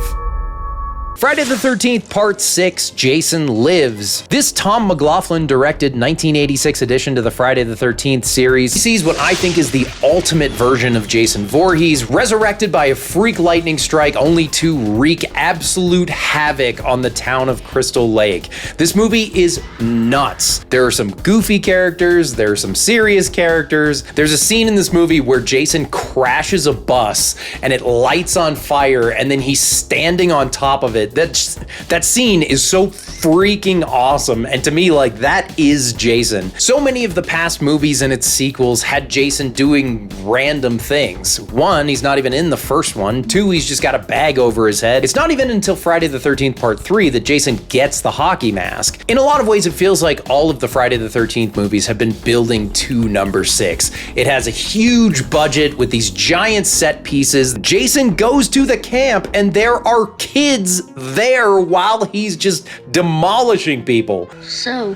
Friday the 13th Part 6, Jason Lives. This Tom McLaughlin directed 1986 addition to the Friday the 13th series sees what I think is the ultimate version of Jason Voorhees, resurrected by a freak lightning strike only to wreak absolute havoc on the town of Crystal Lake. This movie is nuts. There are some goofy characters, there are some serious characters. There's a scene in this movie where Jason crashes a bus and it lights on fire and then he's standing on top of it. That scene is so freaking awesome, and to me, like, that is Jason. So many of the past movies and its sequels had Jason doing random things. 1, he's not even in the first one. 2, he's just got a bag over his head. It's not even until Friday the 13th Part 3 that Jason gets the hockey mask. In a lot of ways, it feels like all of the Friday the 13th movies have been building to number 6. It has a huge budget with these giant set pieces. Jason goes to the camp and there are kids there while he's just demolishing people. So,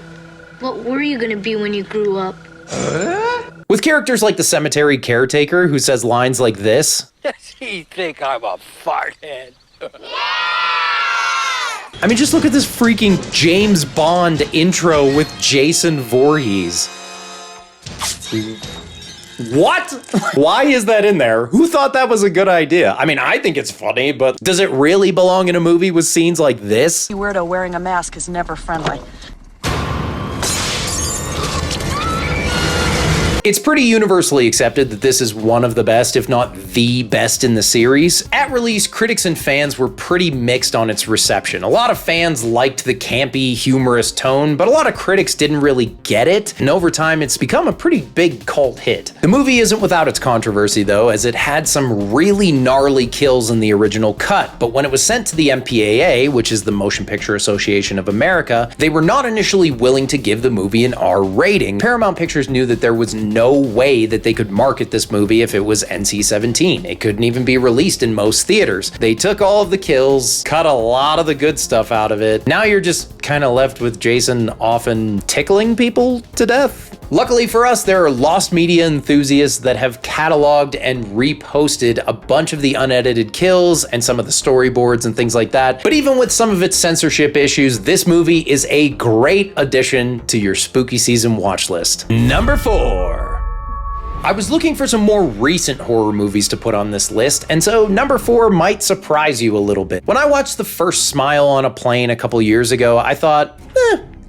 what were you gonna be when you grew up? With characters like the cemetery caretaker who says lines like this. Does he think I'm a farthead? I mean, just look at this freaking James Bond intro with Jason Voorhees. What? Why is that in there? Who thought that was a good idea? I mean, I think it's funny, but does it really belong in a movie with scenes like this? Weirdo wearing a mask is never friendly. It's pretty universally accepted that this is one of the best, if not the best in the series. At release, critics and fans were pretty mixed on its reception. A lot of fans liked the campy, humorous tone, but a lot of critics didn't really get it, and over time it's become a pretty big cult hit. The movie isn't without its controversy though, as it had some really gnarly kills in the original cut, but when it was sent to the MPAA, which is the Motion Picture Association of America, they were not initially willing to give the movie an R rating. Paramount Pictures knew that there was no way that they could market this movie if it was NC-17. It couldn't even be released in most theaters. They took all of the kills, cut a lot of the good stuff out of it. Now you're just kind of left with Jason often tickling people to death. Luckily for us, there are lost media enthusiasts that have cataloged and reposted a bunch of the unedited kills and some of the storyboards and things like that. But even with some of its censorship issues, this movie is a great addition to your spooky season watch list. Number 4. I was looking for some more recent horror movies to put on this list, and so number 4 might surprise you a little bit. When I watched The First Smile on a Plane a couple years ago, I thought,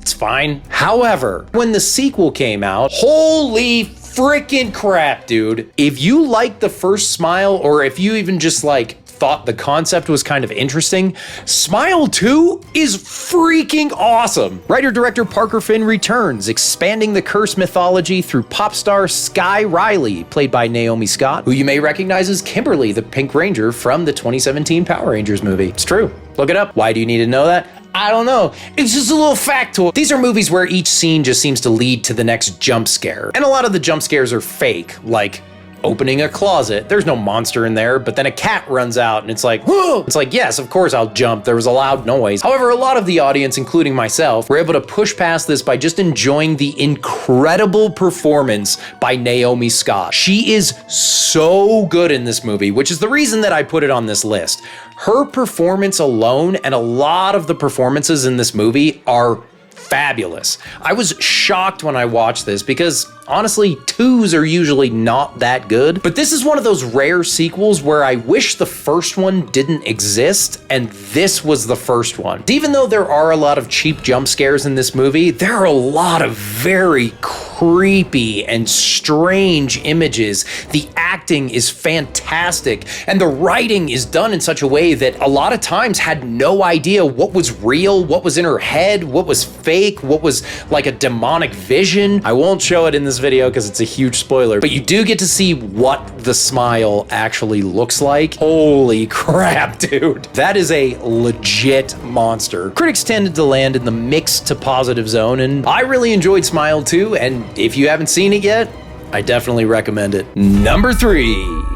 it's fine. However, when the sequel came out, holy freaking crap, dude. If you liked The First Smile, or if you even just like thought the concept was kind of interesting, Smile 2 is freaking awesome. Writer-director Parker Finn returns, expanding the Curse mythology through pop star Sky Riley, played by Naomi Scott, who you may recognize as Kimberly, the Pink Ranger from the 2017 Power Rangers movie. It's true. Look it up. Why do you need to know that? I don't know. It's just a little factoid. These are movies where each scene just seems to lead to the next jump scare. And a lot of the jump scares are fake, like opening a closet. There's no monster in there, but then a cat runs out and it's like, whoa! It's like, yes, of course I'll jump. There was a loud noise. However, a lot of the audience, including myself, were able to push past this by just enjoying the incredible performance by Naomi Scott. She is so good in this movie, which is the reason that I put it on this list. Her performance alone, and a lot of the performances in this movie, are fabulous. I was shocked when I watched this because Honestly, 2s are usually not that good, but this is one of those rare sequels where I wish the first one didn't exist, and this was the first one. Even though there are a lot of cheap jump scares in this movie, there are a lot of very creepy and strange images. The acting is fantastic, and the writing is done in such a way that a lot of times had no idea what was real, what was in her head, what was fake, what was like a demonic vision. I won't show it in this video because it's a huge spoiler, but you do get to see what the smile actually looks like. Holy crap, dude. That is a legit monster. Critics tended to land in the mixed to positive zone, and I really enjoyed Smile too, and if you haven't seen it yet, I definitely recommend it. Number 3.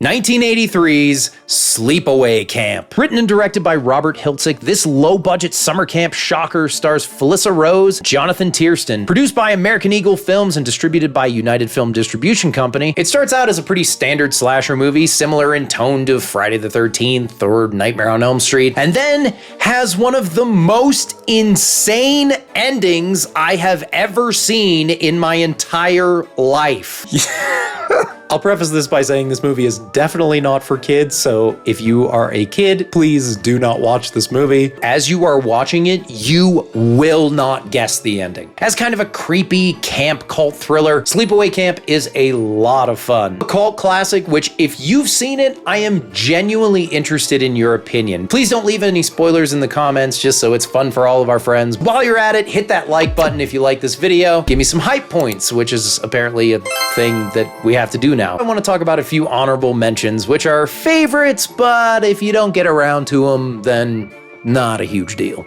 1983's Sleepaway Camp. Written and directed by Robert Hiltzik, this low-budget summer camp shocker stars Felissa Rose, Jonathan Tiersten. Produced by American Eagle Films and distributed by United Film Distribution Company, it starts out as a pretty standard slasher movie, similar in tone to Friday the 13th or Nightmare on Elm Street, and then has one of the most insane endings I have ever seen in my entire life. I'll preface this by saying this movie is definitely not for kids, so if you are a kid, please do not watch this movie. As you are watching it, you will not guess the ending. As kind of a creepy camp cult thriller, Sleepaway Camp is a lot of fun. A cult classic, which if you've seen it, I am genuinely interested in your opinion. Please don't leave any spoilers in the comments, just so it's fun for all of our friends. While you're at it, hit that like button if you like this video. Give me some hype points, which is apparently a thing that we have to do now. I want to talk about a few honorable mentions, which are favorites, but if you don't get around to them, then not a huge deal.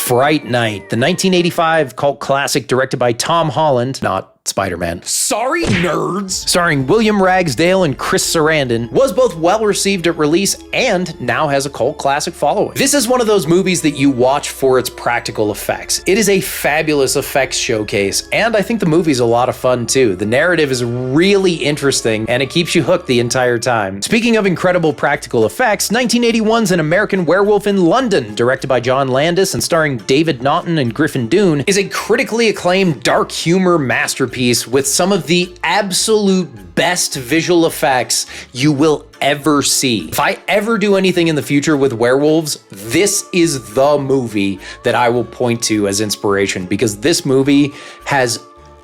Fright Night, the 1985 cult classic directed by Tom Holland, not Spider-Man. Sorry, nerds! Starring William Ragsdale and Chris Sarandon, was both well received at release and now has a cult classic following. This is one of those movies that you watch for its practical effects. It is a fabulous effects showcase, and I think the movie's a lot of fun too. The narrative is really interesting, and it keeps you hooked the entire time. Speaking of incredible practical effects, 1981's An American Werewolf in London, directed by John Landis and starring David Naughton and Griffin Dunne, is a critically acclaimed dark humor masterpiece with some of the absolute best visual effects you will ever see. If I ever do anything in the future with werewolves, this is the movie that I will point to as inspiration, because this movie has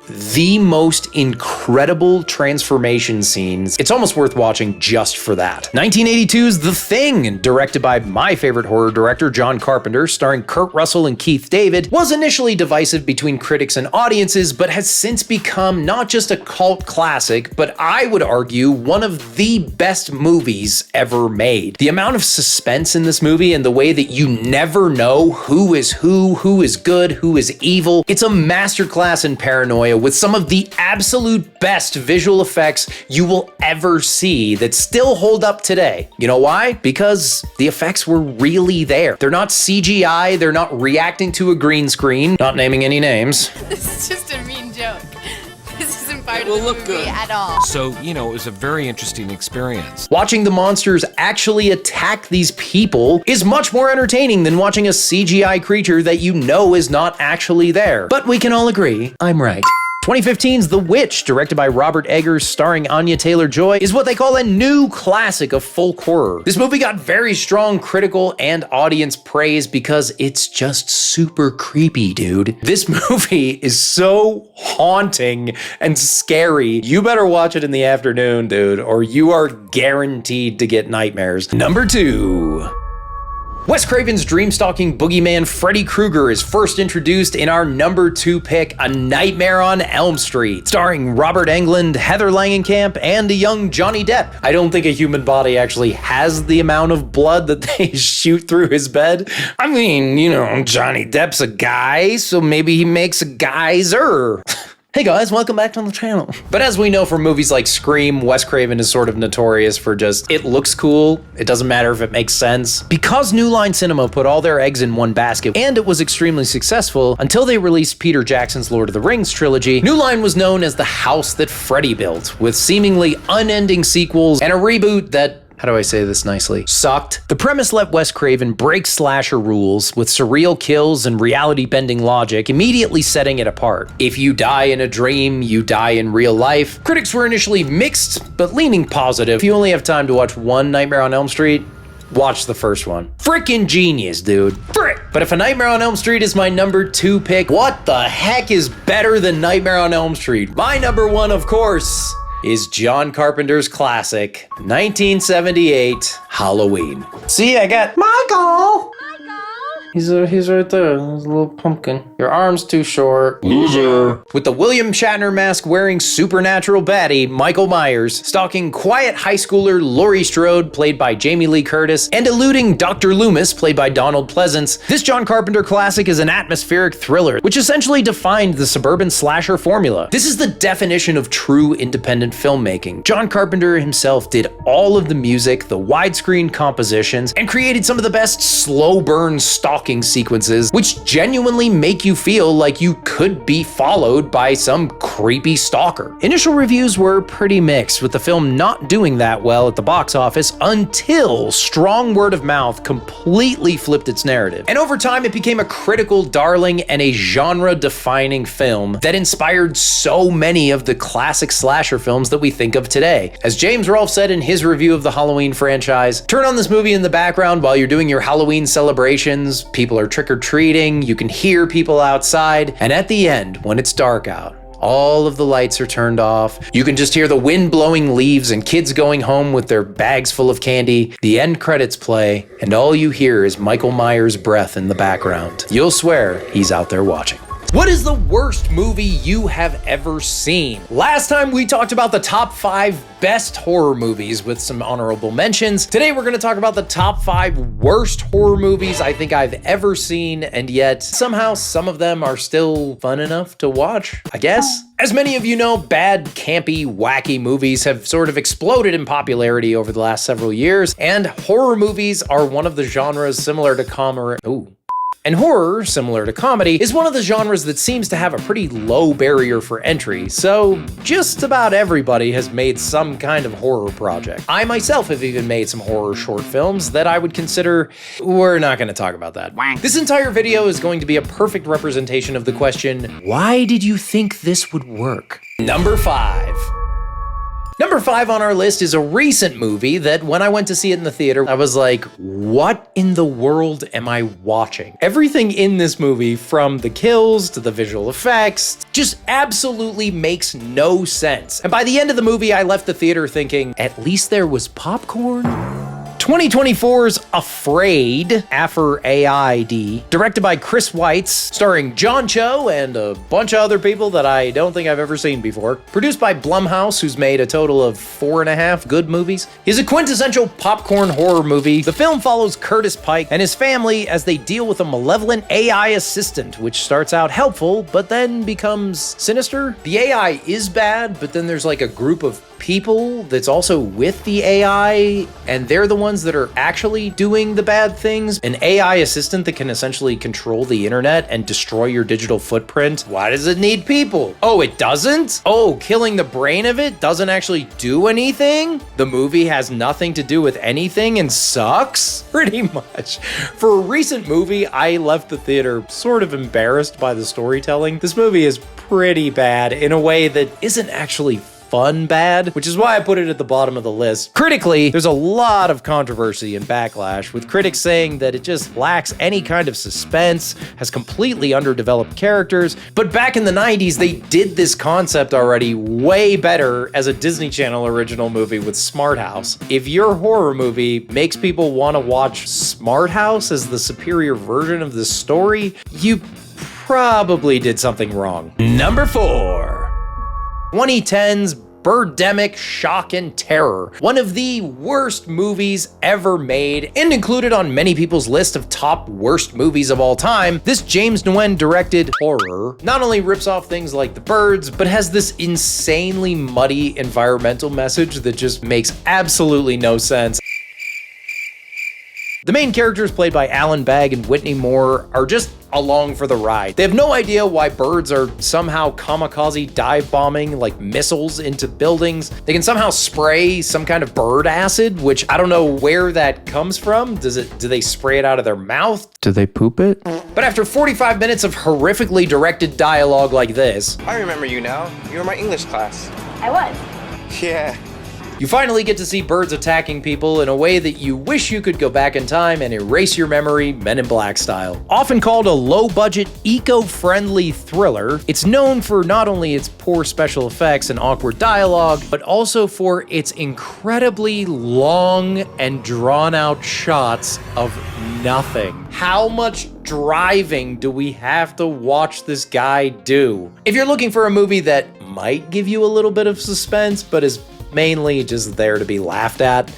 the most incredible transformation scenes. It's almost worth watching just for that. 1982's The Thing, directed by my favorite horror director, John Carpenter, starring Kurt Russell and Keith David, was initially divisive between critics and audiences, but has since become not just a cult classic, but I would argue one of the best movies ever made. The amount of suspense in this movie and the way that you never know who is good, who is evil. It's a masterclass in paranoia with some of the absolute best visual effects you will ever see that still hold up today. You know why? Because the effects were really there. They're not CGI, they're not reacting to a green screen, not naming any names. This is just a mean joke. This isn't part of the movie at all. So, you know, it was a very interesting experience. Watching the monsters actually attack these people is much more entertaining than watching a CGI creature that you know is not actually there. But we can all agree, I'm right. 2015's The Witch, directed by Robert Eggers, starring Anya Taylor-Joy, is what they call a new classic of folk horror. This movie got very strong critical and audience praise because it's just super creepy, dude. This movie is so haunting and scary. You better watch it in the afternoon, dude, or you are guaranteed to get nightmares. Number 2. Wes Craven's dream-stalking boogeyman Freddy Krueger is first introduced in our number 2 pick, A Nightmare on Elm Street, starring Robert Englund, Heather Langenkamp, and a young Johnny Depp. I don't think a human body actually has the amount of blood that they shoot through his bed. I mean, you know, Johnny Depp's a guy, so maybe he makes a geyser. Hey guys, welcome back to the channel. But as we know from movies like Scream, Wes Craven is sort of notorious for just, it looks cool, it doesn't matter if it makes sense. Because New Line Cinema put all their eggs in one basket, and it was extremely successful until they released Peter Jackson's Lord of the Rings trilogy, New Line was known as the house that Freddy built, with seemingly unending sequels and a reboot that how do I say this nicely? Sucked. The premise let Wes Craven break slasher rules with surreal kills and reality-bending logic, immediately setting it apart. If you die in a dream, you die in real life. Critics were initially mixed, but leaning positive. If you only have time to watch one Nightmare on Elm Street, watch the first one. Frickin' genius, dude. Frick! But if A Nightmare on Elm Street is my number 2 pick, what the heck is better than Nightmare on Elm Street? My number 1, of course, is John Carpenter's classic, 1978, Halloween. See, I got Michael! He's right there, he's a little pumpkin. Your arm's too short. Loser. With the William Shatner mask wearing supernatural baddie, Michael Myers, stalking quiet high schooler Laurie Strode, played by Jamie Lee Curtis, and eluding Dr. Loomis, played by Donald Pleasance, this John Carpenter classic is an atmospheric thriller, which essentially defined the suburban slasher formula. This is the definition of true independent filmmaking. John Carpenter himself did all of the music, the widescreen compositions, and created some of the best slow burn stalking sequences, which genuinely make you feel like you could be followed by some creepy stalker. Initial reviews were pretty mixed, with the film not doing that well at the box office until strong word of mouth completely flipped its narrative. And over time, it became a critical darling and a genre-defining film that inspired so many of the classic slasher films that we think of today. As James Rolfe said in his review of the Halloween franchise, turn on this movie in the background while you're doing your Halloween celebrations. People are trick-or-treating, you can hear people outside, and at the end, when it's dark out, all of the lights are turned off, you can just hear the wind blowing leaves and kids going home with their bags full of candy, the end credits play, and all you hear is Michael Myers' breath in the background. You'll swear he's out there watching. What is the worst movie you have ever seen? Last time we talked about the top 5 best horror movies with some honorable mentions. Today we're gonna talk about the top 5 worst horror movies I think I've ever seen, and yet somehow some of them are still fun enough to watch, I guess. As many of you know, bad, campy, wacky movies have sort of exploded in popularity over the last several years, and horror movies are one of the genres similar to comedy. And horror, similar to comedy, is one of the genres that seems to have a pretty low barrier for entry, so just about everybody has made some kind of horror project. I myself have even made some horror short films that I would consider... We're not going to talk about that. This entire video is going to be a perfect representation of the question, why did you think this would work? Number 5. Number 5 on our list is a recent movie that when I went to see it in the theater, I was like, what in the world am I watching? Everything in this movie, from the kills to the visual effects, just absolutely makes no sense. And by the end of the movie, I left the theater thinking, at least there was popcorn? 2024's Afraid, Afraid, directed by Chris Weitz, starring John Cho and a bunch of other people that I don't think I've ever seen before. Produced by Blumhouse, who's made a total of 4.5 good movies. Is a quintessential popcorn horror movie. The film follows Curtis Pike and his family as they deal with a malevolent AI assistant, which starts out helpful, but then becomes sinister. The AI is bad, but then there's like a group of people that's also with the AI, and they're the ones that are actually doing the bad things. An AI assistant that can essentially control the internet and destroy your digital footprint. Why does it need people? Oh, it doesn't? Oh, killing the brain of it doesn't actually do anything? The movie has nothing to do with anything and sucks? Pretty much. For a recent movie, I left the theater sort of embarrassed by the storytelling. This movie is pretty bad in a way that isn't actually fun bad, which is why I put it at the bottom of the list. Critically, there's a lot of controversy and backlash, with critics saying that it just lacks any kind of suspense, has completely underdeveloped characters. But back in the 90s, they did this concept already way better as a Disney Channel original movie with Smart House. If your horror movie makes people want to watch Smart House as the superior version of this story, you probably did something wrong. Number 4. 2010's Birdemic Shock and Terror, one of the worst movies ever made and included on many people's list of top worst movies of all time. This James Nguyen directed horror not only rips off things like The Birds, but has this insanely muddy environmental message that just makes absolutely no sense. The main characters, played by Alan Bagg and Whitney Moore, are just along for the ride. They have no idea why birds are somehow kamikaze dive bombing like missiles into buildings. They can somehow spray some kind of bird acid, which I don't know where that comes from. Do they spray it out of their mouth? Do they poop it? But after 45 minutes of horrifically directed dialogue like this, I remember you now. You were my English class. I was. Yeah. you finally get to see birds attacking people in a way that you wish you could go back in time and erase your memory, Men in Black style. Often called a low-budget, eco-friendly thriller, it's known for not only its poor special effects and awkward dialogue, but also for its incredibly long and drawn-out shots of nothing. How much driving do we have to watch this guy do? If you're looking for a movie that might give you a little bit of suspense, but is mainly just there to be laughed at,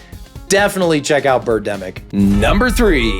definitely check out Birdemic. Number 3.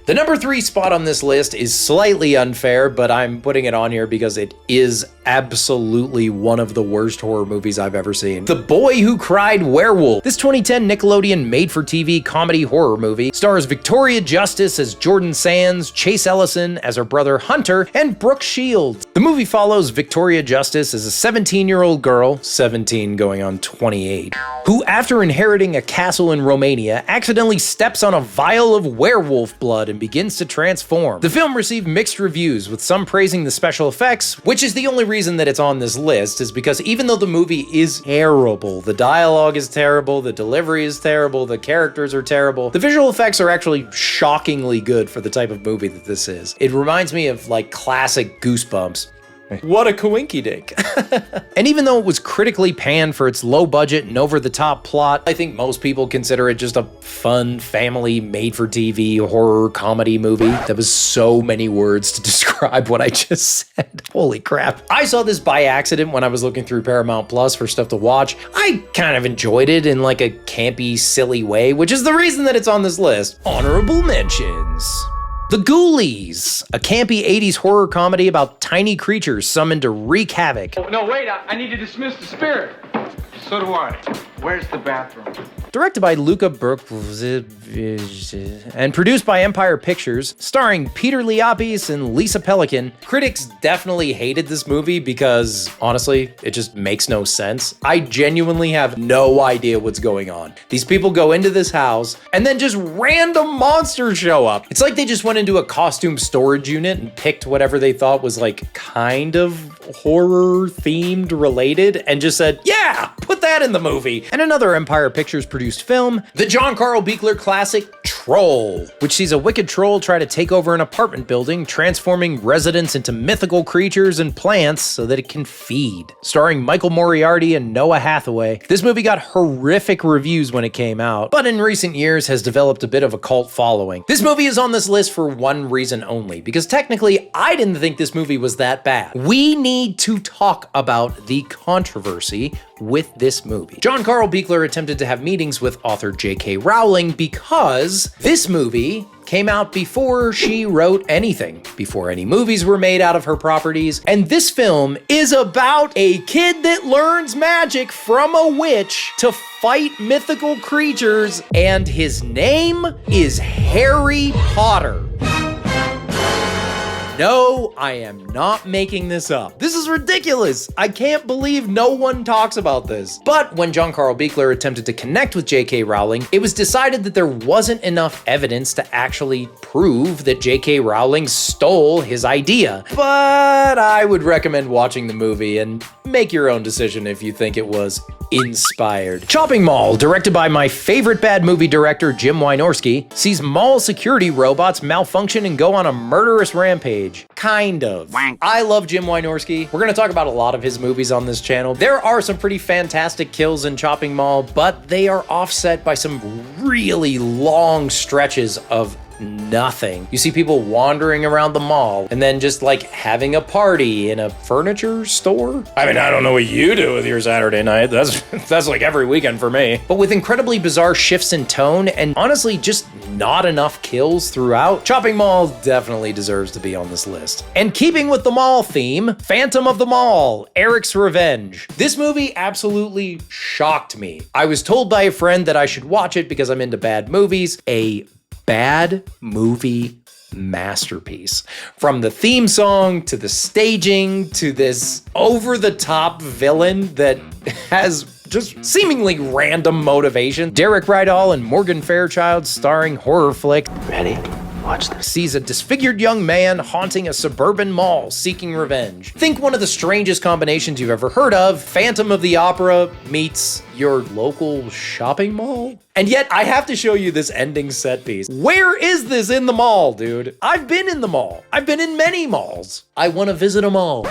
The number 3 spot on this list is slightly unfair, but I'm putting it on here because it is absolutely one of the worst horror movies I've ever seen. The Boy Who Cried Werewolf. This 2010 Nickelodeon made-for-TV comedy horror movie stars Victoria Justice as Jordan Sands, Chase Ellison as her brother Hunter, and Brooke Shields. The movie follows Victoria Justice as a 17-year-old girl, 17 going on 28, who, after inheriting a castle in Romania, accidentally steps on a vial of werewolf blood and begins to transform. The film received mixed reviews, with some praising the special effects, which is the only reason that it's on this list, is because even though the movie is terrible, the dialogue is terrible, the delivery is terrible, the characters are terrible, the visual effects are actually shockingly good for the type of movie that this is. It reminds me of like classic Goosebumps. What a coinkydink. And even though it was critically panned for its low budget and over-the-top plot, I think most people consider it just a fun, family, made-for-TV horror comedy movie. That was so many words to describe what I just said. Holy crap. I saw this by accident when I was looking through Paramount Plus for stuff to watch. I kind of enjoyed it in like a campy, silly way, which is the reason that it's on this list. Honorable mentions. The Ghoulies, a campy 80s horror comedy about tiny creatures summoned to wreak havoc. Oh, no, wait, I need to dismiss the spirit. So do I. Where's the bathroom? Directed by Luca Burke and produced by Empire Pictures, starring Peter Liapis and Lisa Pelican. Critics definitely hated this movie because, honestly, it just makes no sense. I genuinely have no idea what's going on. These people go into this house and then just random monsters show up. It's like they just went into a costume storage unit and picked whatever they thought was like kind of horror themed related and just said, yeah, put that in the movie. And another Empire Pictures produced film, the John Carl Buechler classic Troll, which sees a wicked troll try to take over an apartment building, transforming residents into mythical creatures and plants so that it can feed. Starring Michael Moriarty and Noah Hathaway, this movie got horrific reviews when it came out, but in recent years has developed a bit of a cult following. This movie is on this list for one reason only, because technically I didn't think this movie was that bad. We need to talk about the controversy with this movie. John Carl Buechler attempted to have meetings with author J.K. Rowling because this movie came out before she wrote anything, before any movies were made out of her properties, and this film is about a kid that learns magic from a witch to fight mythical creatures, and his name is Harry Potter. No, I am not making this up. This is ridiculous. I can't believe no one talks about this. But when John Carl Buechler attempted to connect with J.K. Rowling, it was decided that there wasn't enough evidence to actually prove that J.K. Rowling stole his idea. But I would recommend watching the movie and make your own decision if you think it was inspired. Chopping Mall, directed by my favorite bad movie director, Jim Wynorski, sees mall security robots malfunction and go on a murderous rampage. Kind of. I love Jim Wynorski. We're gonna talk about a lot of his movies on this channel. There are some pretty fantastic kills in Chopping Mall, but they are offset by some really long stretches of nothing. You see people wandering around the mall and then just like having a party in a furniture store. I mean, I don't know what you do with your Saturday night. That's like every weekend for me. But with incredibly bizarre shifts in tone and honestly just not enough kills throughout, Chopping Mall definitely deserves to be on this list. And keeping with the mall theme, Phantom of the Mall, Eric's Revenge. This movie absolutely shocked me. I was told by a friend that I should watch it because I'm into bad movies. A bad movie masterpiece. From the theme song to the staging to this over-the-top villain that has just seemingly random motivation. Derek Rydall and Morgan Fairchild starring horror flick. Ready? Watch this. Sees a disfigured young man haunting a suburban mall seeking revenge. Think one of the strangest combinations you've ever heard of. Phantom of the Opera meets your local shopping mall? And yet I have to show you this ending set piece. Where is this in the mall, dude? I've been in the mall. I've been in many malls. I want to visit a mall.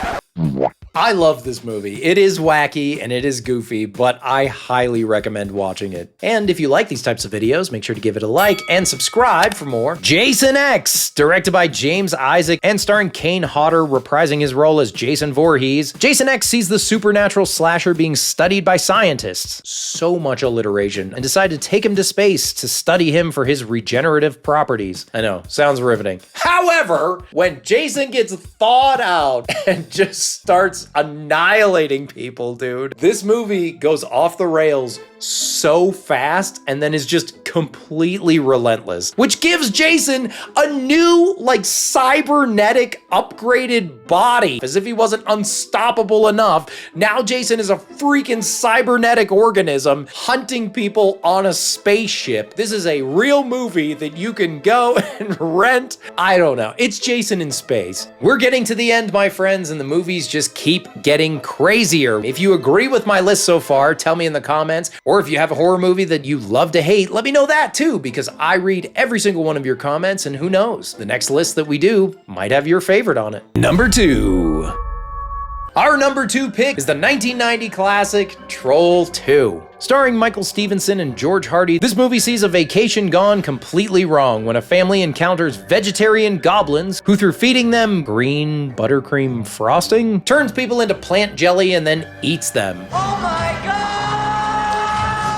I love this movie. It is wacky and it is goofy, but I highly recommend watching it. And if you like these types of videos, make sure to give it a like and subscribe for more. Jason X, directed by James Isaac and starring Kane Hodder reprising his role as Jason Voorhees. Jason X sees the supernatural slasher being studied by scientists. So much alliteration. And decide to take him to space to study him for his regenerative properties. I know, sounds riveting. However, when Jason gets thawed out and just starts annihilating people, dude. This movie goes off the rails so fast and then is just completely relentless, which gives Jason a new, like, cybernetic upgraded body. As if he wasn't unstoppable enough, now Jason is a freaking cybernetic organism hunting people on a spaceship. This is a real movie that you can go and rent. I don't know. It's Jason in space. We're getting to the end, my friends, and the movies just keep getting crazier. If you agree with my list so far, tell me in the comments. Or if you have a horror movie that you love to hate, let me know that too, because I read every single one of your comments, and who knows, the next list that we do might have your favorite on it. Number 2. Our number 2 pick is the 1990 classic Troll 2. Starring Michael Stevenson and George Hardy, this movie sees a vacation gone completely wrong when a family encounters vegetarian goblins who, through feeding them green buttercream frosting, turns people into plant jelly and then eats them. Oh my God!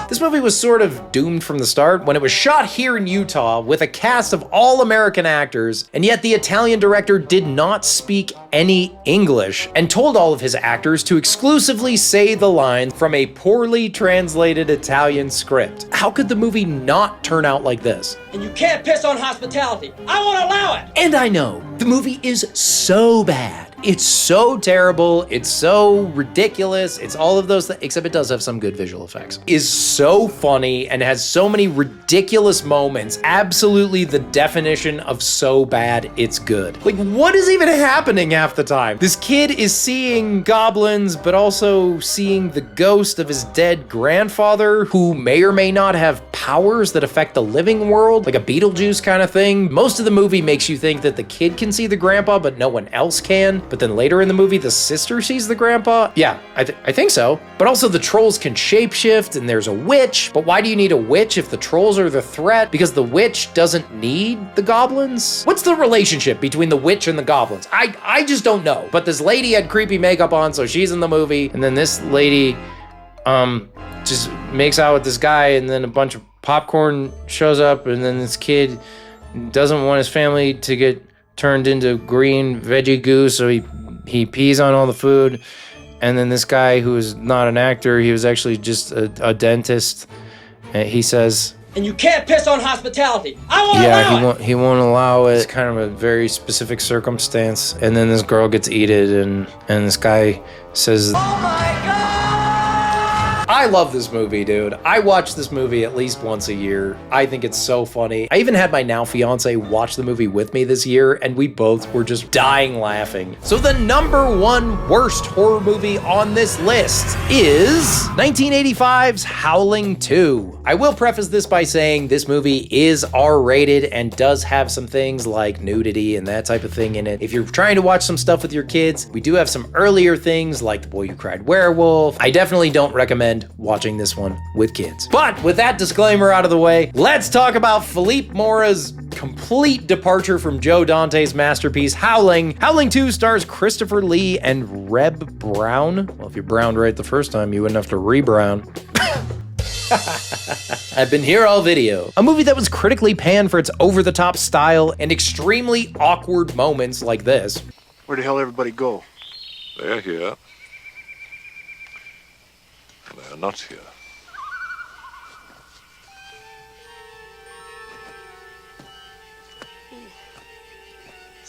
This movie was sort of doomed from the start when it was shot here in Utah with a cast of all American actors, and yet the Italian director did not speak any English and told all of his actors to exclusively say the lines from a poorly translated Italian script. How could the movie not turn out like this? And you can't piss on hospitality. I won't allow it! And I know, the movie is so bad. It's so terrible, it's so ridiculous, it's all of those things, except it does have some good visual effects. Is so funny and has so many ridiculous moments, absolutely the definition of so bad it's good. Like, what is even happening half the time? This kid is seeing goblins, but also seeing the ghost of his dead grandfather, who may or may not have powers that affect the living world, like a Beetlejuice kind of thing. Most of the movie makes you think that the kid can see the grandpa, but no one else can. But then later in the movie, the sister sees the grandpa. Yeah, I think so. But also the trolls can shapeshift and there's a witch. But why do you need a witch if the trolls are the threat? Because the witch doesn't need the goblins? What's the relationship between the witch and the goblins? I just don't know. But this lady had creepy makeup on, so she's in the movie. And then this lady just makes out with this guy, and then a bunch of popcorn shows up, and then this kid doesn't want his family to get turned into green veggie goo, so he pees on all the food. And then this guy, who is not an actor, he was actually just a dentist, and he says, And you can't piss on hospitality. I won't allow it! He won't allow it. It's kind of a very specific circumstance. And then this girl gets eaten, and this guy says, Oh my God! I love this movie, dude. I watch this movie at least once a year. I think it's so funny. I even had my now fiance watch the movie with me this year, and we both were just dying laughing. So the number 1 worst horror movie on this list is 1985's Howling 2. I will preface this by saying this movie is R-rated and does have some things like nudity and that type of thing in it. If you're trying to watch some stuff with your kids, we do have some earlier things like The Boy Who Cried Werewolf. I definitely don't recommend watching this one with kids. But with that disclaimer out of the way, let's talk about Philippe Mora's complete departure from Joe Dante's masterpiece, Howling. Howling 2 stars Christopher Lee and Reb Brown. Well, if you browned right the first time, you wouldn't have to re-brown. I've been here all video. A movie that was critically panned for its over-the-top style and extremely awkward moments like this. Where the hell everybody go? They're here. They're not here.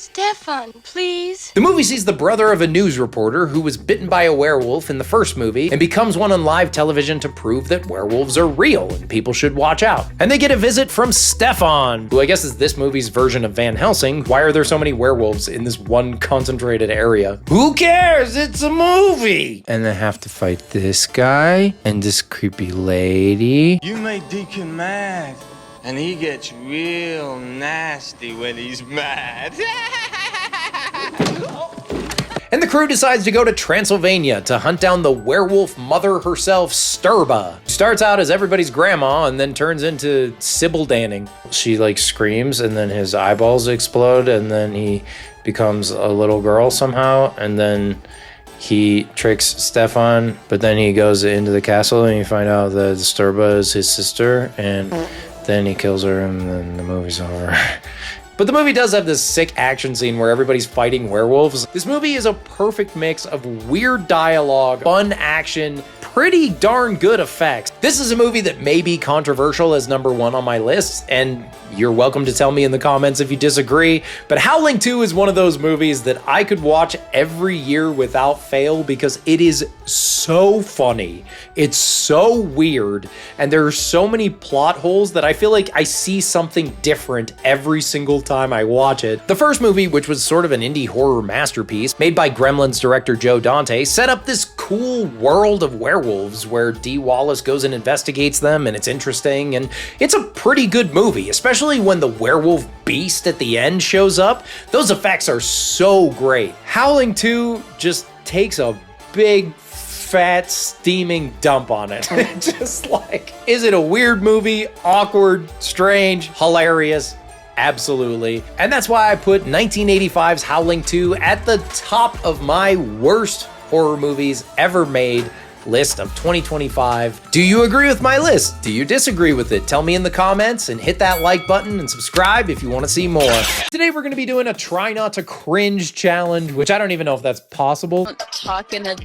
Stefan, please. The movie sees the brother of a news reporter who was bitten by a werewolf in the first movie and becomes one on live television to prove that werewolves are real and people should watch out. And they get a visit from Stefan, who I guess is this movie's version of Van Helsing. Why are there so many werewolves in this one concentrated area? Who cares? It's a movie! And they have to fight this guy and this creepy lady. You make Deacon mad, and he gets real nasty when he's mad. And the crew decides to go to Transylvania to hunt down the werewolf mother herself, Sturba. She starts out as everybody's grandma and then turns into Sybil Danning. She like screams and then his eyeballs explode and then he becomes a little girl somehow and then he tricks Stefan, but then he goes into the castle and you find out that Sturba is his sister and then he kills her and then the movie's over. But the movie does have this sick action scene where everybody's fighting werewolves. This movie is a perfect mix of weird dialogue, fun action, pretty darn good effects. This is a movie that may be controversial as #1 on my list, and you're welcome to tell me in the comments if you disagree, but Howling 2 is one of those movies that I could watch every year without fail because it is so funny. It's so weird, and there are so many plot holes that I feel like I see something different every single time I watch it. The first movie, which was sort of an indie horror masterpiece, made by Gremlins director Joe Dante, set up this cool world of werewolves where Dee Wallace goes and investigates them, and it's interesting, and it's a pretty good movie, especially when the werewolf beast at the end shows up. Those effects are so great. Howling 2 just takes a big, fat, steaming dump on it. Just like, is it a weird movie? Awkward, strange, hilarious? Absolutely. And that's why I put 1985's Howling 2 at the top of my worst horror movies ever made list of 2025. Do you agree with my list? Do you disagree with it? Tell me in the comments and hit that like button and subscribe if you want to see more. Today we're going to be doing a try not to cringe challenge, which I don't even know if that's possible. Talk in a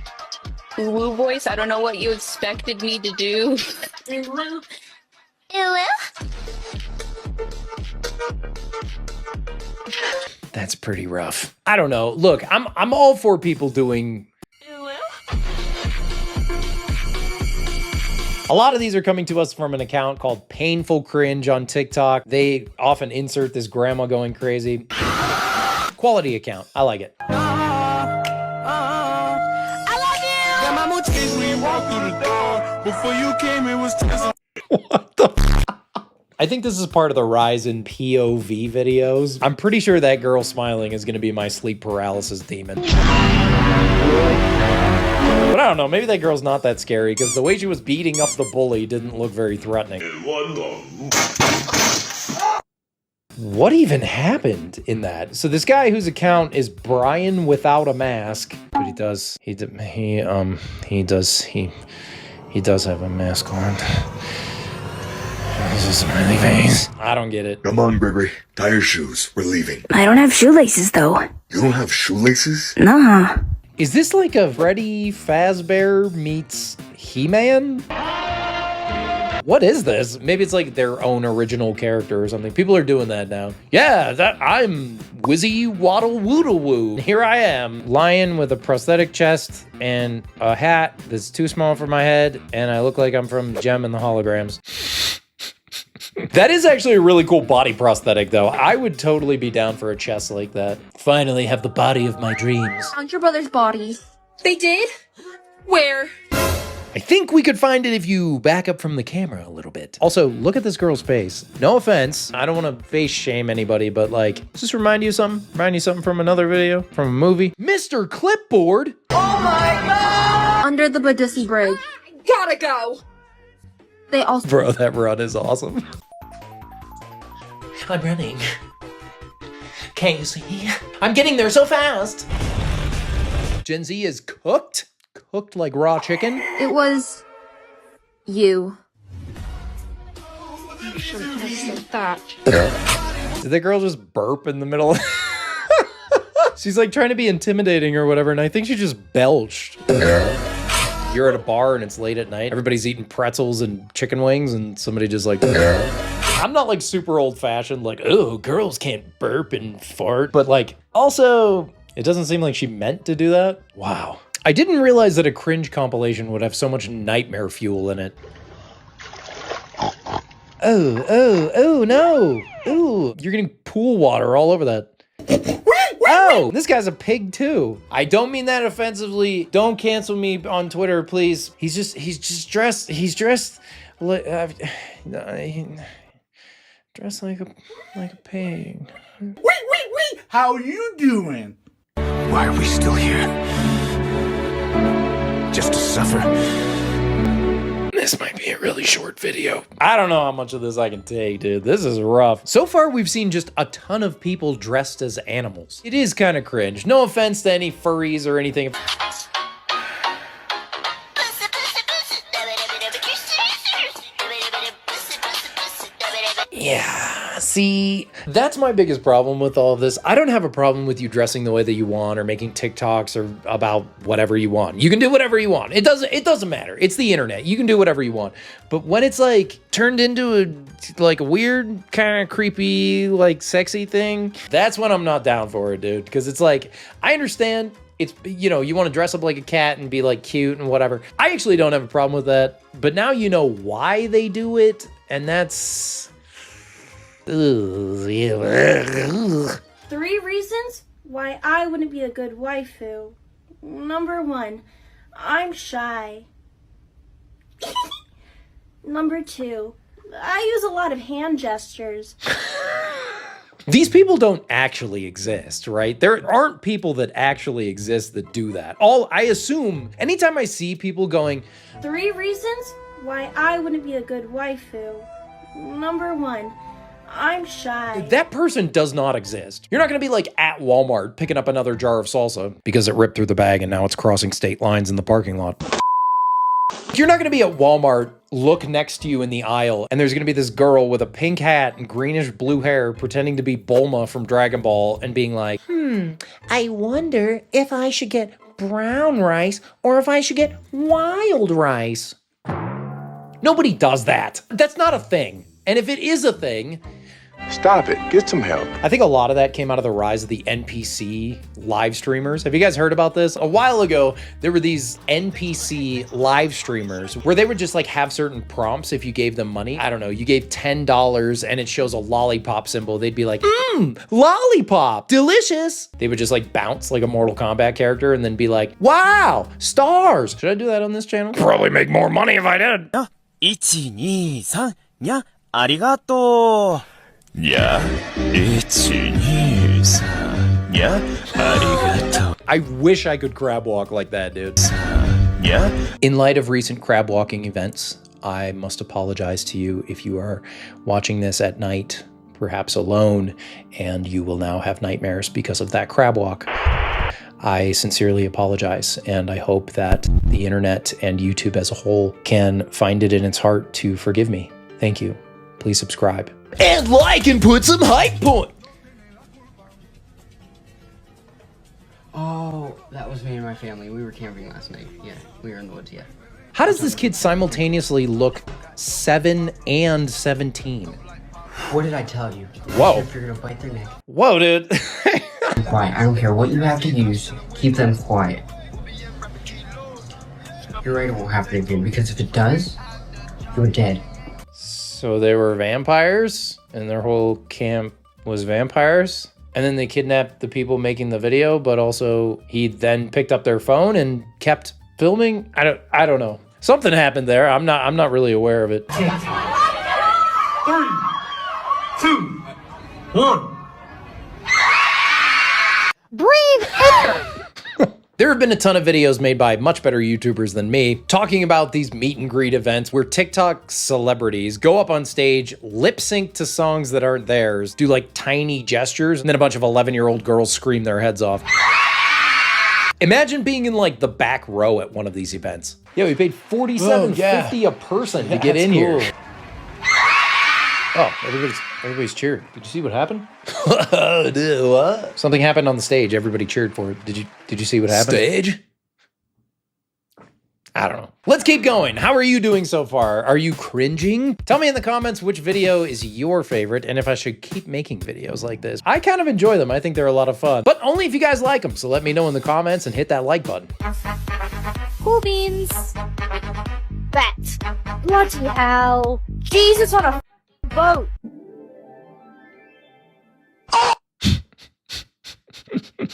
woo voice. I don't know what you expected me to do. That's pretty rough. I don't know. Look, I'm all for people doing. A lot of these are coming to us from an account called Painful Cringe on TikTok. They often insert this grandma going crazy. Quality account. I like it. What the I think this is part of the rise in POV videos. I'm pretty sure that girl smiling is gonna be my sleep paralysis demon. But I don't know, maybe that girl's not that scary because the way she was beating up the bully didn't look very threatening. What even happened in that? So this guy whose account is Brian Without a Mask, but he does have a mask on. This is a smiley face. I don't get it. Come on, Gregory. Tie your shoes. We're leaving. I don't have shoelaces, though. You don't have shoelaces? Nah. Is this like a Freddy Fazbear meets He-Man? What is this? Maybe it's like their own original character or something. People are doing that now. Yeah, I'm Wizzy Waddle Woodle Woo. Here I am, lion with a prosthetic chest and a hat that's too small for my head, and I look like I'm from Gem and the Holograms. That is actually a really cool body prosthetic, though. I would totally be down for a chest like that. Finally have the body of my dreams. Found your brother's body. They did? Where? I think we could find it if you back up from the camera a little bit. Also, look at this girl's face. No offense, I don't want to face shame anybody, but like, does this remind you of something? Remind you of something from another video? From a movie? Mr. Clipboard? Oh my god! Under the Badissi Bridge. Gotta go! They also- Bro, that run is awesome. I'm running. Can't you see? I'm getting there so fast. Gen Z is cooked? Cooked like raw chicken? It was... you. You shouldn't have said that. Did that girl just burp in the middle? She's like trying to be intimidating or whatever, and I think she just belched. You're at a bar and it's late at night. Everybody's eating pretzels and chicken wings, and somebody just like... I'm not like super old fashioned, like, oh, girls can't burp and fart. But like, also, it doesn't seem like she meant to do that. Wow. I didn't realize that a cringe compilation would have so much nightmare fuel in it. Oh, no. Ooh, you're getting pool water all over that. Oh, this guy's a pig too. I don't mean that offensively. Don't cancel me on Twitter, please. He's just dressed like dressed like a pig. Wait! How you doing? Why are we still here? Just to suffer? This might be a really short video. I don't know how much of this I can take, dude. This is rough. So far, we've seen just a ton of people dressed as animals. It is kind of cringe. No offense to any furries or anything. Yeah, see, that's my biggest problem with all of this. I don't have a problem with you dressing the way that you want or making TikToks or about whatever you want. You can do whatever you want. It doesn't matter. It's the internet. You can do whatever you want. But when it's like turned into a weird kind of creepy, like sexy thing, that's when I'm not down for it, dude. Because it's like, I understand it's, you know, you want to dress up like a cat and be like cute and whatever. I actually don't have a problem with that. But now you know why they do it. And that's... 3 reasons why I wouldn't be a good waifu. Number 1, I'm shy. Number 2, I use a lot of hand gestures. These people don't actually exist, right? There aren't people that actually exist that do that. I assume, anytime I see people going, 3 reasons why I wouldn't be a good waifu. Number 1, I'm shy. That person does not exist. You're not gonna be like at Walmart picking up another jar of salsa because it ripped through the bag and now it's crossing state lines in the parking lot. You're not gonna be at Walmart, look next to you in the aisle, and there's gonna be this girl with a pink hat and greenish blue hair pretending to be Bulma from Dragon Ball and being like, I wonder if I should get brown rice or if I should get wild rice. Nobody does that. That's not a thing. And if it is a thing, stop it. Get some help. I think a lot of that came out of the rise of the NPC live streamers. Have you guys heard about this? A while ago, there were these NPC live streamers where they would just like have certain prompts if you gave them money. I don't know, you gave $10 and it shows a lollipop symbol. They'd be like, lollipop, delicious. They would just like bounce like a Mortal Kombat character and then be like, wow, stars. Should I do that on this channel? Probably make more money if I did. 1、2、3、にゃ、ありがとう。にゃ、1、2、3、にゃ、ありがとう。I wish I could crab walk like that, dude. Yeah. In light of recent crab walking events, I must apologize to you if you are watching this at night, perhaps alone, and you will now have nightmares because of that crab walk. I sincerely apologize, and I hope that the internet and YouTube as a whole can find it in its heart to forgive me. Thank you. Please subscribe. And like and put some hype point! Oh, that was me and my family. We were camping last night. Yeah, we were in the woods, yeah. How does this kid simultaneously look 7 and 17? What did I tell you? Whoa. If you're gonna bite their neck. Whoa, dude. Quiet. I don't care what you have to use. Keep them quiet. You're right, it won't happen again, because if it does, you're dead. So they were vampires, and their whole camp was vampires? And then they kidnapped the people making the video, but also he then picked up their phone and kept filming? I don't know. Something happened there. I'm not really aware of it. 3, 2, 1. Breathe air! There have been a ton of videos made by much better YouTubers than me talking about these meet and greet events where TikTok celebrities go up on stage, lip sync to songs that aren't theirs, do like tiny gestures, and then a bunch of 11-year-old girls scream their heads off. Imagine being in like the back row at one of these events. Yeah, we paid $47.50 a person to get in here. Oh, everybody's cheering. Did you see what happened? What? Something happened on the stage. Everybody cheered for it. Did you see what happened? Stage? I don't know. Let's keep going. How are you doing so far? Are you cringing? Tell me in the comments which video is your favorite and if I should keep making videos like this. I kind of enjoy them. I think they're a lot of fun, but only if you guys like them. So let me know in the comments and hit that like button. Cool beans. Bat. Bloody hell. Jesus on a boat. I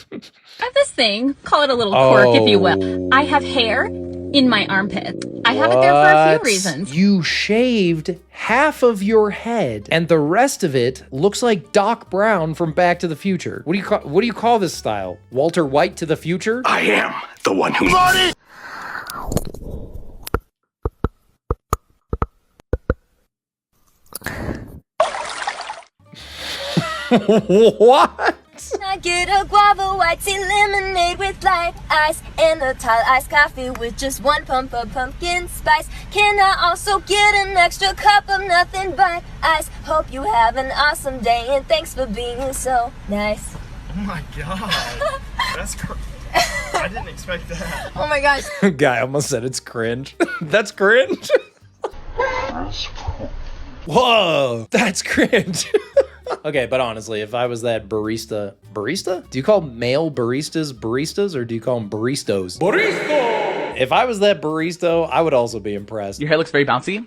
have this thing, call it a little quirk if you will. I have hair in my armpit. I have it there for a few reasons. You shaved half of your head and the rest of it looks like Doc Brown from Back to the Future. What do you call this style? Walter White to the future? I am the one who bought it. What? I get a guava white tea lemonade with light ice and a tall iced coffee with just one pump of pumpkin spice. Can I also get an extra cup of nothing but ice? Hope you have an awesome day and thanks for being so nice. Oh my god, that's I didn't expect that. Oh my gosh. Guy almost said it's cringe. That's cringe. Whoa, that's cringe. Okay, but honestly, if I was that barista, do you call male baristas or do you call them baristos? Barista! If I was that barista, I would also be impressed. Your hair looks very bouncy.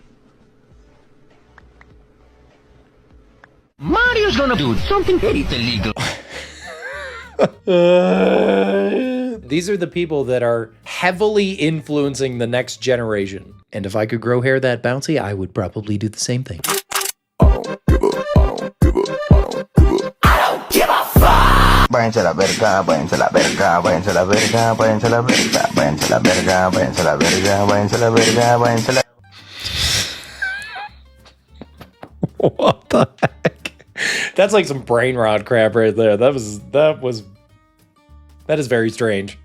Mario's gonna do something very illegal. These are the people that are heavily influencing the next generation. And if I could grow hair that bouncy, I would probably do the same thing. Brain till I better go, brain till I better go, brain till I better go, brain till I better go, brain till I better go, brain till I better go, brain till I better go, brain till I. What the heck? That's like some brain rot crap right there. That is very strange.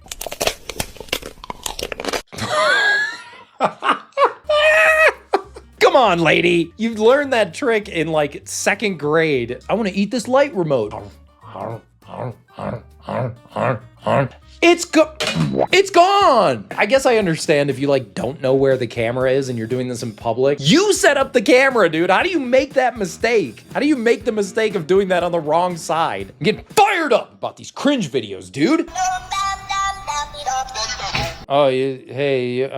Come on, lady. You learned that trick in like 2nd grade. I want to eat this light remote. It's gone. I guess I understand if you like don't know where the camera is and you're doing this in public. You set up the camera, dude. How do you make that mistake? How do you make the mistake of doing that on the wrong side? I'm getting fired up about these cringe videos, dude. Oh, you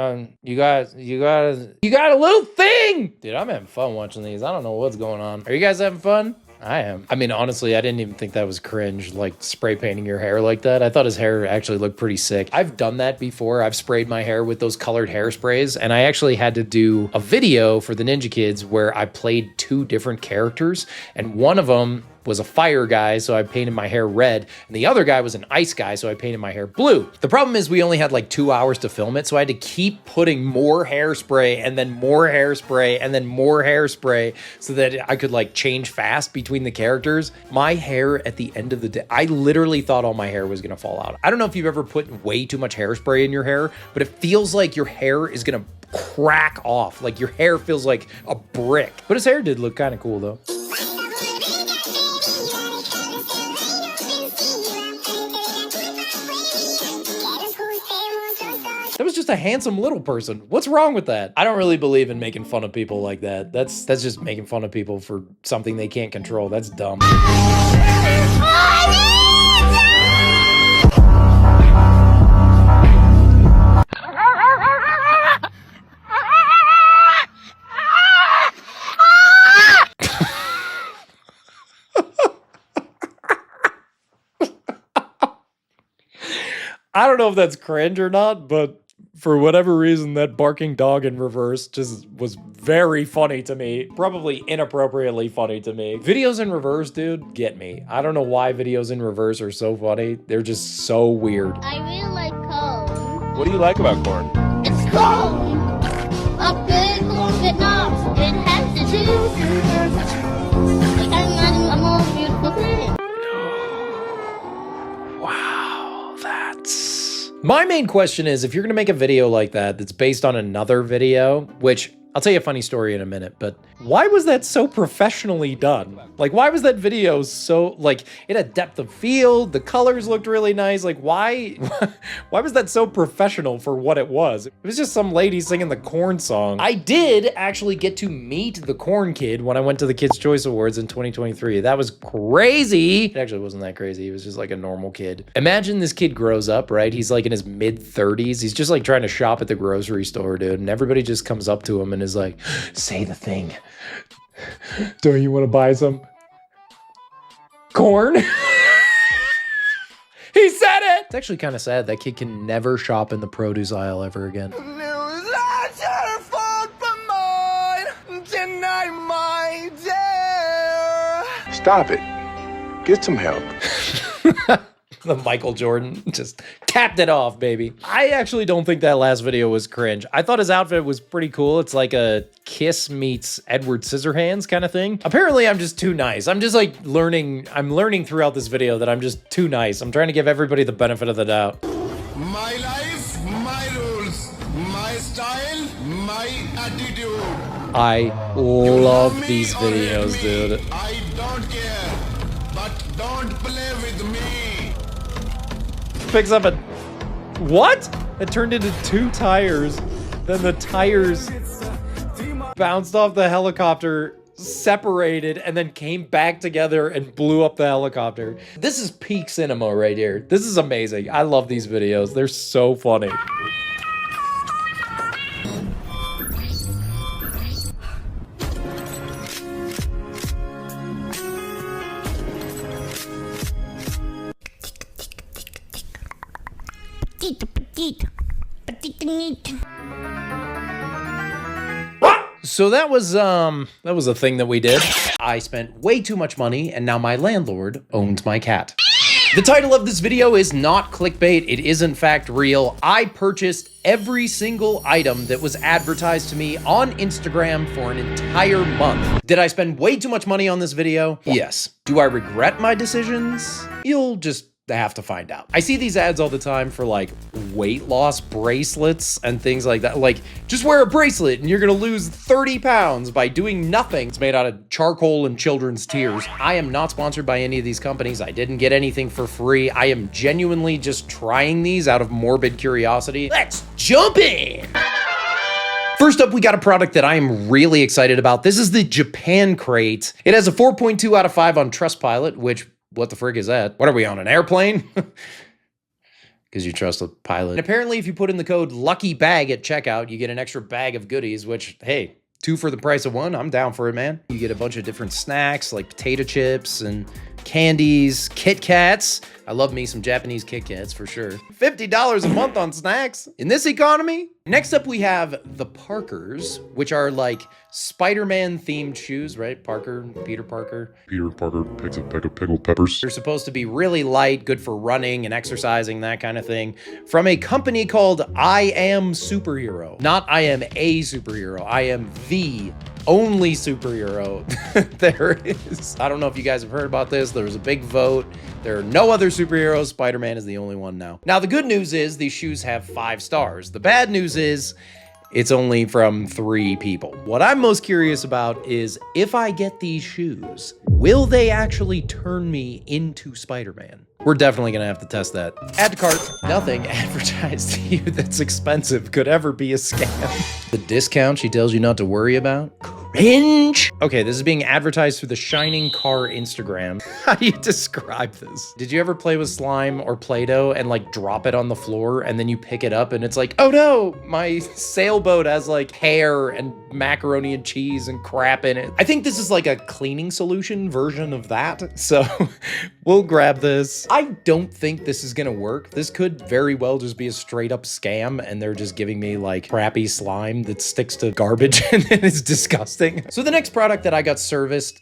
got a little thing. Dude, I'm having fun watching these. I don't know what's going on. Are you guys having fun? I am. I mean, honestly, I didn't even think that was cringe, like spray painting your hair like that. I thought his hair actually looked pretty sick. I've done that before. I've sprayed my hair with those colored hairsprays, and I actually had to do a video for the Ninja Kids where I played 2 different characters, and one of them was a fire guy, so I painted my hair red, and the other guy was an ice guy, so I painted my hair blue. The problem is we only had like 2 hours to film it, so I had to keep putting more hairspray and then more hairspray and then more hairspray so that I could like change fast between the characters. My hair at the end of the day, I literally thought all my hair was gonna fall out. I don't know if you've ever put way too much hairspray in your hair, but it feels like your hair is gonna crack off. Like your hair feels like a brick. But his hair did look kind of cool though. That was just a handsome little person. What's wrong with that? I don't really believe in making fun of people like that. That's just making fun of people for something they can't control. That's dumb. I don't know if that's cringe or not, but for whatever reason, that barking dog in reverse just was very funny to me. Probably inappropriately funny to me. Videos in reverse, dude, get me. I don't know why videos in reverse are so funny. They're just so weird. I really like corn. What do you like about corn? It's corn. A big corn that knocks. It has to do. I can't imagine a more beautiful thing. Wow, that's... My main question is, if you're gonna make a video like that that's based on another video, which I'll tell you a funny story in a minute, but why was that so professionally done? Like, why was that video so, like, it had depth of field, the colors looked really nice, like, why was that so professional for what it was? It was just some lady singing the Korn song. I did actually get to meet the Korn kid when I went to the Kids' Choice Awards in 2023. That was crazy. It actually wasn't that crazy. He was just like a normal kid. Imagine this kid grows up, right? He's like in his mid-30s. He's just like trying to shop at the grocery store, dude, and everybody just comes up to him and is like, say the thing. Don't you want to buy some corn? He said it! It's actually kind of sad. That kid can never shop in the produce aisle ever again. Stop it. Get some help. The Michael Jordan just capped it off, baby. I actually don't think that last video was cringe. I thought his outfit was pretty cool. It's like a Kiss meets Edward Scissorhands kind of thing. Apparently, I'm just too nice. I'm just like learning. I'm learning throughout this video that I'm just too nice. I'm trying to give everybody the benefit of the doubt. My life, my rules, my style, my attitude. I love these videos, dude. I don't care, but don't play with me. Picks up a... What? It turned into 2 tires. Then the tires bounced off the helicopter, separated, and then came back together and blew up the helicopter. This is peak cinema right here. This is amazing. I love these videos. They're so funny. So that was a thing that we did. I spent way too much money and now my landlord owns my cat. The title of this video is not clickbait. It is in fact real. I purchased every single item that was advertised to me on Instagram for an entire month. Did I spend way too much money on this video? Yes. Do I regret my decisions? You'll just have to find out. I see these ads all the time for like weight loss bracelets and things like that. Like, just wear a bracelet and you're gonna lose 30 pounds by doing nothing. It's made out of charcoal and children's tears. I am not sponsored by any of these companies. I didn't get anything for free. I am genuinely just trying these out of morbid curiosity. Let's jump in. First up, we got a product that I am really excited about. This is the Japan crate. It has a 4.2 out of 5 on Trustpilot, which, what the frig is that? What are we on, an airplane? Because you trust the pilot. And apparently if you put in the code LUCKYBAG at checkout, you get an extra bag of goodies, which, hey, 2 for the price of 1. I'm down for it, man. You get a bunch of different snacks like potato chips and candies, Kit Kats. I love me some Japanese Kit Kats for sure. $50 a month on snacks in this economy. Next up, we have the Parkers, which are like Spider-Man themed shoes, right? Peter Parker picks a peck of pickled peppers. They're supposed to be really light, good for running and exercising, that kind of thing. From a company called I Am Superhero. Not I am a superhero, I am the only superhero there is. I don't know if you guys have heard about this. There was a big vote. There are no other superheroes. Spider-Man is the only one now. Now, the good news is these shoes have 5 stars. The bad news is it's only from 3 people. What I'm most curious about is if I get these shoes, will they actually turn me into Spider-Man? We're definitely gonna have to test that. Add to cart. Nothing advertised to you that's expensive could ever be a scam. The discount she tells you not to worry about? Cringe. Okay, this is being advertised through the Shining Car Instagram. How do you describe this? Did you ever play with slime or Play-Doh and like drop it on the floor and then you pick it up and it's like, oh no, my sailboat has like hair and macaroni and cheese and crap in it. I think this is like a cleaning solution version of that. So we'll grab this. I don't think this is gonna work. This could very well just be a straight up scam and they're just giving me like crappy slime that sticks to garbage and it's disgusting. So the next product that I got serviced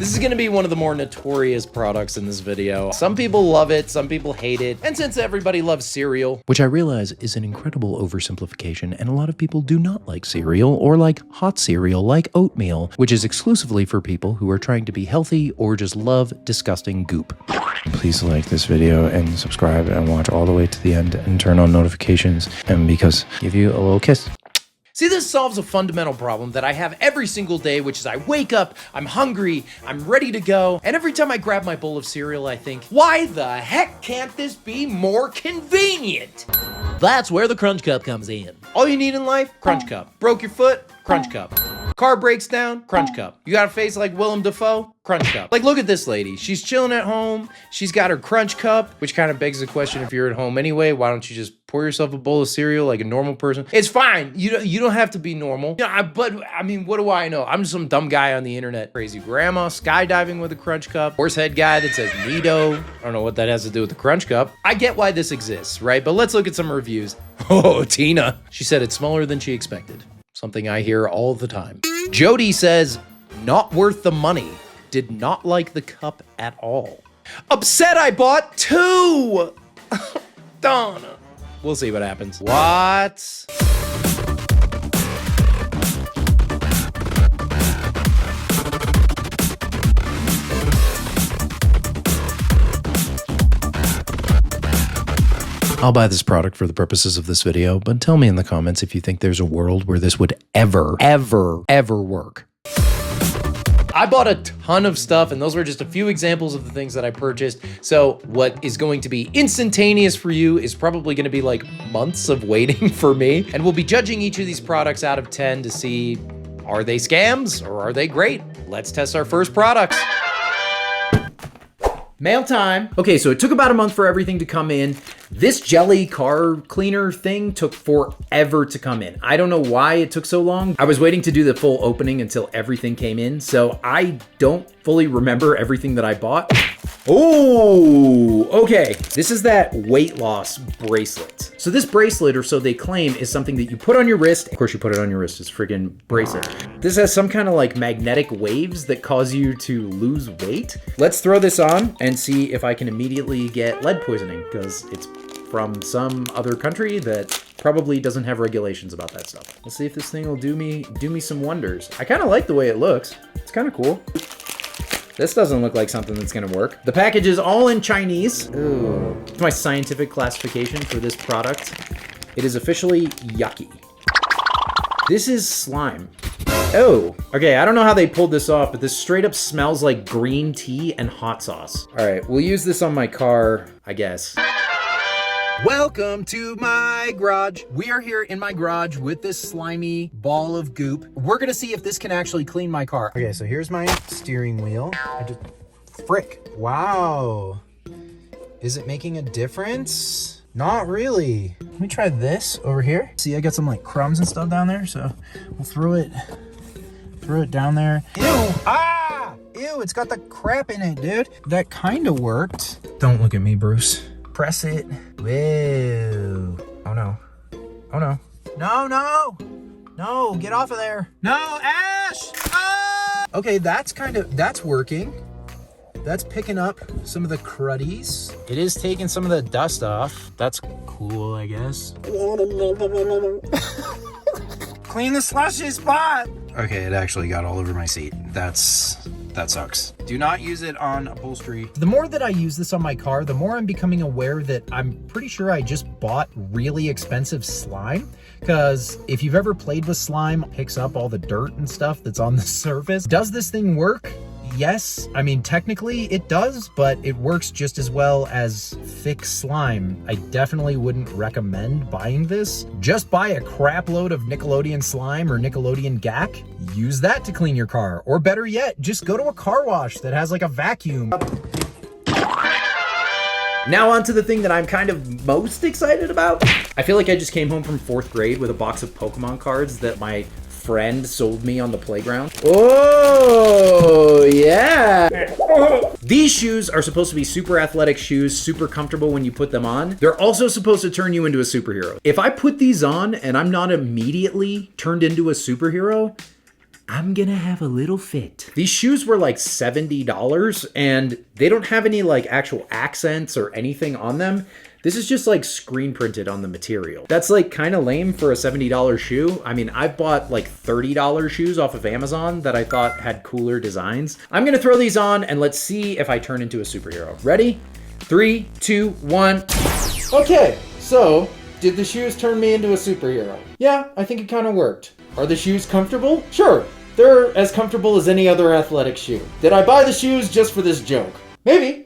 This is gonna be one of the more notorious products in this video. Some people love it, some people hate it. And since everybody loves cereal, which I realize is an incredible oversimplification, and a lot of people do not like cereal or like hot cereal like oatmeal, which is exclusively for people who are trying to be healthy or just love disgusting goop. Please like this video and subscribe and watch all the way to the end and turn on notifications, and because give you a little kiss. See, this solves a fundamental problem that I have every single day, which is I wake up, I'm hungry, I'm ready to go, and every time I grab my bowl of cereal, I think, why the heck can't this be more convenient? That's where the Crunch Cup comes in. All you need in life, Crunch Cup. Broke your foot? Crunch Cup. Car breaks down? Crunch Cup. You got a face like Willem Dafoe? Crunch Cup. Like, look at this lady. She's chilling at home. She's got her Crunch Cup, which kind of begs the question, if you're at home anyway, why don't you just pour yourself a bowl of cereal like a normal person? It's fine. You don't have to be normal. But I mean, what do I know? I'm just some dumb guy on the internet. Crazy grandma skydiving with a Crunch Cup. Horsehead guy that says Nido. I don't know what that has to do with the Crunch Cup. I get why this exists, right? But let's look at some reviews. Oh, Tina. She said it's smaller than she expected. Something I hear all the time. Jody says, not worth the money. Did not like the cup at all. Upset I bought 2! Donna. We'll see what happens. What? I'll buy this product for the purposes of this video, but tell me in the comments if you think there's a world where this would ever work. I bought a ton of stuff, and those were just a few examples of the things that I purchased. So what is going to be instantaneous for you is probably going to be like months of waiting for me. And we'll be judging each of these products out of 10 to see, are they scams or are they great? Let's test our first products. Mail time. Okay, so it took about a month for everything to come in. This jelly car cleaner thing took forever to come in. I don't know why it took so long. I was waiting to do the full opening until everything came in, so I don't fully remember everything that I bought. Oh, okay. This is that weight loss bracelet. So this bracelet, or so they claim, is something that you put on your wrist. Of course, you put it on your wrist. It's a friggin' bracelet. This has some kind of like magnetic waves that cause you to lose weight. Let's throw this on and see if I can immediately get lead poisoning, because it's from some other country that probably doesn't have regulations about that stuff. Let's see if this thing will do me some wonders. I kind of like the way it looks. It's kind of cool. This doesn't look like something that's gonna work. The package is all in Chinese. Ooh. It's my scientific classification for this product. It is officially yucky. This is slime. Oh, okay, I don't know how they pulled this off, but this straight up smells like green tea and hot sauce. All right, we'll use this on my car, I guess. Welcome to my garage. We are here in my garage with this slimy ball of goop. We're gonna see if this can actually clean my car. Okay, so here's my steering wheel. Frick, wow. Is it making a difference? Not really. Let me try this over here. See, I got some like crumbs and stuff down there, so we'll throw it down there. Ew, ah, ew, it's got the crap in it, dude. That kind of worked. Don't look at me, Bruce. Press it. Whoa. Oh no. Oh no. No, no. No, get off of there. No, Ash! Ah! Okay, that's working. That's picking up some of the cruddies. It is taking some of the dust off. That's cool, I guess. Clean the slushy spot. Okay, it actually got all over my seat. That sucks. Do not use it on upholstery. The more that I use this on my car, the more I'm becoming aware that I'm pretty sure I just bought really expensive slime. Because if you've ever played with slime, it picks up all the dirt and stuff that's on the surface. Does this thing work? Yes, I mean, technically it does, but it works just as well as thick slime. I definitely wouldn't recommend buying this. Just buy a crap load of Nickelodeon slime or Nickelodeon gack. Use that to clean your car. Or better yet, just go to a car wash that has like a vacuum. Now on to the thing that I'm kind of most excited about. I feel like I just came home from 4th grade with a box of Pokemon cards that my friend sold me on the playground. Oh, yeah. These shoes are supposed to be super athletic shoes, super comfortable when you put them on. They're also supposed to turn you into a superhero. If I put these on and I'm not immediately turned into a superhero, I'm gonna have a little fit. These shoes were like $70 and they don't have any like actual accents or anything on them. This is just like screen printed on the material. That's like kind of lame for a $70 shoe. I mean, I've bought like $30 shoes off of Amazon that I thought had cooler designs. I'm gonna throw these on and let's see if I turn into a superhero. Ready? 3, 2, 1. Okay, so did the shoes turn me into a superhero? Yeah, I think it kind of worked. Are the shoes comfortable? Sure, they're as comfortable as any other athletic shoe. Did I buy the shoes just for this joke? Maybe.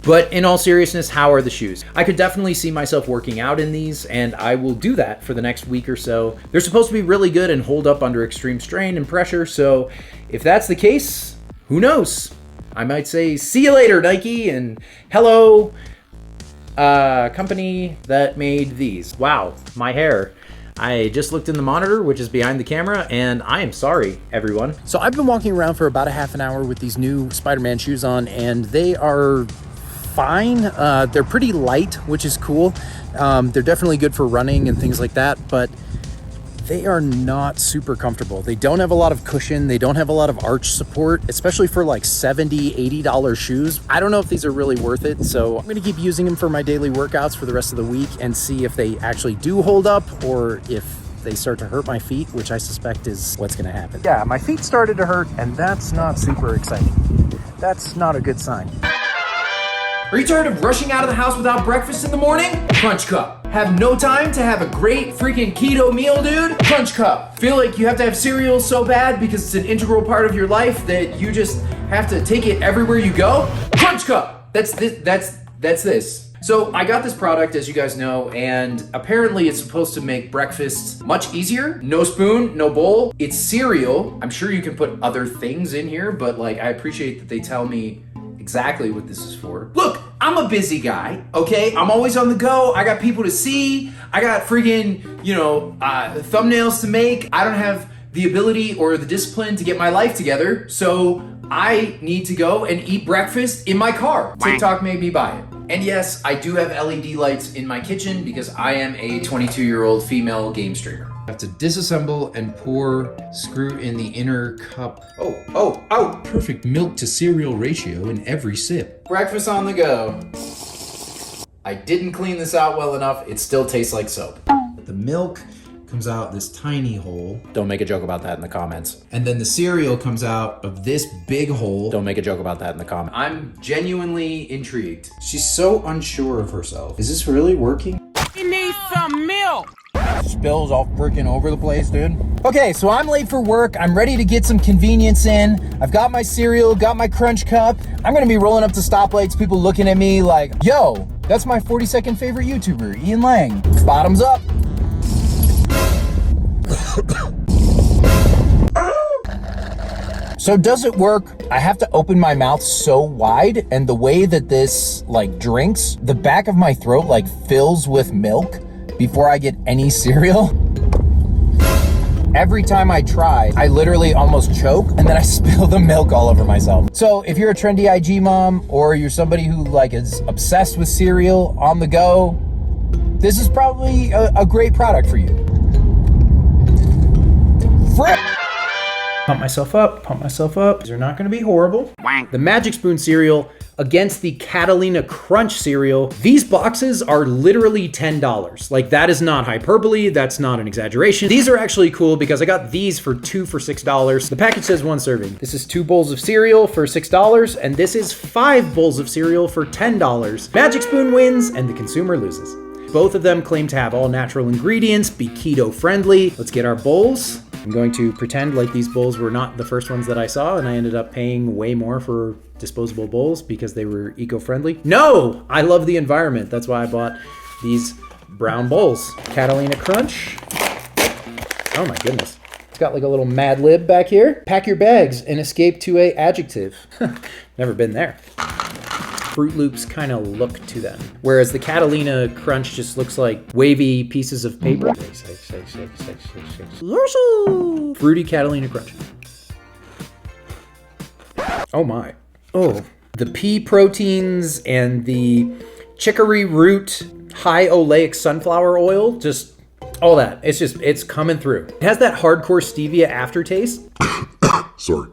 But in all seriousness, how are the shoes? I could definitely see myself working out in these, and I will do that for the next week or so. They're supposed to be really good and hold up under extreme strain and pressure, so if that's the case, who knows? I might say, see you later, Nike, and hello, company that made these. Wow, my hair. I just looked in the monitor, which is behind the camera, and I am sorry, everyone. So I've been walking around for about a half an hour with these new Spider-Man shoes on, and they are fine. They're pretty light, which is cool. They're definitely good for running and things like that, but they are not super comfortable. They don't have a lot of cushion. They don't have a lot of arch support, especially for like $70, $80 shoes. I don't know if these are really worth it, so I'm gonna keep using them for my daily workouts for the rest of the week and see if they actually do hold up or if they start to hurt my feet, which I suspect is what's gonna happen. Yeah, my feet started to hurt, and that's not super exciting. That's not a good sign. Are you tired of rushing out of the house without breakfast in the morning? Crunch Cup. Have no time to have a great freaking keto meal, dude? Crunch Cup. Feel like you have to have cereal so bad because it's an integral part of your life that you just have to take it everywhere you go? Crunch Cup. That's this. So I got this product, as you guys know, and apparently it's supposed to make breakfast much easier. No spoon, no bowl. It's cereal. I'm sure you can put other things in here, but like I appreciate that they tell me exactly what this is for. Look, I'm a busy guy, okay? I'm always on the go. I got people to see. I got freaking, thumbnails to make. I don't have the ability or the discipline to get my life together, so I need to go and eat breakfast in my car. TikTok made me buy it. And yes, I do have LED lights in my kitchen because I am a 22-year-old female game streamer. I have to disassemble and pour, screw in the inner cup. Oh. Perfect milk to cereal ratio in every sip. Breakfast on the go. I didn't clean this out well enough. It still tastes like soap. The milk comes out this tiny hole. Don't make a joke about that in the comments. And then the cereal comes out of this big hole. Don't make a joke about that in the comments. I'm genuinely intrigued. She's so unsure of herself. Is this really working? You need some milk. Spills all freaking over the place, dude. Okay, so I'm late for work. I'm ready to get some convenience in. I've got my cereal, got my Crunch Cup. I'm gonna be rolling up to stoplights, people looking at me like, yo, that's my 42nd favorite YouTuber, Ian Lang. Bottoms up. So does it work? I have to open my mouth so wide, and the way that this like drinks, the back of my throat like fills with milk before I get any cereal. Every time I try, I literally almost choke and then I spill the milk all over myself. So if you're a trendy IG mom or you're somebody who like is obsessed with cereal on the go, this is probably a great product for you. Pump myself up. These are not gonna be horrible. The Magic Spoon cereal against the Catalina Crunch cereal. These boxes are literally $10. Like, that is not hyperbole, that's not an exaggeration. These are actually cool because I got these for 2 for $6. The package says 1 serving. This is 2 bowls of cereal for $6, and this is 5 bowls of cereal for $10. Magic Spoon wins and the consumer loses. Both of them claim to have all natural ingredients, be keto friendly. Let's get our bowls. I'm going to pretend like these bowls were not the first ones that I saw, and I ended up paying way more for disposable bowls because they were eco-friendly. No! I love the environment. That's why I bought these brown bowls. Catalina Crunch. Oh my goodness. It's got like a little Mad Lib back here. Pack your bags and escape to a adjective. Never been there. Fruit Loops kind of look to them, whereas the Catalina Crunch just looks like wavy pieces of paper. Fruity Catalina Crunch. Oh my. Oh, the pea proteins and the chicory root high oleic sunflower oil, just all that. It's coming through. It has that hardcore stevia aftertaste. Sorry.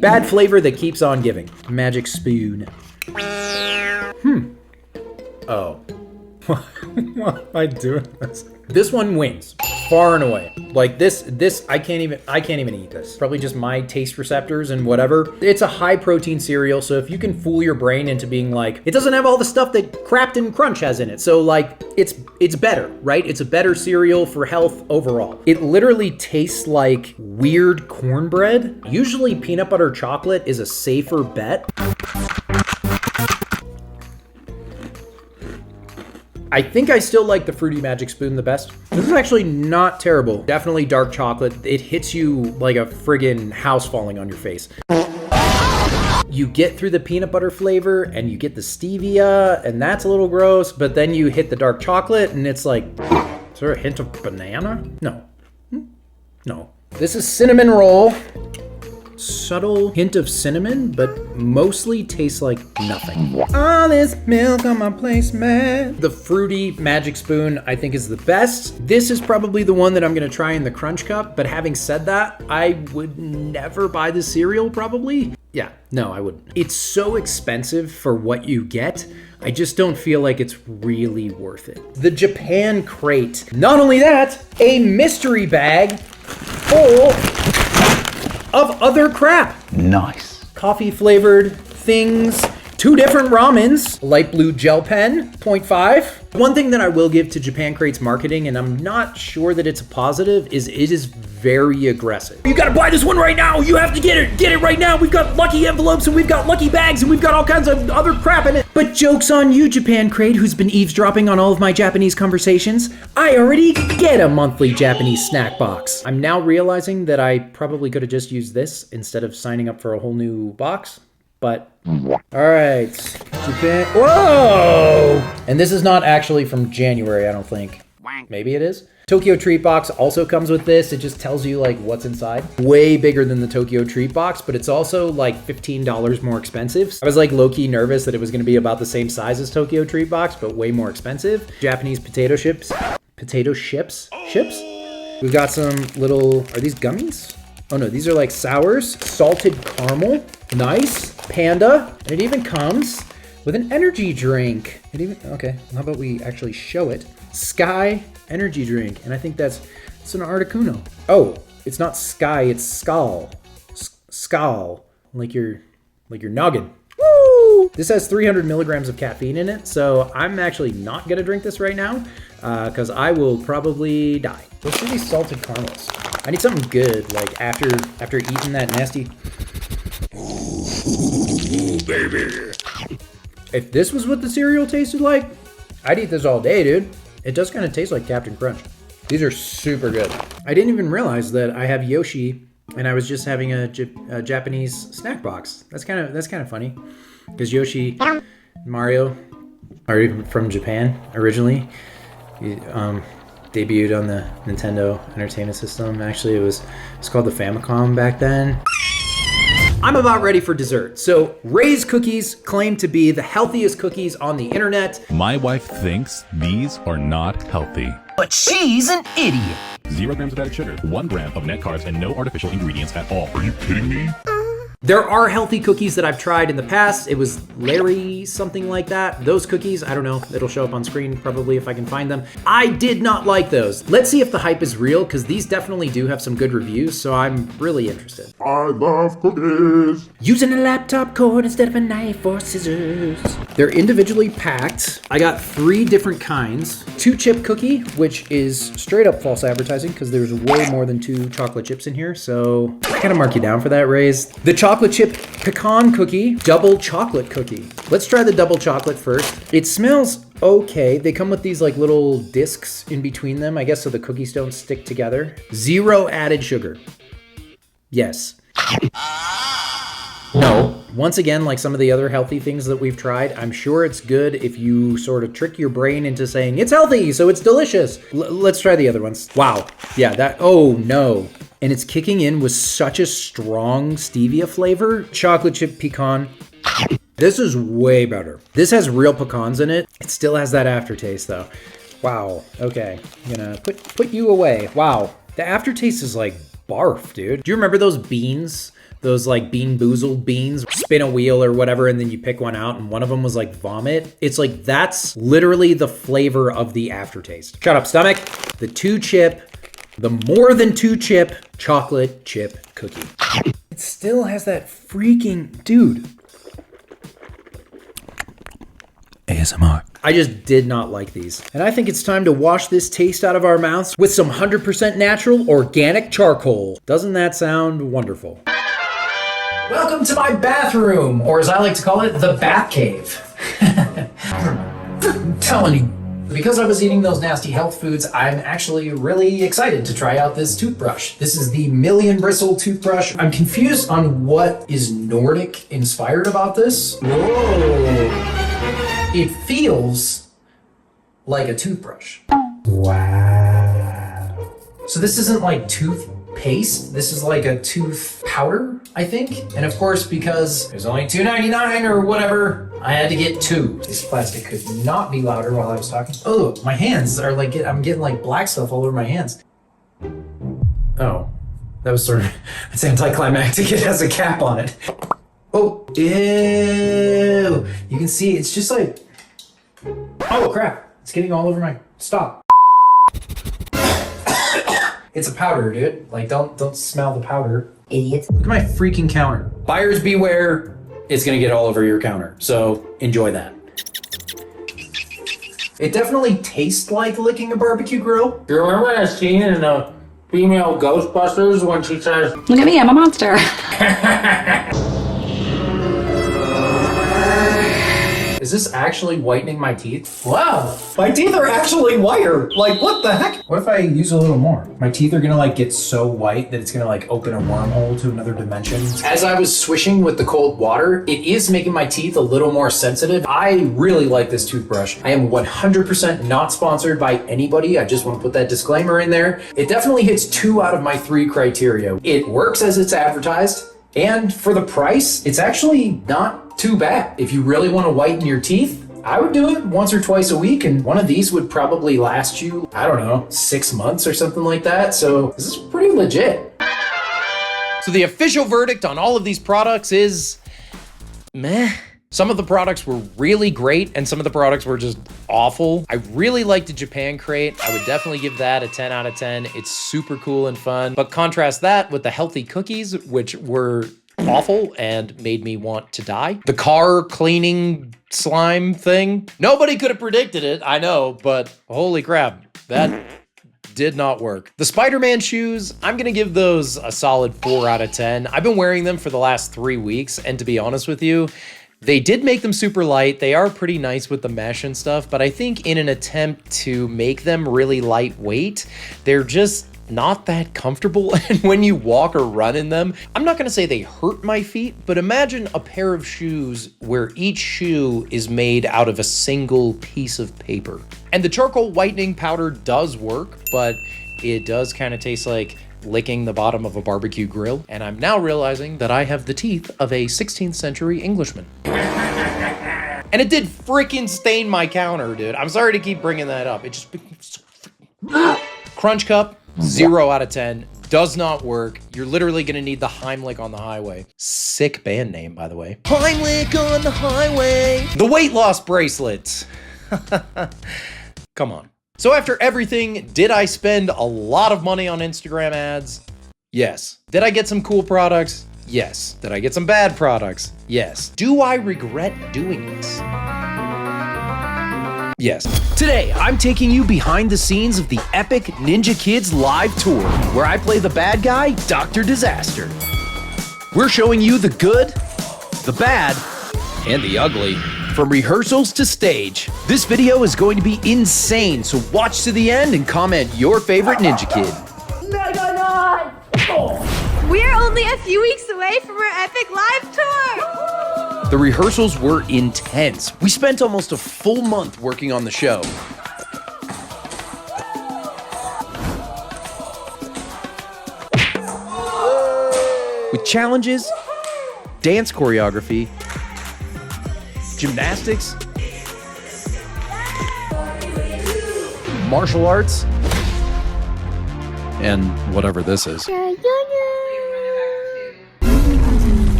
Bad flavor that keeps on giving. Magic spoon. Oh. Why am I doing this? This one wins far and away. Like this I can't even eat this. Probably just my taste receptors and whatever. It's a high protein cereal, so if you can fool your brain into being like, it doesn't have all the stuff that Crafton Crunch has in it. So like it's better, right? It's a better cereal for health overall. It literally tastes like weird cornbread. Usually peanut butter chocolate is a safer bet. I think I still like the Fruity Magic Spoon the best. This is actually not terrible. Definitely dark chocolate. It hits you like a friggin' house falling on your face. You get through the peanut butter flavor and you get the stevia, and that's a little gross, but then you hit the dark chocolate and it's like, is there a hint of banana? No. No. This is cinnamon roll. Subtle hint of cinnamon, but mostly tastes like nothing. All this milk on my placemat. The Fruity Magic Spoon, I think, is the best. This is probably the one that I'm gonna try in the Crunch Cup, but having said that, I would never buy this cereal, probably. Yeah, no, I wouldn't. It's so expensive for what you get. I just don't feel like it's really worth it. The Japan crate. Not only that, a mystery bag full of other crap. Nice. Coffee flavored things, 2 different ramens, light blue gel pen, 0.5. One thing that I will give to Japan Crate's marketing, and I'm not sure that it's a positive, is it is very aggressive. You gotta buy this one right now. You have to get it right now. We've got lucky envelopes and we've got lucky bags and we've got all kinds of other crap in it. But joke's on you, Japan Crate, who's been eavesdropping on all of my Japanese conversations. I already get a monthly Japanese snack box. I'm now realizing that I probably could have just used this instead of signing up for a whole new box. But, all right, Japan, whoa! And this is not actually from January, I don't think. Maybe it is. Tokyo Treat Box also comes with this. It just tells you like what's inside. Way bigger than the Tokyo Treat Box, but it's also like $15 more expensive. I was like low-key nervous that it was gonna be about the same size as Tokyo Treat Box, but way more expensive. Japanese potato chips. Potato chips? Chips? We've got some little, are these gummies? Oh no, these are like sours, salted caramel, nice, panda, and it even comes with an energy drink. Okay, how about we actually show it? Sky energy drink, and I think it's an Articuno. Oh, it's not Sky, it's Skal. Skal, like your noggin. Woo! This has 300 milligrams of caffeine in it, so I'm actually not gonna drink this right now, because I will probably die. Let's do these salted caramels. I need something good, like after eating that nasty. Ooh, baby. If this was what the cereal tasted like, I'd eat this all day, dude. It does kind of taste like Captain Crunch. These are super good. I didn't even realize that I have Yoshi and I was just having a Japanese snack box. That's kind of funny, because Yoshi, Mario are from Japan originally. Debuted on the Nintendo Entertainment System. Actually, it's called the Famicom back then. I'm about ready for dessert. So Ray's cookies claim to be the healthiest cookies on the internet. My wife thinks these are not healthy. But she's an idiot. 0 grams of added sugar, 1 gram of net carbs, and no artificial ingredients at all. Are you kidding me? There are healthy cookies that I've tried in the past. It was Larry, something like that. Those cookies, I don't know. It'll show up on screen probably if I can find them. I did not like those. Let's see if the hype is real, because these definitely do have some good reviews, so I'm really interested. I love cookies. Using a laptop cord instead of a knife or scissors. They're individually packed. I got 3 different kinds. 2 chip cookie, which is straight up false advertising, because there's way more than 2 chocolate chips in here, so I gotta mark you down for that, Raise. The chocolate chip pecan cookie, double chocolate cookie. Let's try the double chocolate first. It smells okay. They come with these like little discs in between them, I guess, so the cookies don't stick together. 0 added sugar. Yes. No. Once again, like some of the other healthy things that we've tried, I'm sure it's good if you sort of trick your brain into saying it's healthy, so it's delicious. Let's try the other ones. Wow. Yeah, oh no. And it's kicking in with such a strong stevia flavor. Chocolate chip pecan. This is way better. This has real pecans in it. It still has that aftertaste though. Wow, okay. I'm gonna put you away. Wow, the aftertaste is like barf, dude. Do you remember those beans those like Bean Boozled beans, spin a wheel or whatever, and then you pick one out, and one of them was like vomit. It's like, that's literally the flavor of the aftertaste. Shut up, stomach. The 2-chip, the more than 2-chip chocolate chip cookie. It still has that freaking, dude. ASMR. I just did not like these. And I think it's time to wash this taste out of our mouths with some 100% natural organic charcoal. Doesn't that sound wonderful? Welcome to my bathroom, or as I like to call it, the Bat Cave. I'm telling you, because I was eating those nasty health foods, I'm actually really excited to try out this toothbrush. This is the Million Bristle toothbrush. I'm confused on what is Nordic inspired about this. Whoa. It feels like a toothbrush. Wow. So this isn't like toothpaste, this is like a tooth powder, I think. And of course, because there's only $2.99 or whatever, I had to get 2. This plastic could not be louder while I was talking. Oh, my hands are like, I'm getting like black stuff all over my hands. Oh, that was sort of, it's anticlimactic. It has a cap on it. Oh, ew. You can see it's just like, oh crap, it's getting all over my, stop. It's a powder, dude. Like, don't smell the powder. Idiot. Look at my freaking counter. Buyers beware, it's gonna get all over your counter. So enjoy that. It definitely tastes like licking a barbecue grill. You remember that scene in the female Ghostbusters when she says, Look at me, I'm a monster. Is this actually whitening my teeth? Wow, my teeth are actually whiter. Like, what the heck? What if I use a little more? My teeth are gonna like get so white that it's gonna like open a wormhole to another dimension. As I was swishing with the cold water, it is making my teeth a little more sensitive. I really like this toothbrush. I am 100% not sponsored by anybody. I just want to put that disclaimer in there. It definitely hits 2 out of my 3 criteria. It works as it's advertised, and for the price, it's actually not too bad. If you really want to whiten your teeth, I would do it once or twice a week, and one of these would probably last you, I don't know, 6 months or something like that. So this is pretty legit. So the official verdict on all of these products is meh. Some of the products were really great and some of the products were just awful. I really liked the Japan crate. I would definitely give that a 10 out of 10. It's super cool and fun, but contrast that with the healthy cookies, which were awful and made me want to die. The car cleaning slime thing, nobody could have predicted it, I know, but holy crap, that did not work. The Spider-Man shoes, I'm gonna give those a solid 4 out of 10. I've been wearing them for the last 3 weeks, and to be honest with you, they did make them super light. They are pretty nice with the mesh and stuff, but I think in an attempt to make them really lightweight, they're just not that comfortable. And when you walk or run in them, I'm not gonna say they hurt my feet, but imagine a pair of shoes where each shoe is made out of a single piece of paper. And the charcoal whitening powder does work, but it does kind of taste like licking the bottom of a barbecue grill. And I'm now realizing that I have the teeth of a 16th century Englishman. And it did freaking stain my counter, dude. I'm sorry to keep bringing that up. It just Crunch Cup, 0 out of 10. Does not work. You're literally gonna need the Heimlich on the highway. Sick band name, by the way. Heimlich on the highway. The weight loss bracelets. Come on. So after everything, did I spend a lot of money on Instagram ads? Yes. Did I get some cool products? Yes. Did I get some bad products? Yes. Do I regret doing this? Yes. Today, I'm taking you behind the scenes of the epic Ninja Kids live tour, where I play the bad guy, Dr. Disaster. We're showing you the good, the bad, and the ugly. From rehearsals to stage, this video is going to be insane, so watch to the end and comment your favorite Ninja Kid. Mega Nine! We're only a few weeks away from our epic live tour! The rehearsals were intense. We spent almost a full month working on the show. With challenges, dance choreography, gymnastics, martial arts, and whatever this is.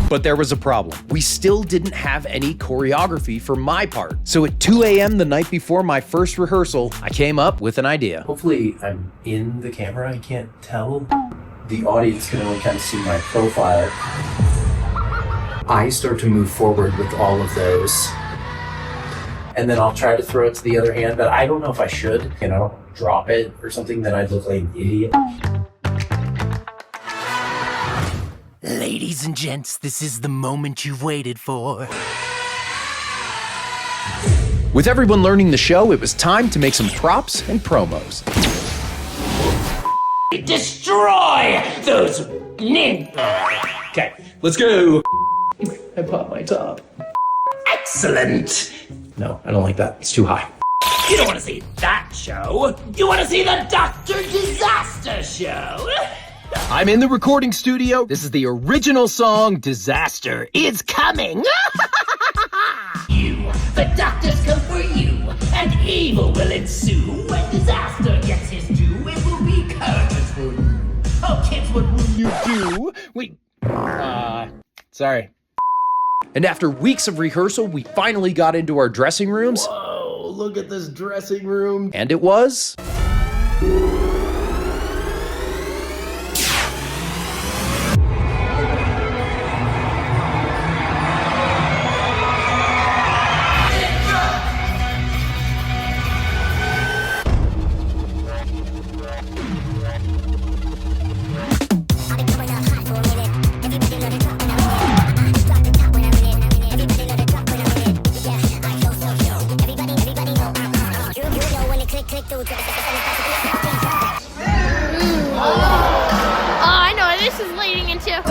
But there was a problem. We still didn't have any choreography for my part. So at 2 a.m. the night before my first rehearsal, I came up with an idea. Hopefully I'm in the camera, I can't tell. The audience can only kind of see my profile. I start to move forward with all of those. And then I'll try to throw it to the other hand, but I don't know if I should, you know, drop it or something, then I'd look like an idiot. Ladies and gents, this is the moment you've waited for. With everyone learning the show, it was time to make some props and promos. Destroy those Okay, let's go. I popped my top. Excellent. No, I don't like that. It's too high. You don't want to see that show. You want to see the Dr. Disaster show. I'm in the recording studio. This is the original song, Disaster Is Coming. The doctors come for you, and evil will ensue. When disaster gets his due, it will be curtains for you. Oh, kids, what will you do? Wait. Sorry. And after weeks of rehearsal, we finally got into our dressing rooms. Whoa, look at this dressing room. And it was... I know what this is leading into.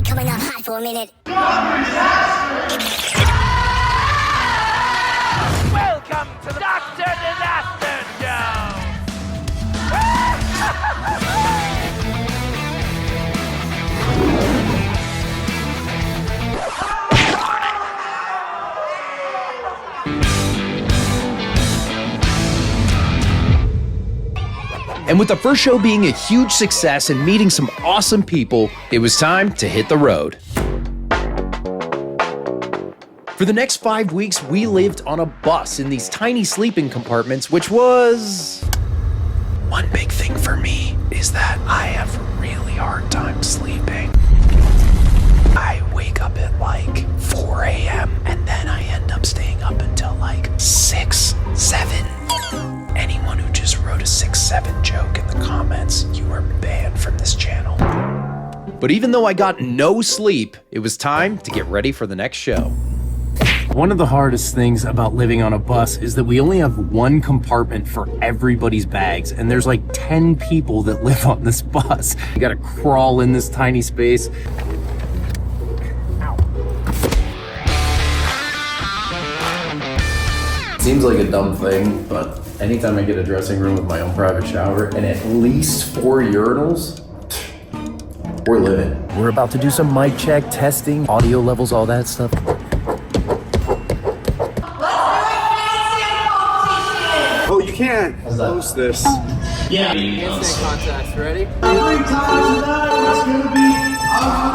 Coming up hot for a minute. Welcome to the Dr. Disaster And with the first show being a huge success and meeting some awesome people, it was time to hit the road. For the next 5 weeks, we lived on a bus in these tiny sleeping compartments, which was... One big thing for me is that I have a really hard time sleeping. I wake up at like 4 a.m. and then I end up staying up until like 6, 7. Anyone who just wrote a 6-7 joke in the comments, you are banned from this channel. But even though I got no sleep, it was time to get ready for the next show. One of the hardest things about living on a bus is that we only have one compartment for everybody's bags, and there's like 10 people that live on this bus. You gotta crawl in this tiny space. Seems like a dumb thing, but anytime I get a dressing room with my own private shower and at least 4 urinals, we're living. We're about to do some mic check, testing, audio levels, all that stuff. Oh, you can't post this. Yeah. Instant contest, ready? Every time tonight is gonna be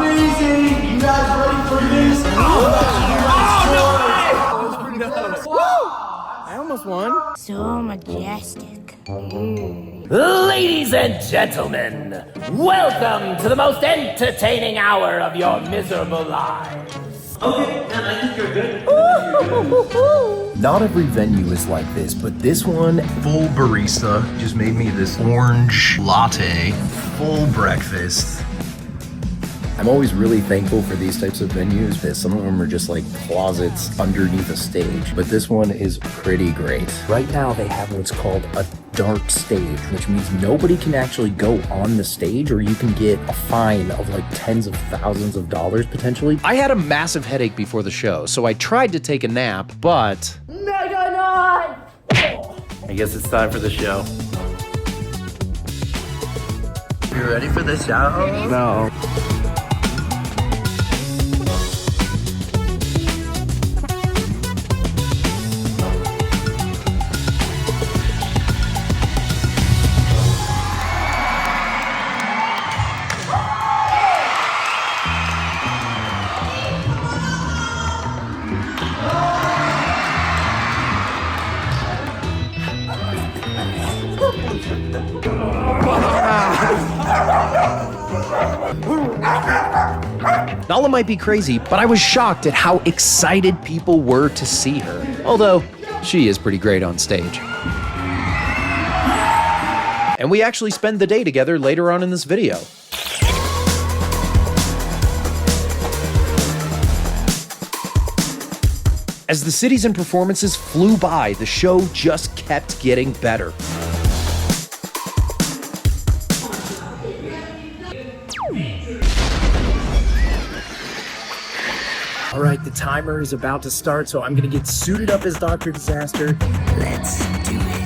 amazing. You guys ready for this? I almost won. So majestic. Ladies and gentlemen, welcome to the most entertaining hour of your miserable lives. Okay, and I think you're good. Not every venue is like this, but this one, full barista, just made me this orange latte, full breakfast. I'm always really thankful for these types of venues, that some of them are just like closets underneath a stage, but this one is pretty great. Right now they have what's called a dark stage, which means nobody can actually go on the stage, or you can get a fine of like tens of thousands of dollars potentially. I had a massive headache before the show, so I tried to take a nap, but... Megalon! I guess it's time for the show. You ready for the show? No. Nala might be crazy, but I was shocked at how excited people were to see her. Although, she is pretty great on stage. And we actually spend the day together later on in this video. As the cities and performances flew by, the show just kept getting better. All right, the timer is about to start, so I'm gonna get suited up as Dr. Disaster. Let's do it.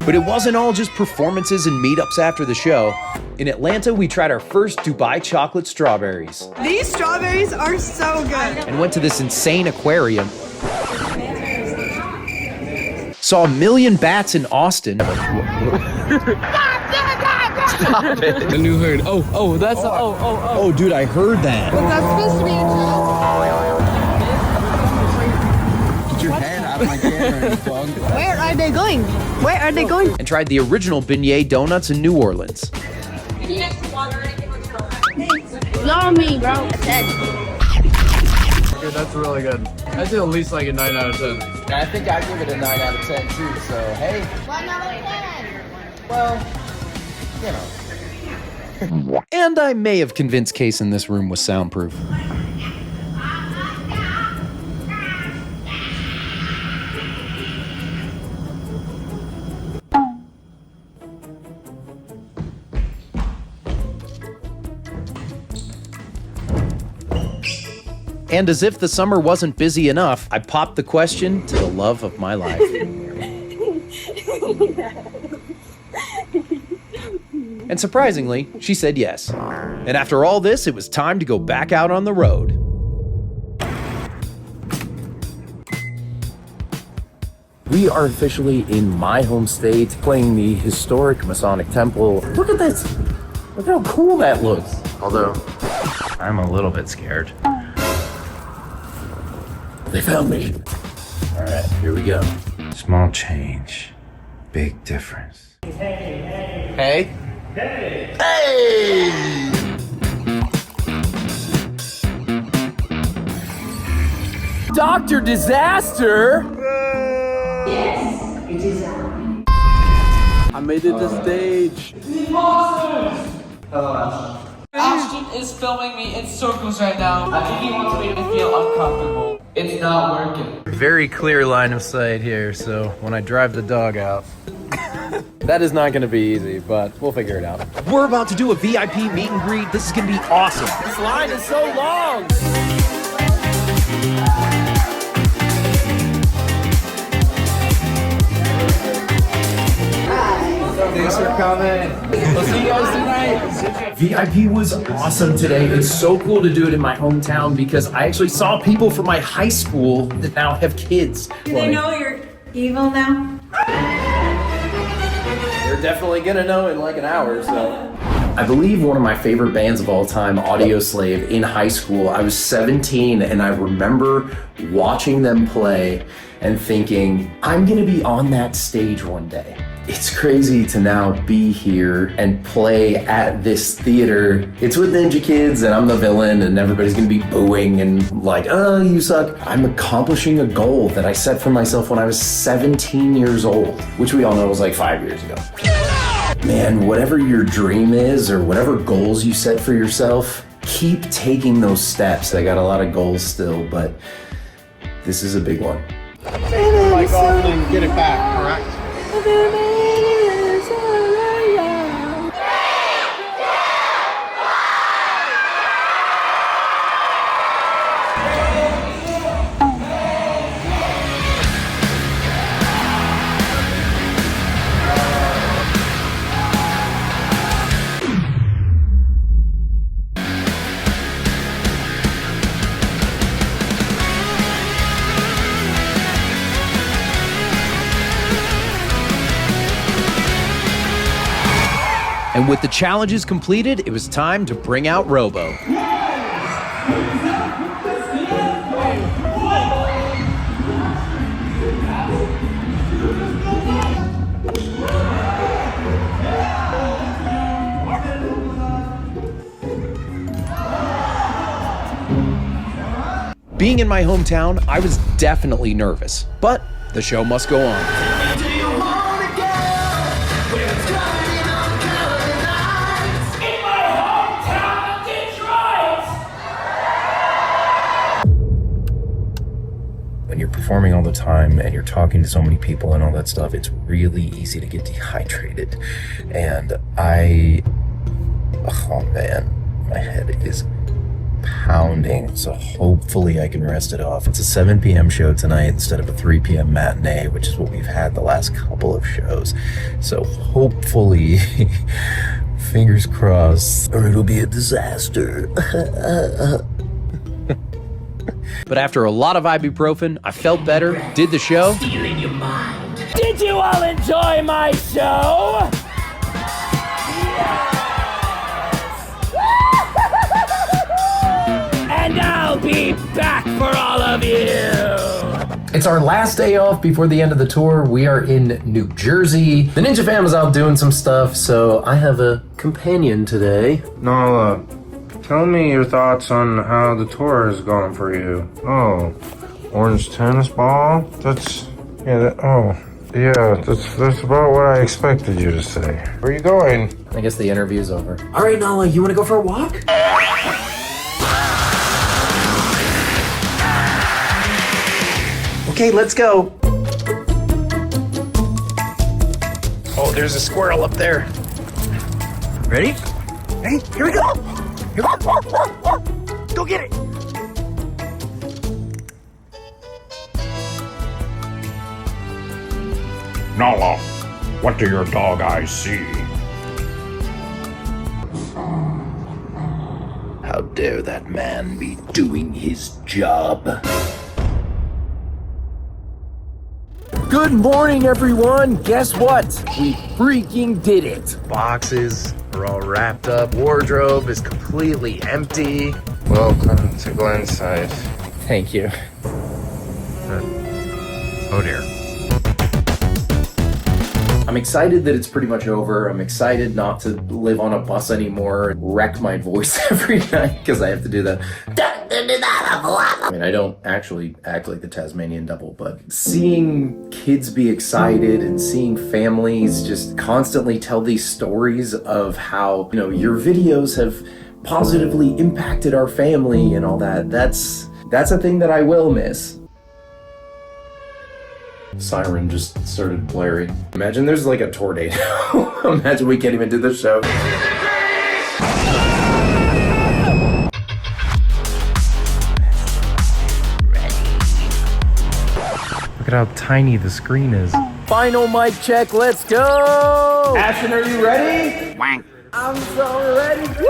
But it wasn't all just performances and meetups after the show. In Atlanta, we tried our first Dubai chocolate strawberries. These strawberries are so good. And went to this insane aquarium. Saw 1 million bats in Austin. Stop it. The new herd. Oh, that's Oh, dude, I heard that. Was that supposed to be a joke? Get your hand out of my camera, you bug. Where are they going? Where are they going? And tried the original beignet donuts in New Orleans. Blow me, bro. I said. Dude, that's really good. I'd say at least like a 9 out of 10. I think I give it a 9 out of 10 too, so hey. 1 out of 10. Well, you know. And I may have convinced Case in this room was soundproof. And as if the summer wasn't busy enough, I popped the question to the love of my life. And surprisingly, she said yes. And after all this, it was time to go back out on the road. We are officially in my home state, playing the historic Masonic Temple. Look at this! Look how cool that looks. Although, I'm a little bit scared. They found me. All right, here we go. Small change, big difference. Hey. Hey! Dr. Disaster? Yes, it is I made it to stage. Hello, Ashton is filming me in circles right now. I think he wants me to feel uncomfortable. It's not working. Very clear line of sight here, so when I drive the dog out, that is not gonna be easy, but we'll figure it out. We're about to do a VIP meet and greet. This is gonna be awesome. This line is so long. Thanks for coming. We'll see you guys tonight. VIP was awesome today. It's so cool to do it in my hometown because I actually saw people from my high school that now have kids. Do they know you're evil now? They're definitely gonna know in like an hour, so. I believe one of my favorite bands of all time, Audio Slave, in high school. I was 17 and I remember watching them play and thinking, I'm gonna be on that stage one day. It's crazy to now be here and play at this theater. It's with Ninja Kids and I'm the villain and everybody's gonna be booing and like, oh, you suck. I'm accomplishing a goal that I set for myself when I was 17 years old, which we all know was like 5 years ago. Man, whatever your dream is or whatever goals you set for yourself, keep taking those steps. I got a lot of goals still, but this is a big one. Like off and get it back, correct? And with the challenges completed, it was time to bring out Robo. Being in my hometown, I was definitely nervous, but the show must go on. When you're performing all the time and you're talking to so many people and all that stuff, it's really easy to get dehydrated. And oh man, my head is pounding, so hopefully I can rest it off. It's a 7 p.m. show tonight instead of a 3 p.m. matinee, which is what we've had the last couple of shows. So hopefully, fingers crossed, or it'll be a disaster. But after a lot of ibuprofen, I felt better, did the show. Stealing your mind. Did you all enjoy my show? And I'll be back for all of you. It's our last day off before the end of the tour. We are in New Jersey. The Ninja Fam is out doing some stuff, so I have a companion today. Nala, tell me your thoughts on how the tour is going for you. Oh, orange tennis ball? That's about what I expected you to say. Where are you going? I guess the interview's over. All right, Nala, you want to go for a walk? Okay, let's go. Oh, there's a squirrel up there. Ready? Hey, here we go. Go get it. Nala, what do your dog eyes see? How dare that man be doing his job? Good morning, everyone. Guess what? We freaking did it. Boxes are all wrapped up. Wardrobe is completely empty. Welcome to Glenside. Thank you. Oh dear. I'm excited that it's pretty much over. I'm excited not to live on a bus anymore and wreck my voice every night because I have to do that. I mean, I don't actually act like the Tasmanian devil, but seeing kids be excited and seeing families just constantly tell these stories of how, you know, your videos have positively impacted our family and all that, that's a thing that I will miss. Siren just started blaring. Imagine there's like a tornado. Imagine we can't even do the show. Look at how tiny the screen is. Final mic check, let's go! Ashton, are you ready? Wank. I'm so ready. Woo!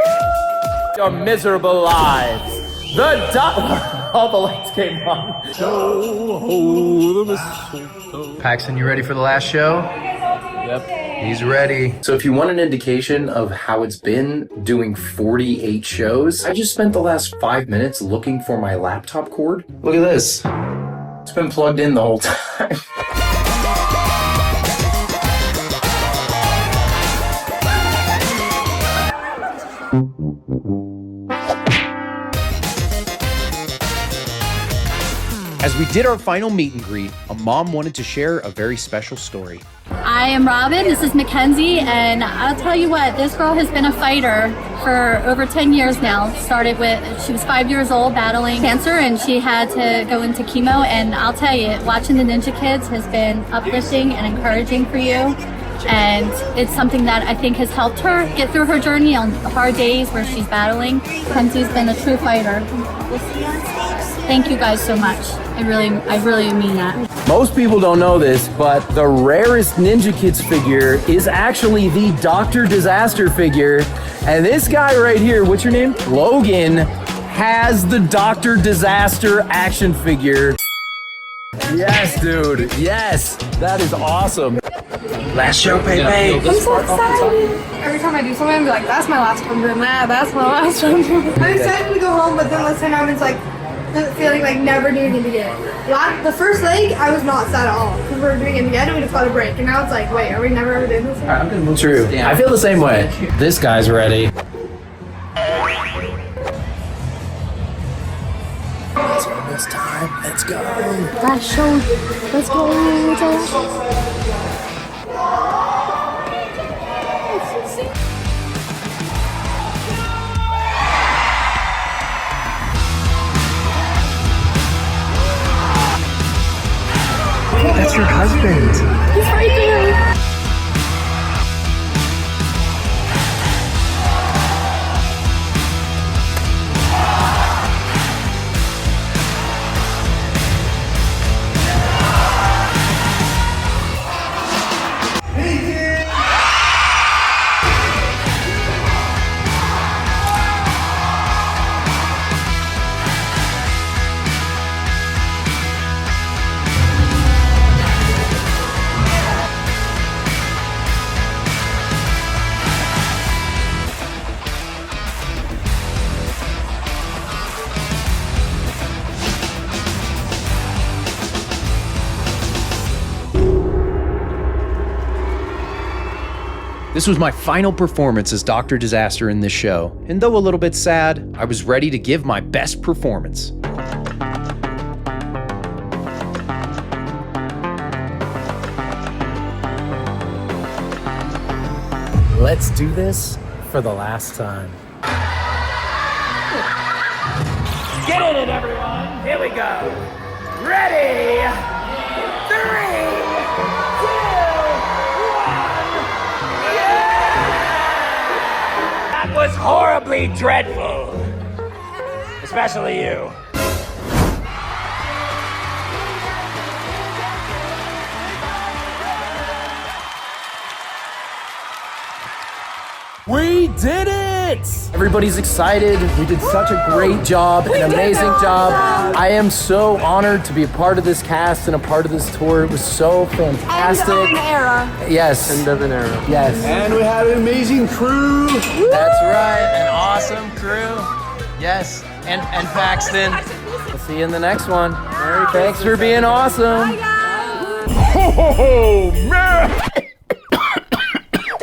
Your miserable lives. All the lights came on. Paxton, you ready for the last show? Yep. He's ready. So if you want an indication of how it's been doing 48 shows, I just spent the last 5 minutes looking for my laptop cord. Look at this. It's been plugged in the whole time. As we did our final meet and greet, a mom wanted to share a very special story. I am Robin, this is Mackenzie, and I'll tell you what, this girl has been a fighter for over 10 years now. Started she was 5 years old battling cancer, and she had to go into chemo. And I'll tell you, watching the Ninja Kids has been uplifting and encouraging for you. And it's something that I think has helped her get through her journey on the hard days where she's battling. Kenzie's been a true fighter. Thank you guys so much. I really mean that. Most people don't know this, but the rarest Ninja Kids figure is actually the Dr. Disaster figure. And this guy right here, what's your name? Logan, has the Dr. Disaster action figure. Yes, dude. Yes. That is awesome. Last show, baby. I'm so excited. Every time I do something, I'm like, that's my last one doing that. That's my last one doing that. I'm excited to go home, but then this time it's like feeling like never doing it again. The first leg, I was not sad at all because we were doing it again and we just got a break. And now it's like, wait, are we never ever doing this again? I'm gonna move. True. I feel the same way. This guy's ready. It's almost time. Let's go. Last show. Let's go. That's your husband. He's right there. This was my final performance as Dr. Disaster in this show, and though a little bit sad, I was ready to give my best performance. Let's do this for the last time. Get in it, everyone. Here we go. Ready? 3, 2, 1. That was horribly dreadful. Especially you. We did it! Everybody's excited. We did such a great job, an amazing job. I am so honored to be a part of this cast and a part of this tour. It was so fantastic. End of an era. Yes. End of an era. Yes. And we had an amazing crew. That's right. An awesome crew. Yes. And Paxton. We'll see you in the next one. Thanks for being awesome. Ho, ho, ho, man!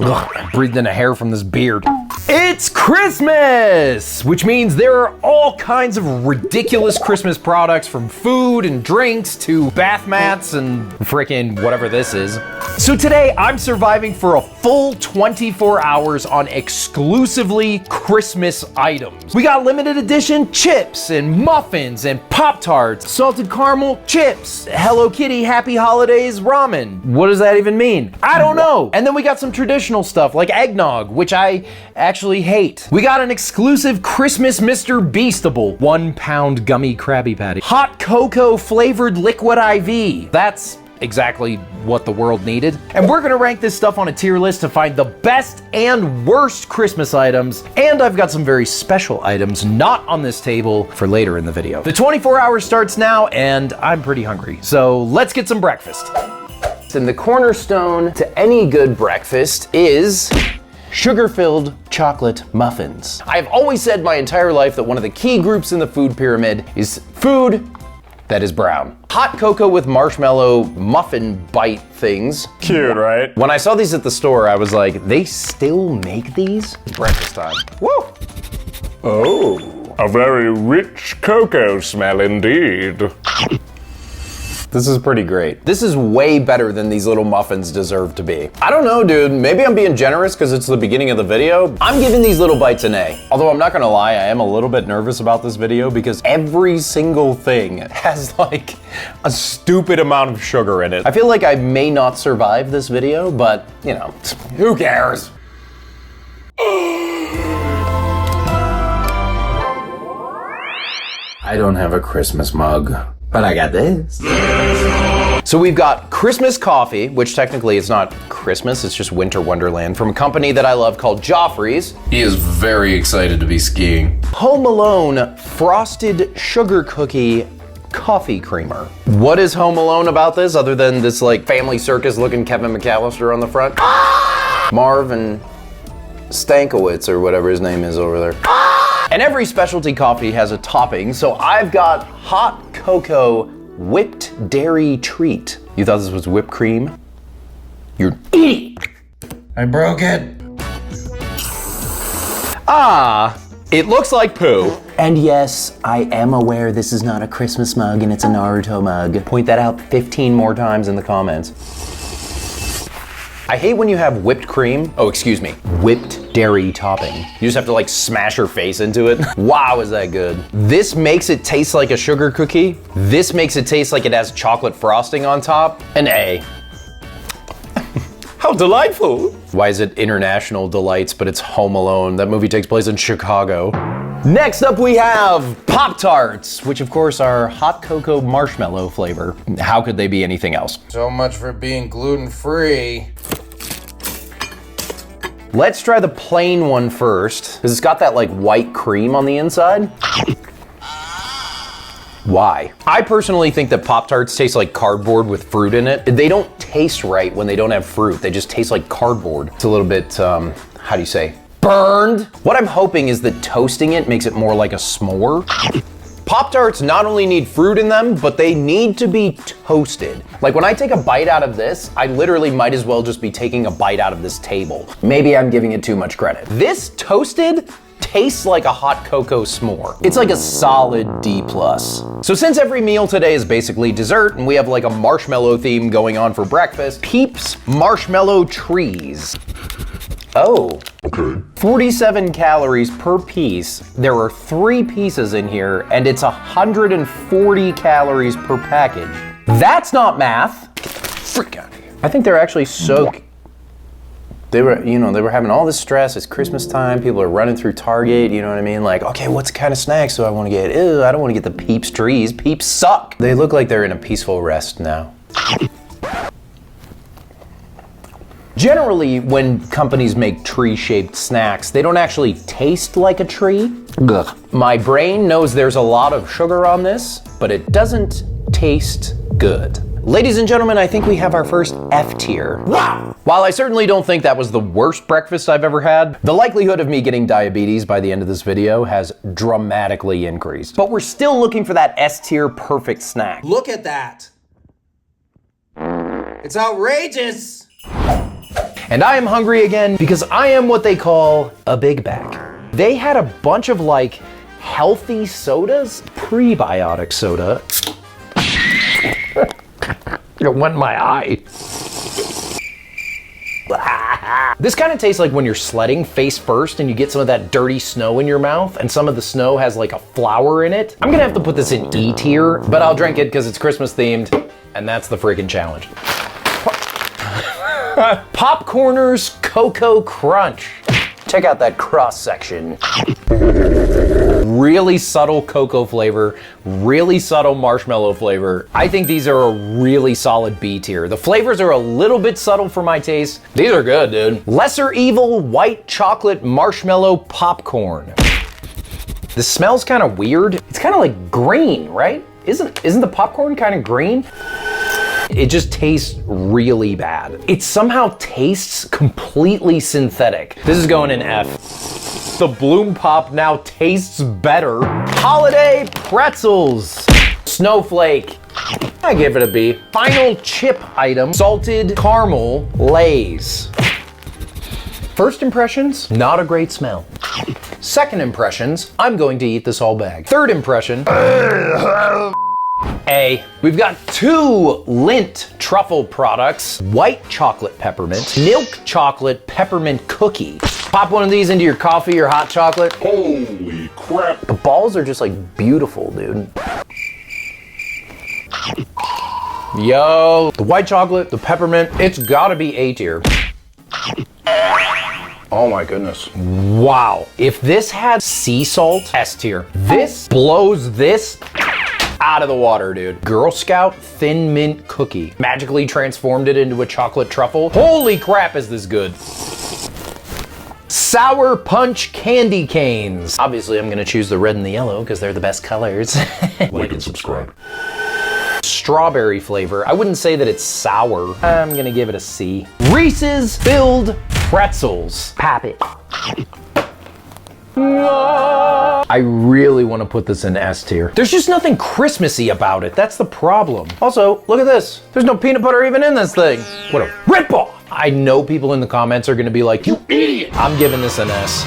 Ugh, I breathed in a hair from this beard. It's Christmas, which means there are all kinds of ridiculous Christmas products, from food and drinks to bath mats and frickin' whatever this is. So today I'm surviving for a full 24 hours on exclusively Christmas items. We got limited edition chips and muffins and Pop-Tarts, salted caramel chips, Hello Kitty Happy Holidays ramen. What does that even mean? I don't know. And then we got some traditional stuff like eggnog, which I actually hate. We got an exclusive Christmas Mr. Beastable 1-pound gummy Krabby Patty. Hot cocoa flavored liquid IV. That's exactly what the world needed. And we're gonna rank this stuff on a tier list to find the best and worst Christmas items. And I've got some very special items not on this table for later in the video. The 24 hours starts now and I'm pretty hungry. So let's get some breakfast. And the cornerstone to any good breakfast is sugar-filled chocolate muffins. I've always said my entire life that one of the key groups in the food pyramid is food that is brown. Hot cocoa with marshmallow muffin bite things. Cute, right? When I saw these at the store, I was like, they still make these? Breakfast time. Woo! Oh, a very rich cocoa smell indeed. This is pretty great. This is way better than these little muffins deserve to be. I don't know, dude. Maybe I'm being generous because it's the beginning of the video. I'm giving these little bites an A. Although I'm not gonna lie, I am a little bit nervous about this video because every single thing has like a stupid amount of sugar in it. I feel like I may not survive this video, but you know, who cares? I don't have a Christmas mug, but I got this. So we've got Christmas coffee, which technically is not Christmas, it's just Winter Wonderland, from a company that I love called Joffrey's. He is very excited to be skiing. Home Alone Frosted Sugar Cookie Coffee Creamer. What is Home Alone about this other than this like family circus looking Kevin McAllister on the front? Marvin Stankiewicz or whatever his name is over there. And every specialty coffee has a topping, so I've got hot cocoa whipped dairy treat. You thought this was whipped cream? You're an idiot. I broke it. Ah, it looks like poo. And yes, I am aware this is not a Christmas mug and it's a Naruto mug. Point that out 15 more times in the comments. I hate when you have whipped cream. Oh, excuse me, whipped dairy topping. You just have to like smash your face into it. Wow, is that good. This makes it taste like a sugar cookie. This makes it taste like it has chocolate frosting on top. An A. How delightful. Why is it International Delights, but it's Home Alone? That movie takes place in Chicago. Next up we have Pop-Tarts, which of course are hot cocoa marshmallow flavor. How could they be anything else? So much for being gluten-free. Let's try the plain one first, because it's got that like white cream on the inside. Why? I personally think that Pop-Tarts taste like cardboard with fruit in it. They don't taste right when they don't have fruit. They just taste like cardboard. It's a little bit, how do you say? Burned. What I'm hoping is that toasting it makes it more like a s'more. Pop-Tarts not only need fruit in them, but they need to be toasted. Like when I take a bite out of this, I literally might as well just be taking a bite out of this table. Maybe I'm giving it too much credit. This toasted tastes like a hot cocoa s'more. It's like a solid D+. So since every meal today is basically dessert and we have like a marshmallow theme going on for breakfast, Peeps Marshmallow Trees. Oh. Okay. 47 calories per piece. There are 3 pieces in here and it's 140 calories per package. That's not math. Freak out of here. I think they're actually so... They were having all this stress. It's Christmas time. People are running through Target. You know what I mean? Like, okay, what kind of snacks do I want to get? Ew, I don't want to get the Peeps trees. Peeps suck. They look like they're in a peaceful rest now. Generally, when companies make tree-shaped snacks, they don't actually taste like a tree. Ugh. My brain knows there's a lot of sugar on this, but it doesn't taste good. Ladies and gentlemen, I think we have our first F tier. Wow! While I certainly don't think that was the worst breakfast I've ever had, the likelihood of me getting diabetes by the end of this video has dramatically increased. But we're still looking for that S tier perfect snack. Look at that. It's outrageous. And I am hungry again because I am what they call a big back. They had a bunch of like healthy sodas, prebiotic soda. It went in my eye. This kind of tastes like when you're sledding face first and you get some of that dirty snow in your mouth and some of the snow has like a flour in it. I'm gonna have to put this in E tier, but I'll drink it because it's Christmas themed and that's the freaking challenge. Popcorners Cocoa Crunch. Check out that cross section. Really subtle cocoa flavor, really subtle marshmallow flavor. I think these are a really solid B tier. The flavors are a little bit subtle for my taste. These are good, dude. Lesser Evil White Chocolate Marshmallow Popcorn. This smells kind of weird. It's kind of like green, right? Isn't the popcorn kind of green? It just tastes really bad. It somehow tastes completely synthetic. This is going in F. The Bloom Pop now tastes better. Holiday Pretzels. Snowflake. I give it a B. Final chip item, salted caramel Lay's. First impressions, not a great smell. Second impressions, I'm going to eat this whole bag. Third impression, A. We've got 2 Lindt truffle products, white chocolate peppermint, milk chocolate peppermint cookie. Pop one of these into your coffee or hot chocolate. Holy crap. The balls are just like beautiful, dude. Yo, the white chocolate, the peppermint, it's gotta be A tier. Oh my goodness. Wow. If this had sea salt, S tier. This blows this out of the water, dude. Girl Scout Thin Mint Cookie. Magically transformed it into a chocolate truffle. Holy crap, is this good. Sour Punch Candy Canes. Obviously, I'm gonna choose the red and the yellow because they're the best colors. Like and subscribe. Strawberry flavor. I wouldn't say that it's sour. I'm gonna give it a C. Reese's Filled Pretzels. Pop it. I really want to put this in S tier. There's just nothing Christmassy about it. That's the problem. Also, look at this. There's no peanut butter even in this thing. What a ripoff. I know people in the comments are going to be like, you idiot. I'm giving this an S.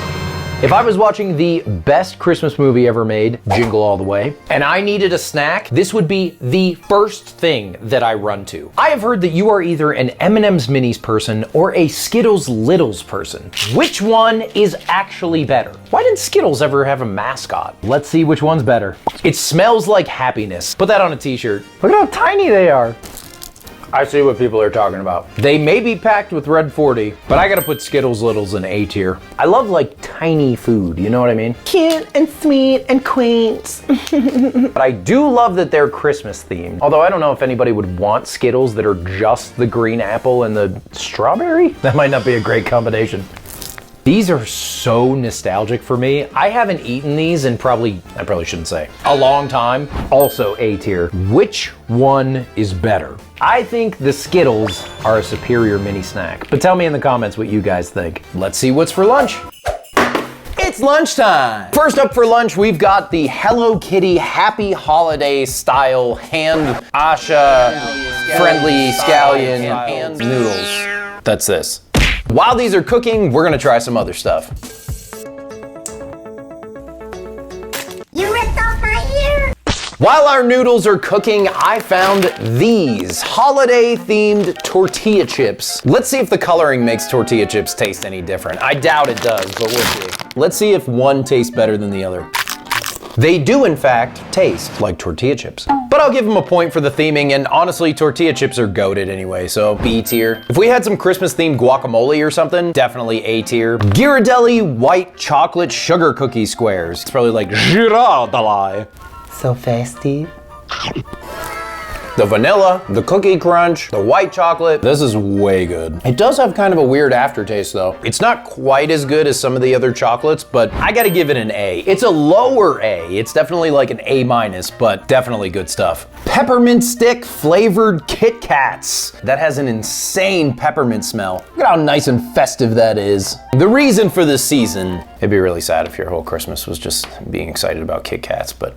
If I was watching the best Christmas movie ever made, Jingle All the Way, and I needed a snack, this would be the first thing that I run to. I have heard that you are either an M&M's Minis person or a Skittles Littles person. Which one is actually better? Why didn't Skittles ever have a mascot? Let's see which one's better. It smells like happiness. Put that on a t-shirt. Look at how tiny they are. I see what people are talking about. They may be packed with Red 40, but I gotta put Skittles Littles in A tier. I love like tiny food, you know what I mean? Cute and sweet and quaint. But I do love that they're Christmas themed. Although I don't know if anybody would want Skittles that are just the green apple and the strawberry. That might not be a great combination. These are so nostalgic for me. I haven't eaten these in I probably shouldn't say, a long time. Also A tier. Which one is better? I think the Skittles are a superior mini snack, but tell me in the comments what you guys think. Let's see what's for lunch. It's lunchtime. First up for lunch, we've got the Hello Kitty Happy Holiday style hand Asha friendly scallion and noodles. That's this. While these are cooking, we're gonna try some other stuff. You ripped off my ear! While our noodles are cooking, I found these holiday-themed tortilla chips. Let's see if the coloring makes tortilla chips taste any different. I doubt it does, but we'll see. Let's see if one tastes better than the other. They do, in fact, taste like tortilla chips. But I'll give them a point for the theming, and honestly, tortilla chips are goated anyway, so B tier. If we had some Christmas-themed guacamole or something, definitely A tier. Ghirardelli white chocolate sugar cookie squares. It's probably like Ghirardelli. So festive. The vanilla, the cookie crunch, the white chocolate. This is way good. It does have kind of a weird aftertaste though. It's not quite as good as some of the other chocolates, but I gotta give it an A. It's a lower A. It's definitely like an A-, but definitely good stuff. Peppermint stick flavored Kit Kats. That has an insane peppermint smell. Look at how nice and festive that is. The reason for this season, it'd be really sad if your whole Christmas was just being excited about Kit Kats, but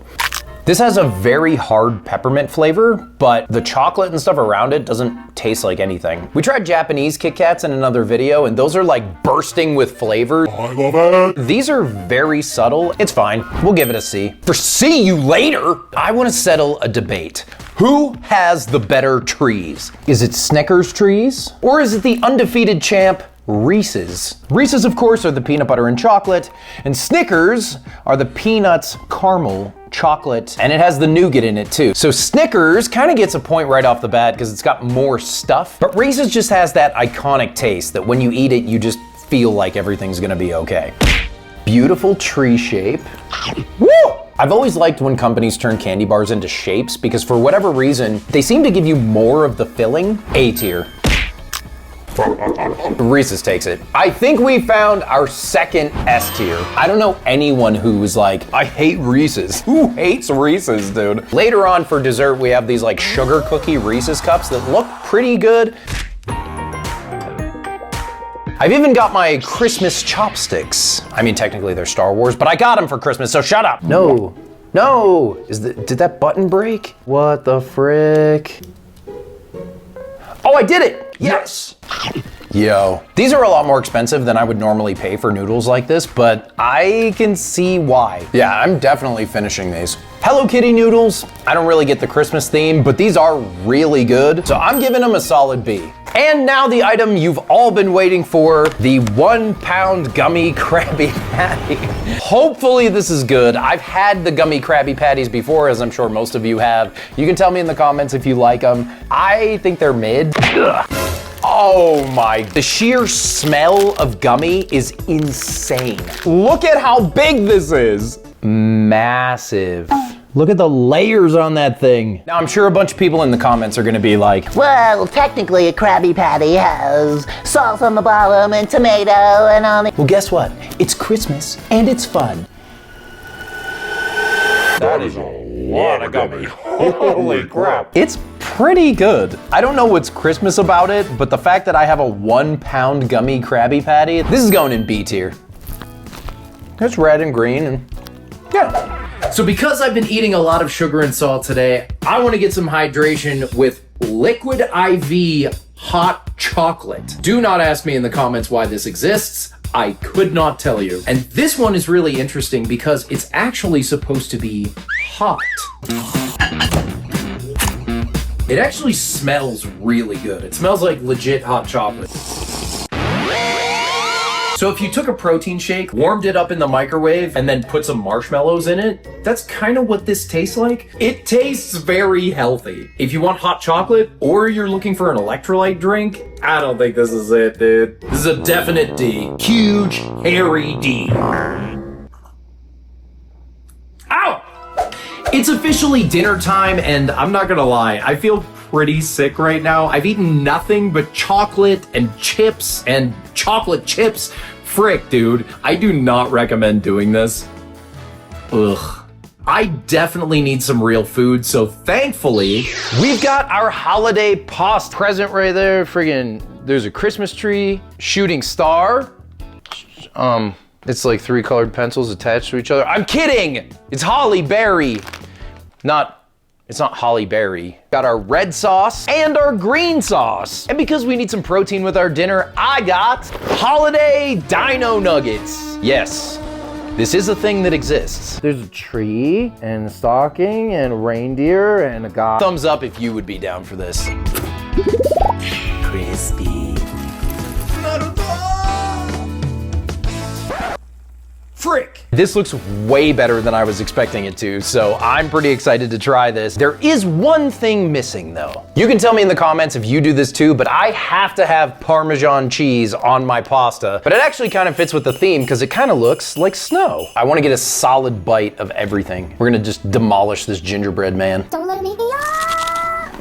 this has a very hard peppermint flavor, but the chocolate and stuff around it doesn't taste like anything. We tried Japanese Kit Kats in another video, and those are like bursting with flavor. I love it. These are very subtle. It's fine. We'll give it a C. For see you later, I want to settle a debate. Who has the better trees? Is it Snickers trees? Or is it the undefeated champ, Reese's? Reese's, of course, are the peanut butter and chocolate, and Snickers are the peanuts, caramel, chocolate, and it has the nougat in it too. So Snickers kind of gets a point right off the bat because it's got more stuff, but Reese's just has that iconic taste that when you eat it, you just feel like everything's gonna be okay. Beautiful tree shape. Woo! I've always liked when companies turn candy bars into shapes because for whatever reason, they seem to give you more of the filling. A tier. Reese's takes it. I think we found our second S tier. I don't know anyone who's like, I hate Reese's. Who hates Reese's, dude? Later on for dessert, we have these like sugar cookie Reese's cups that look pretty good. I've even got my Christmas chopsticks. I mean, technically they're Star Wars, but I got them for Christmas, so shut up. No, no. Did that button break? What the frick? Oh, I did it. Yes. Yo, these are a lot more expensive than I would normally pay for noodles like this, but I can see why. Yeah, I'm definitely finishing these. Hello Kitty noodles. I don't really get the Christmas theme, but these are really good. So I'm giving them a solid B. And now the item you've all been waiting for, the 1 pound gummy Krabby Patty. Hopefully this is good. I've had the gummy Krabby Patties before, as I'm sure most of you have. You can tell me in the comments if you like them. I think they're mid. Ugh. Oh my, the sheer smell of gummy is insane. Look at how big this is. Massive. Look at the layers on that thing. Now I'm sure a bunch of people in the comments are gonna be like, well, technically a Krabby Patty has sauce on the bottom and tomato and on it. Well, guess what? It's Christmas and it's fun. That is a lot of gummy. Holy crap. It's pretty good. I don't know what's Christmas about it, but the fact that I have a 1 pound gummy Krabby Patty, this is going in B tier. It's red and green and yeah. So because I've been eating a lot of sugar and salt today, I want to get some hydration with Liquid IV hot chocolate. Do not ask me in the comments why this exists. I could not tell you. And this one is really interesting because it's actually supposed to be hot. It actually smells really good. It smells like legit hot chocolate. So if you took a protein shake, warmed it up in the microwave, and then put some marshmallows in it, that's kind of what this tastes like. It tastes very healthy. If you want hot chocolate, or you're looking for an electrolyte drink, I don't think this is it, dude. This is a definite D. Huge, hairy D. Ow! It's officially dinner time, and I'm not gonna lie, I feel pretty sick right now. I've eaten nothing but chocolate and chips and chocolate chips. Frick, dude. I do not recommend doing this. Ugh. I definitely need some real food, so thankfully, we've got our holiday pasta present right there. Friggin', there's a Christmas tree, shooting star. It's like 3 colored pencils attached to each other. I'm kidding! It's holly berry. It's not holly berry. Got our red sauce and our green sauce. And because we need some protein with our dinner, I got holiday dino nuggets. Yes, this is a thing that exists. There's a tree and a stocking and a reindeer and a guy. Thumbs up if you would be down for this. Crispy. Frick! This looks way better than I was expecting it to, so I'm pretty excited to try this. There is one thing missing though. You can tell me in the comments if you do this too, but I have to have Parmesan cheese on my pasta. But it actually kind of fits with the theme because it kind of looks like snow. I want to get a solid bite of everything. We're gonna just demolish this gingerbread man. Don't let me be.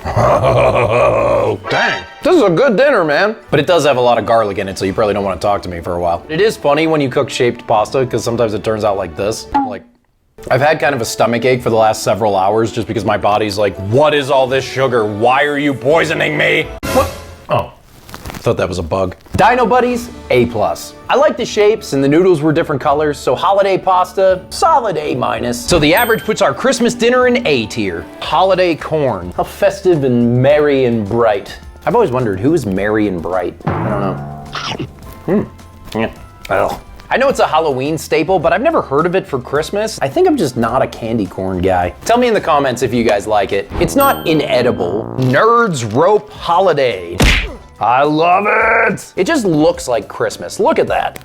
Oh, dang. This is a good dinner, man. But it does have a lot of garlic in it, so you probably don't want to talk to me for a while. It is funny when you cook shaped pasta, because sometimes it turns out like this. Like, I've had kind of a stomach ache for the last several hours just because my body's like, what is all this sugar? Why are you poisoning me? What? Oh, thought that was a bug. Dino Buddies, A+. I like the shapes and the noodles were different colors, so holiday pasta, solid A-. So the average puts our Christmas dinner in A tier. Holiday corn, how festive and merry and bright. I've always wondered, who is merry and bright? I don't know. Yeah. Ugh. I know it's a Halloween staple, but I've never heard of it for Christmas. I think I'm just not a candy corn guy. Tell me in the comments if you guys like it. It's not inedible. Nerds Rope Holiday. I love it! It just looks like Christmas. Look at that.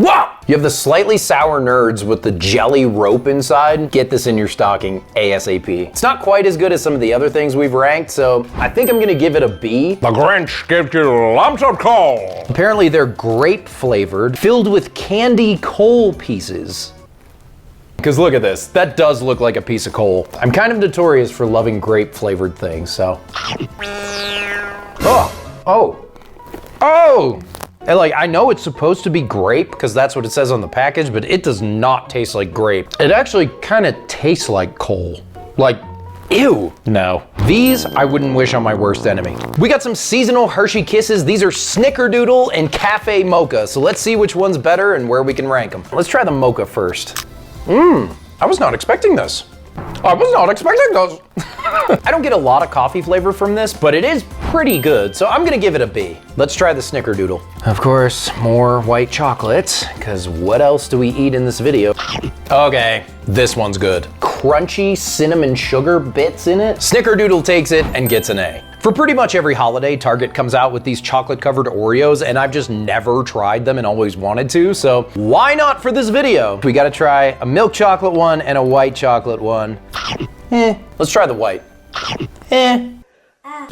Wow! You have the slightly sour nerds with the jelly rope inside. Get this in your stocking ASAP. It's not quite as good as some of the other things we've ranked, so I think I'm gonna give it a B. The Grinch gives you lumps of coal. Apparently they're grape flavored, filled with candy coal pieces. Because look at this, that does look like a piece of coal. I'm kind of notorious for loving grape flavored things, so. Oh! And like, I know it's supposed to be grape because that's what it says on the package, but it does not taste like grape. It actually kind of tastes like coal. Like, ew. No. These I wouldn't wish on my worst enemy. We got some seasonal Hershey Kisses. These are Snickerdoodle and Cafe Mocha. So let's see which one's better and where we can rank them. Let's try the Mocha first. I was not expecting this. I was not expecting those. I don't get a lot of coffee flavor from this, but it is pretty good, so I'm gonna give it a B. Let's try the snickerdoodle. Of course, more white chocolate, because what else do we eat in this video? Okay, this one's good. Crunchy cinnamon sugar bits in it. Snickerdoodle takes it and gets an A. For pretty much every holiday, Target comes out with these chocolate-covered Oreos, and I've just never tried them and always wanted to, so why not for this video? We gotta try a milk chocolate one and a white chocolate one. Let's try the white.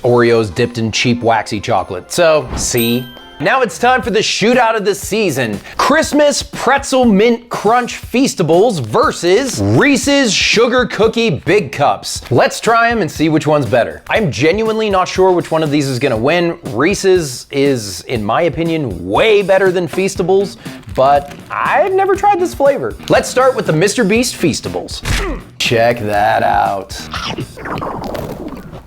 Oreos dipped in cheap waxy chocolate, so C. Now it's time for the shootout of the season. Christmas Pretzel Mint Crunch Feastables versus Reese's Sugar Cookie Big Cups. Let's try them and see which one's better. I'm genuinely not sure which one of these is gonna win. Reese's is, in my opinion, way better than Feastables, but I've never tried this flavor. Let's start with the Mr. Beast Feastables. Check that out.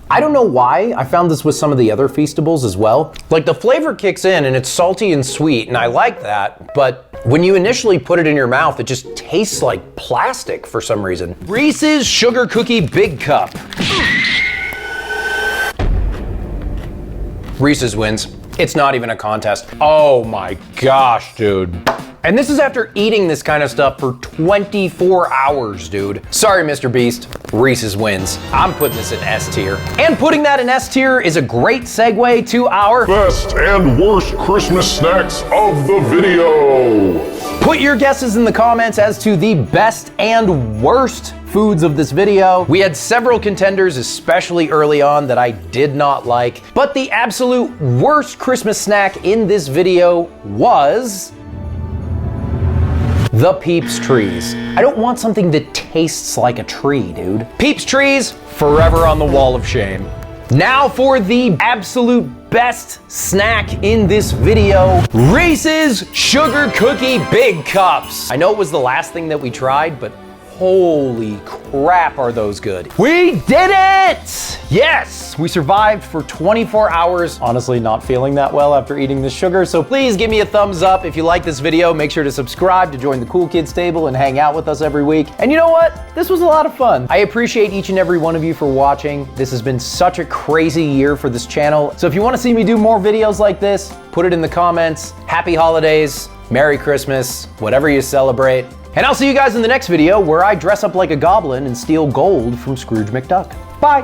I don't know why, I found this with some of the other Feastables as well. Like the flavor kicks in and it's salty and sweet and I like that, but when you initially put it in your mouth, it just tastes like plastic for some reason. Reese's Sugar Cookie Big Cup. Reese's wins. It's not even a contest. Oh my gosh, dude. And this is after eating this kind of stuff for 24 hours, dude. Sorry, Mr. Beast. Reese's wins. I'm putting this in S tier. And putting that in S tier is a great segue to our best and worst Christmas snacks of the video. Put your guesses in the comments as to the best and worst foods of this video. We had several contenders, especially early on, that I did not like. But the absolute worst Christmas snack in this video was the Peeps Trees. I don't want something that tastes like a tree, dude. Peeps Trees, forever on the wall of shame. Now for the absolute best snack in this video, Reese's Sugar Cookie Big Cups. I know it was the last thing that we tried, but holy crap, are those good. We did it! Yes, we survived for 24 hours. Honestly, not feeling that well after eating this sugar, so please give me a thumbs up if you like this video. Make sure to subscribe to join the cool kids table and hang out with us every week. And you know what? This was a lot of fun. I appreciate each and every one of you for watching. This has been such a crazy year for this channel. So if you want to see me do more videos like this, put it in the comments. Happy holidays, Merry Christmas, whatever you celebrate. And I'll see you guys in the next video where I dress up like a goblin and steal gold from Scrooge McDuck. Bye.